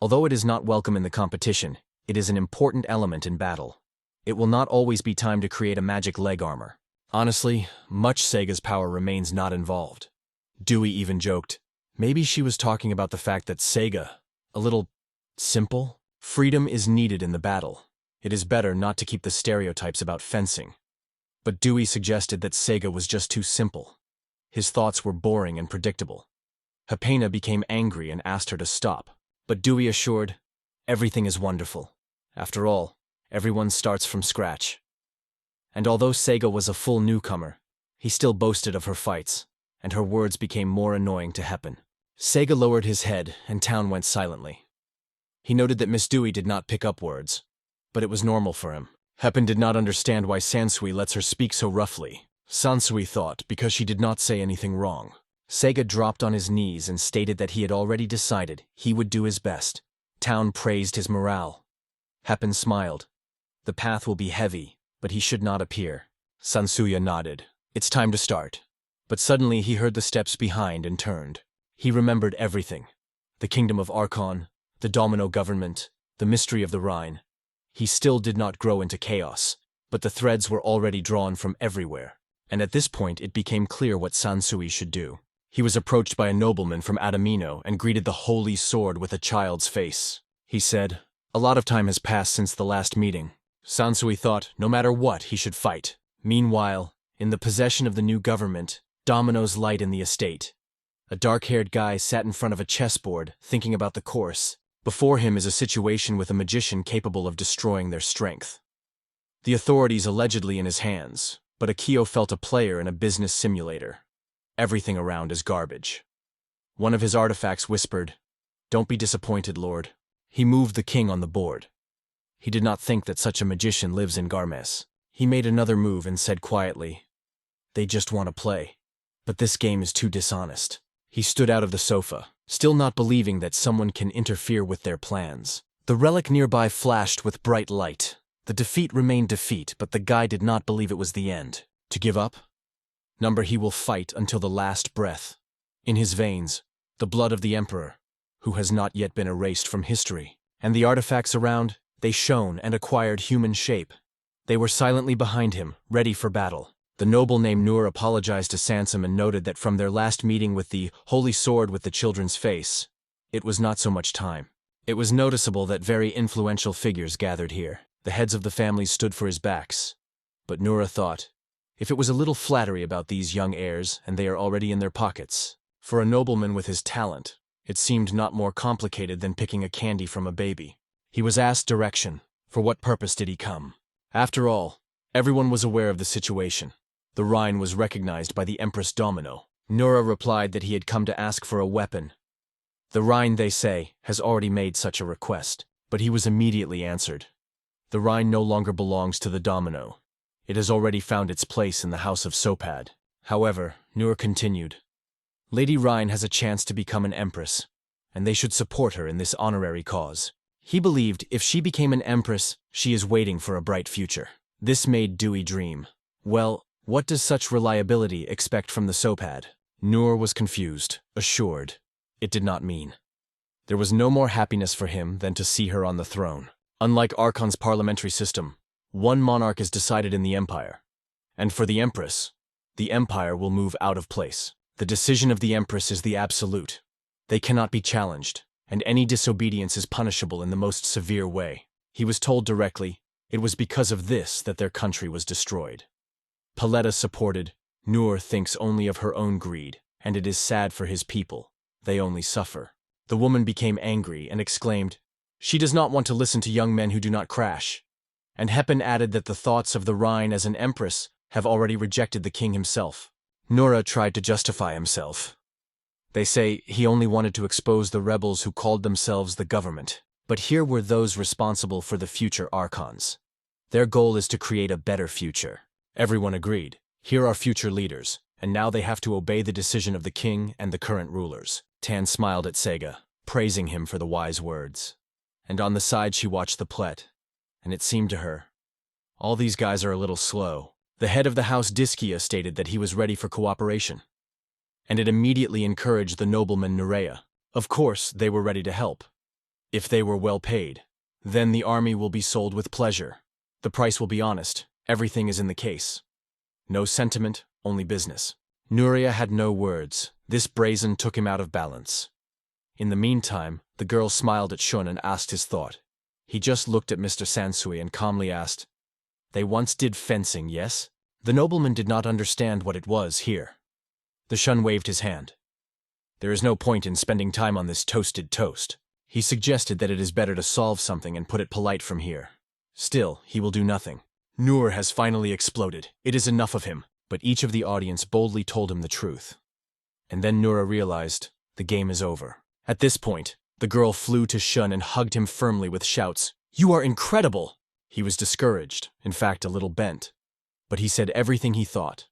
[SPEAKER 1] Although it is not welcome in the competition, it is an important element in battle. It will not always be time to create a magic leg armor. Honestly, much Seiga's power remains not involved. Dewey even joked. Maybe she was talking about the fact that Seiga, a little simple? Freedom is needed in the battle. It is better not to keep the stereotypes about fencing. But Dewey suggested that Seiga was just too simple. His thoughts were boring and predictable. Hapena became angry and asked her to stop. But Dewey assured, everything is wonderful. After all, everyone starts from scratch. And although Seiga was a full newcomer, he still boasted of her fights, and her words became more annoying to Heppen. Seiga lowered his head, and Town went silently. He noted that Miss Dewey did not pick up words, but it was normal for him. Heppen did not understand why Sansui lets her speak so roughly. Sansui thought because she did not say anything wrong. Seiga dropped on his knees and stated that he had already decided he would do his best. Town praised his morale. Heppen smiled. The path will be heavy, but he should not appear. Sansuya nodded. It's time to start. But suddenly he heard the steps behind and turned. He remembered everything. The kingdom of Archon, the domino government, the mystery of the Rhine. He still did not grow into chaos, but the threads were already drawn from everywhere. And at this point it became clear what Sansui should do. He was approached by a nobleman from Adamino and greeted the holy sword with a child's face. He said, "A lot of time has passed since the last meeting." Sansui thought, no matter what, he should fight. Meanwhile, in the possession of the new government, dominoes light in the estate. A dark-haired guy sat in front of a chessboard, thinking about the course. Before him is a situation with a magician capable of destroying their strength. The authorities allegedly in his hands, but Akio felt a player in a business simulator. Everything around is garbage. One of his artifacts whispered, "Don't be disappointed, Lord." He moved the king on the board. He did not think that such a magician lives in Garmes. He made another move and said quietly, "They just want to play. But this game is too dishonest." He stood out of the sofa, still not believing that someone can interfere with their plans. The relic nearby flashed with bright light. The defeat remained defeat, but the guy did not believe it was the end. To give up? He will fight until the last breath. In his veins, the blood of the Emperor, who has not yet been erased from history. And the artifacts around, they shone and acquired human shape. They were silently behind him, ready for battle. The noble named Nur apologized to Sansom and noted that from their last meeting with the holy sword with the children's face, it was not so much time. It was noticeable that very influential figures gathered here. The heads of the families stood for his backs. But Nura thought, if it was a little flattery about these young heirs and they are already in their pockets, for a nobleman with his talent, it seemed not more complicated than picking a candy from a baby. He was asked direction. For what purpose did he come? After all, everyone was aware of the situation. The Rhine was recognized by the Empress Domino. Nura replied that he had come to ask for a weapon. The Rhine, they say, has already made such a request, but he was immediately answered. The Rhine no longer belongs to the Domino. It has already found its place in the House of Sopad. However, Nur continued, Lady Rhine has a chance to become an empress, and they should support her in this honorary cause. He believed if she became an empress, she is waiting for a bright future. This made Dewey dream. Well, what does such reliability expect from the Sopad? Nur was confused, assured. It did not mean. There was no more happiness for him than to see her on the throne. Unlike Archon's parliamentary system, one monarch is decided in the empire. And for the empress, the empire will move out of place. The decision of the empress is the absolute. They cannot be challenged, and any disobedience is punishable in the most severe way. He was told directly, it was because of this that their country was destroyed. Paletta supported, Nur thinks only of her own greed, and it is sad for his people. They only suffer. The woman became angry and exclaimed, she does not want to listen to young men who do not crash. And Heppen added that the thoughts of the Rhine as an empress have already rejected the king himself. Nura tried to justify himself. They say he only wanted to expose the rebels who called themselves the government. But here were those responsible for the future Archons. Their goal is to create a better future. Everyone agreed. Here are future leaders, and now they have to obey the decision of the king and the current rulers. Tan smiled at Sega, praising him for the wise words. And on the side she watched the plot, and it seemed to her, all these guys are a little slow. The head of the house Diskia stated that he was ready for cooperation, and it immediately encouraged the nobleman Nurea. Of course, they were ready to help. If they were well paid, then the army will be sold with pleasure. The price will be honest. Everything is in the case. No sentiment, only business. Nurea had no words. This brazen took him out of balance. In the meantime, the girl smiled at Shun and asked his thought. He just looked at Mr. Sansui and calmly asked, "They once did fencing, yes?" The nobleman did not understand what it was here. The Shun waved his hand. "There is no point in spending time on this toasted toast." He suggested that it is better to solve something and put it polite from here. Still, he will do nothing. Nur has finally exploded. It is enough of him. But each of the audience boldly told him the truth. And then Nura realized, the game is over. At this point, the girl flew to Shun and hugged him firmly with shouts, "You are incredible!" He was discouraged, in fact a little bent. But he said everything he thought.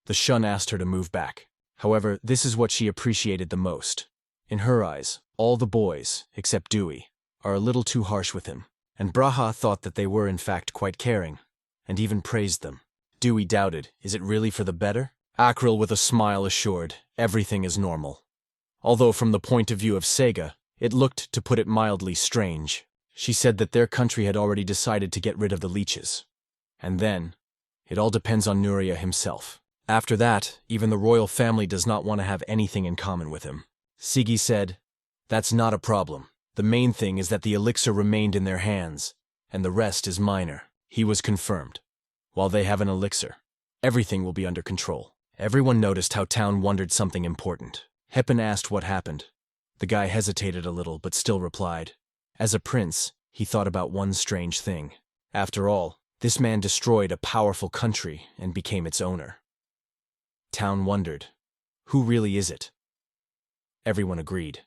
[SPEAKER 1] The Shun asked her to move back. However, this is what she appreciated the most. In her eyes, all the boys, except Dewey, are a little too harsh with him. And Braha thought that they were in fact quite caring, and even praised them. Dewey doubted, is it really for the better? Akril with a smile assured, everything is normal. Although from the point of view of Sega, it looked, to put it mildly, strange. She said that their country had already decided to get rid of the leeches. And then, it all depends on Nuria himself. After that, even the royal family does not want to have anything in common with him. Sigi said, "That's not a problem. The main thing is that the elixir remained in their hands, and the rest is minor." He was confirmed. While they have an elixir, everything will be under control. Everyone noticed how Town wondered something important. Heppen asked what happened. The guy hesitated a little, but still replied. As a prince, he thought about one strange thing. After all, this man destroyed a powerful country and became its owner. Town wondered, who really is it? Everyone agreed.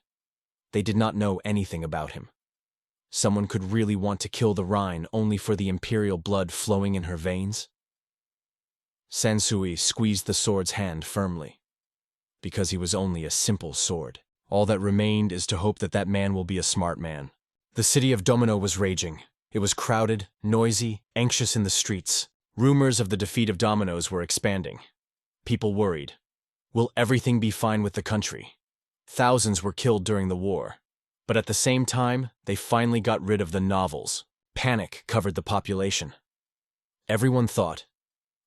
[SPEAKER 1] They did not know anything about him. Someone could really want to kill the Rhine only for the Imperial blood flowing in her veins? Sansui squeezed the sword's hand firmly. Because he was only a simple sword. All that remained is to hope that that man will be a smart man. The city of Domino was raging. It was crowded, noisy, anxious in the streets. Rumors of the defeat of Dominoes were expanding. People worried. Will everything be fine with the country? Thousands were killed during the war. But at the same time, they finally got rid of the novels. Panic covered the population. Everyone thought,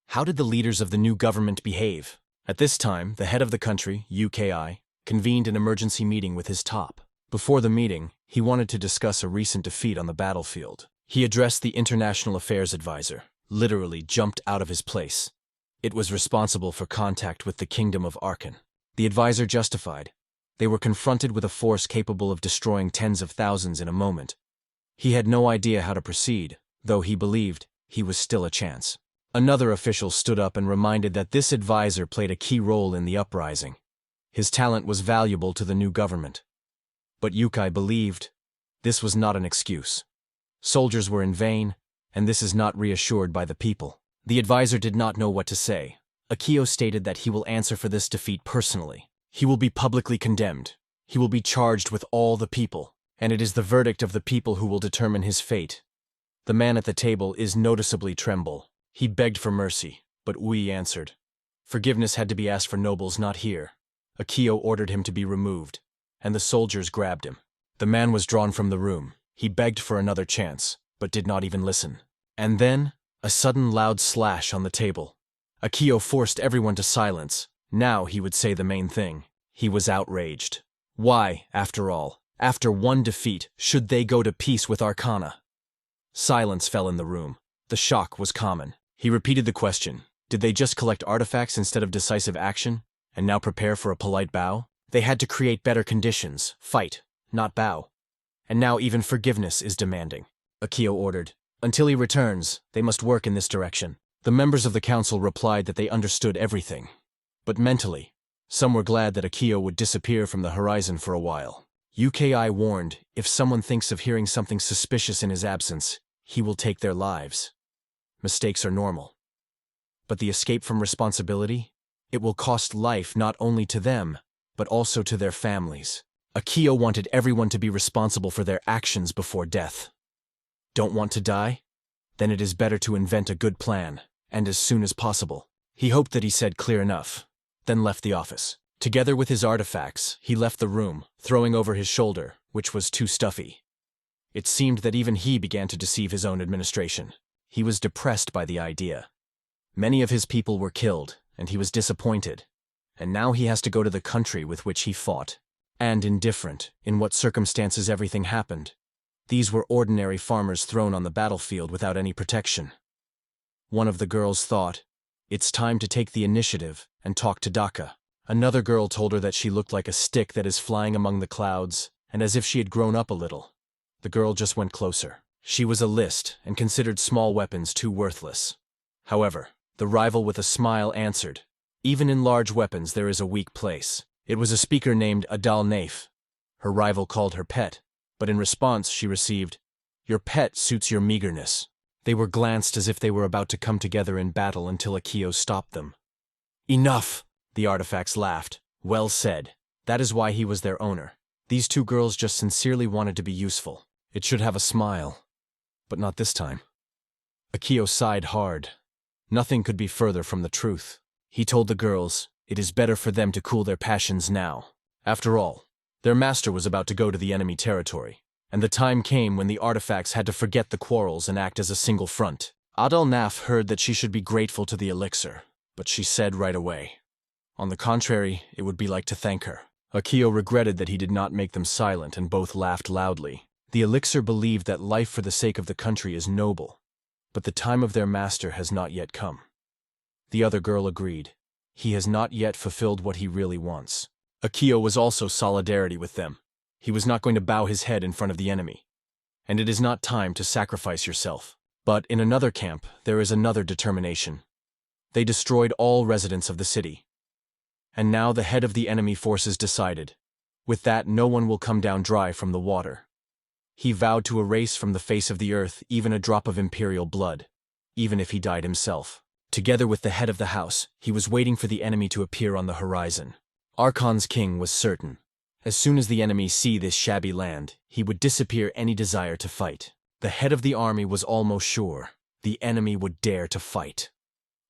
[SPEAKER 1] how did the leaders of the new government behave? At this time, the head of the country, UKI, convened an emergency meeting with his top. Before the meeting, he wanted to discuss a recent defeat on the battlefield. He addressed the International Affairs Advisor, literally jumped out of his place. It was responsible for contact with the Kingdom of Arkan. The advisor justified. They were confronted with a force capable of destroying tens of thousands in a moment. He had no idea how to proceed, though he believed he was still a chance. Another official stood up and reminded that this advisor played a key role in the uprising. His talent was valuable to the new government. But Yukai believed this was not an excuse. Soldiers were in vain, and this is not reassured by the people. The advisor did not know what to say. Akio stated that he will answer for this defeat personally. He will be publicly condemned. He will be charged with all the people, and it is the verdict of the people who will determine his fate. The man at the table is noticeably tremble. He begged for mercy, but Ui answered. Forgiveness had to be asked for nobles, not here. Akio ordered him to be removed, and the soldiers grabbed him. The man was drawn from the room. He begged for another chance, but did not even listen. And then, a sudden loud slash on the table. Akio forced everyone to silence. Now he would say the main thing. He was outraged. Why, after all, after one defeat, should they go to peace with Arcana? Silence fell in the room. The shock was common. He repeated the question. Did they just collect artifacts instead of decisive action, and now prepare for a polite bow? They had to create better conditions, fight, not bow. And now even forgiveness is demanding. Akio ordered. Until he returns, they must work in this direction. The members of the council replied that they understood everything. But mentally, some were glad that Akio would disappear from the horizon for a while. UKI warned, if someone thinks of hearing something suspicious in his absence, he will take their lives. Mistakes are normal. But the escape from responsibility? It will cost life not only to them, but also to their families. Akio wanted everyone to be responsible for their actions before death. Don't want to die? Then it is better to invent a good plan, and as soon as possible. He hoped that he said clear enough, then left the office. Together with his artifacts, he left the room, throwing over his shoulder, which was too stuffy. It seemed that even he began to deceive his own administration. He was depressed by the idea. Many of his people were killed, and he was disappointed. And now he has to go to the country with which he fought. And indifferent in what circumstances everything happened. These were ordinary farmers thrown on the battlefield without any protection. One of the girls thought, "It's time to take the initiative and talk to Daka." Another girl told her that she looked like a stick that is flying among the clouds, and as if she had grown up a little. The girl just went closer. She was a list and considered small weapons too worthless. However, the rival with a smile answered, "Even in large weapons there is a weak place." It was a speaker named Adal Naif. Her rival called her pet, but in response she received, "Your pet suits your meagerness." They were glanced as if they were about to come together in battle until Akio stopped them. "Enough!" The artifacts laughed. "Well said. That is why he was their owner. These two girls just sincerely wanted to be useful. It should have a smile. But not this time." Akio sighed hard. Nothing could be further from the truth. He told the girls, it is better for them to cool their passions now. After all, their master was about to go to the enemy territory, and the time came when the artifacts had to forget the quarrels and act as a single front. Adal Naf heard that she should be grateful to the elixir, but she said right away, on the contrary, it would be like to thank her. Akio regretted that he did not make them silent, and both laughed loudly. The elixir believed that life for the sake of the country is noble, but the time of their master has not yet come. The other girl agreed. He has not yet fulfilled what he really wants. Akio was also solidarity with them. He was not going to bow his head in front of the enemy. And it is not time to sacrifice yourself. But in another camp, there is another determination. They destroyed all residents of the city. And now the head of the enemy forces decided. With that, no one will come down dry from the water. He vowed to erase from the face of the earth even a drop of Imperial blood, even if he died himself. Together with the head of the house, he was waiting for the enemy to appear on the horizon. Archon's king was certain. As soon as the enemy see this shabby land, he would disappear any desire to fight. The head of the army was almost sure. The enemy would dare to fight.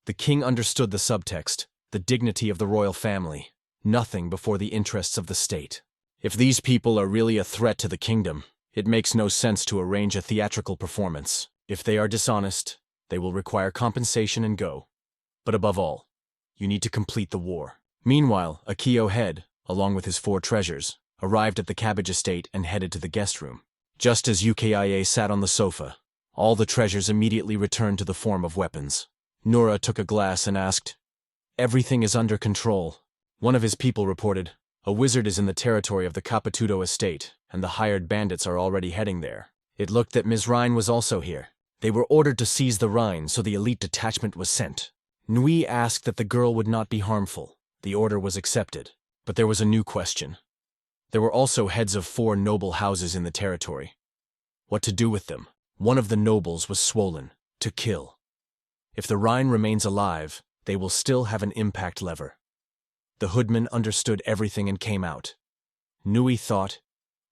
[SPEAKER 1] The king understood the subtext, the dignity of the royal family, nothing before the interests of the state. If these people are really a threat to the kingdom, it makes no sense to arrange a theatrical performance. If they are dishonest, they will require compensation and go. But above all, you need to complete the war. Meanwhile, Akio head, along with his 4 treasures, arrived at the cabbage estate and headed to the guest room. Just as Ukiya sat on the sofa, all the treasures immediately returned to the form of weapons. Nura took a glass and asked, "Everything is under control." One of his people reported, "A wizard is in the territory of the Capitudo estate, and the hired bandits are already heading there." It looked that Ms. Rhine was also here. They were ordered to seize the Rhine, so the elite detachment was sent. Nui asked that the girl would not be harmful. The order was accepted. But there was a new question. There were also heads of 4 noble houses in the territory. What to do with them? One of the nobles was swollen. To kill. If the Rhine remains alive, they will still have an impact lever. The hoodman understood everything and came out. Nui thought,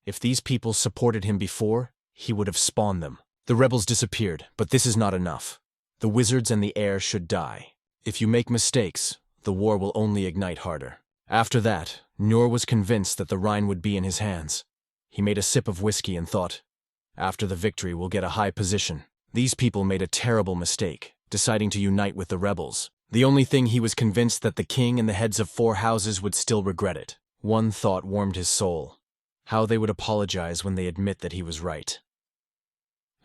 [SPEAKER 1] if these people supported him before, he would have spawned them. The rebels disappeared, but this is not enough. The wizards and the heir should die. If you make mistakes, the war will only ignite harder. After that, Nur was convinced that the Rhine would be in his hands. He made a sip of whiskey and thought, after the victory we'll get a high position. These people made a terrible mistake, deciding to unite with the rebels. The only thing he was convinced that the king and the heads of 4 houses would still regret it. One thought warmed his soul. How they would apologize when they admit that he was right.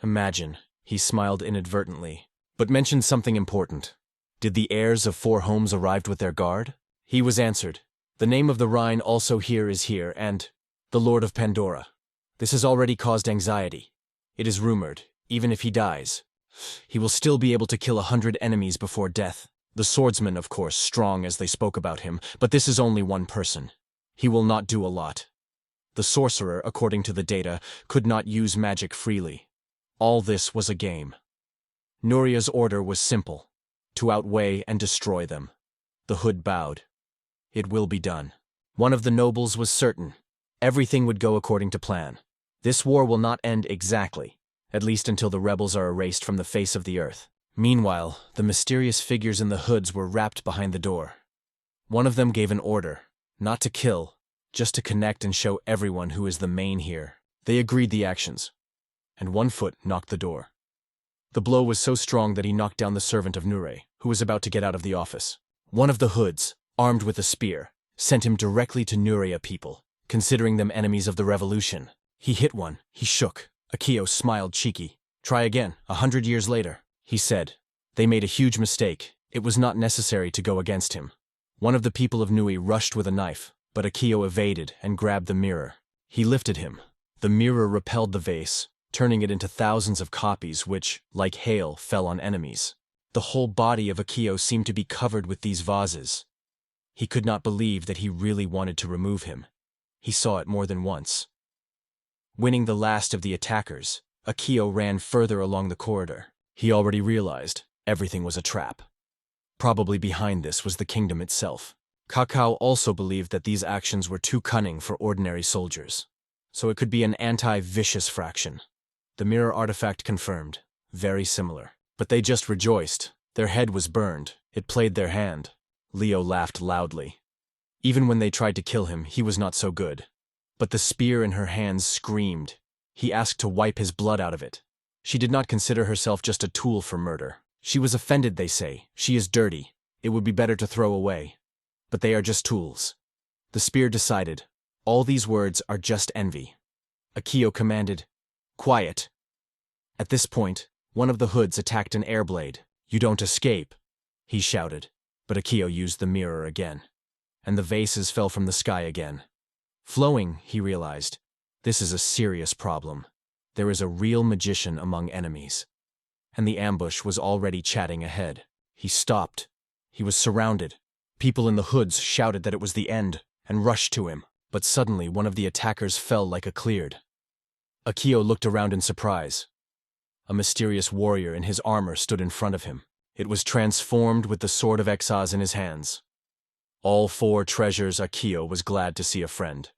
[SPEAKER 1] Imagine, he smiled inadvertently, but mentioned something important. Did the heirs of 4 homes arrived with their guard? He was answered. The name of the Rhine also here is here, and the Lord of Pandora. This has already caused anxiety. It is rumored, even if he dies, he will still be able to kill 100 enemies before death. The swordsman, of course, strong as they spoke about him, but this is only one person. He will not do a lot. The sorcerer, according to the data, could not use magic freely. All this was a game. Nuria's order was simple, to outweigh and destroy them. The hood bowed. It will be done. One of the nobles was certain. Everything would go according to plan. This war will not end exactly, at least until the rebels are erased from the face of the earth. Meanwhile, the mysterious figures in the hoods were wrapped behind the door. One of them gave an order, not to kill, just to connect and show everyone who is the main here. They agreed the actions, and one foot knocked the door. The blow was so strong that he knocked down the servant of Nure, who was about to get out of the office. One of the hoods, armed with a spear, sent him directly to Nurea people, considering them enemies of the revolution. He hit one, he shook. Akio smiled cheeky. Try again, 100 years later, he said. They made a huge mistake. It was not necessary to go against him. One of the people of Nui rushed with a knife, but Akio evaded and grabbed the mirror. He lifted him. The mirror repelled the vase, turning it into thousands of copies which, like hail, fell on enemies. The whole body of Akio seemed to be covered with these vases. He could not believe that he really wanted to remove him. He saw it more than once. Winning the last of the attackers, Akio ran further along the corridor. He already realized everything was a trap. Probably behind this was the kingdom itself. Kakao also believed that these actions were too cunning for ordinary soldiers. So it could be an anti-vicious fraction. The mirror artifact confirmed. Very similar. But they just rejoiced. Their head was burned. It played their hand. Leo laughed loudly. Even when they tried to kill him, he was not so good. But the spear in her hands screamed. He asked to wipe his blood out of it. She did not consider herself just a tool for murder. She was offended, they say. She is dirty. It would be better to throw away. But they are just tools. The spear decided. All these words are just envy. Akio commanded, "Quiet." At this point, one of the hoods attacked an air blade. "You don't escape," he shouted. But Akio used the mirror again. And the vases fell from the sky again. Flowing, he realized. This is a serious problem. There is a real magician among enemies. And the ambush was already chatting ahead. He stopped. He was surrounded. People in the hoods shouted that it was the end, and rushed to him. But suddenly one of the attackers fell like a cleared. Akio looked around in surprise. A mysterious warrior in his armor stood in front of him. It was transformed with the sword of Exaz in his hands. All 4 treasures Akio was glad to see a friend.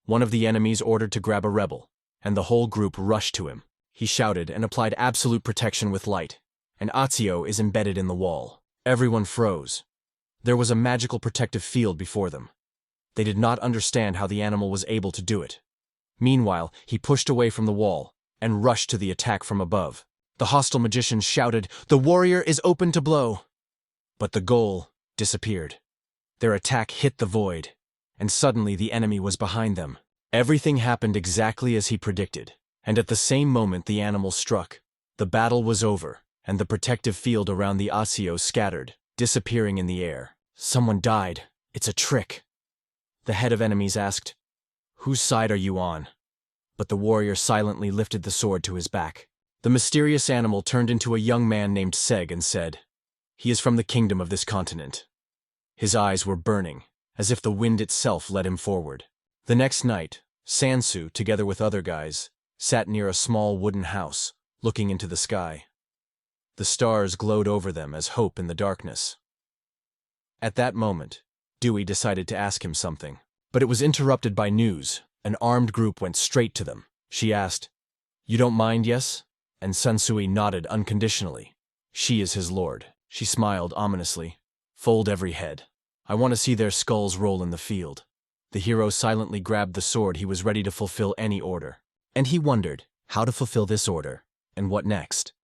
[SPEAKER 1] One of the enemies ordered to grab a rebel, and the whole group rushed to him. He shouted and applied absolute protection with light, and Azio is embedded in the wall. Everyone froze. There was a magical protective field before them. They did not understand how the animal was able to do it. Meanwhile, he pushed away from the wall and rushed to the attack from above. The hostile magician shouted, "The warrior is open to blow!" But the goal disappeared. Their attack hit the void, and suddenly the enemy was behind them. Everything happened exactly as he predicted, and at the same moment the animal struck. The battle was over, and the protective field around the Asio scattered, disappearing in the air. Someone died. It's a trick. The head of enemies asked, "Whose side are you on?" But the warrior silently lifted the sword to his back. The mysterious animal turned into a young man named Seg and said, "He is from the kingdom of this continent." His eyes were burning, as if the wind itself led him forward. The next night, Sansu, together with other guys, sat near a small wooden house, looking into the sky. The stars glowed over them as hope in the darkness. At that moment, Dewey decided to ask him something, but it was interrupted by news. An armed group went straight to them. She asked, "You don't mind, yes?" And Sansui nodded unconditionally. "She is his lord." She smiled ominously. "Fold every head. I want to see their skulls roll in the field." The hero silently grabbed the sword. He was ready to fulfill any order. And he wondered how to fulfill this order, and what next.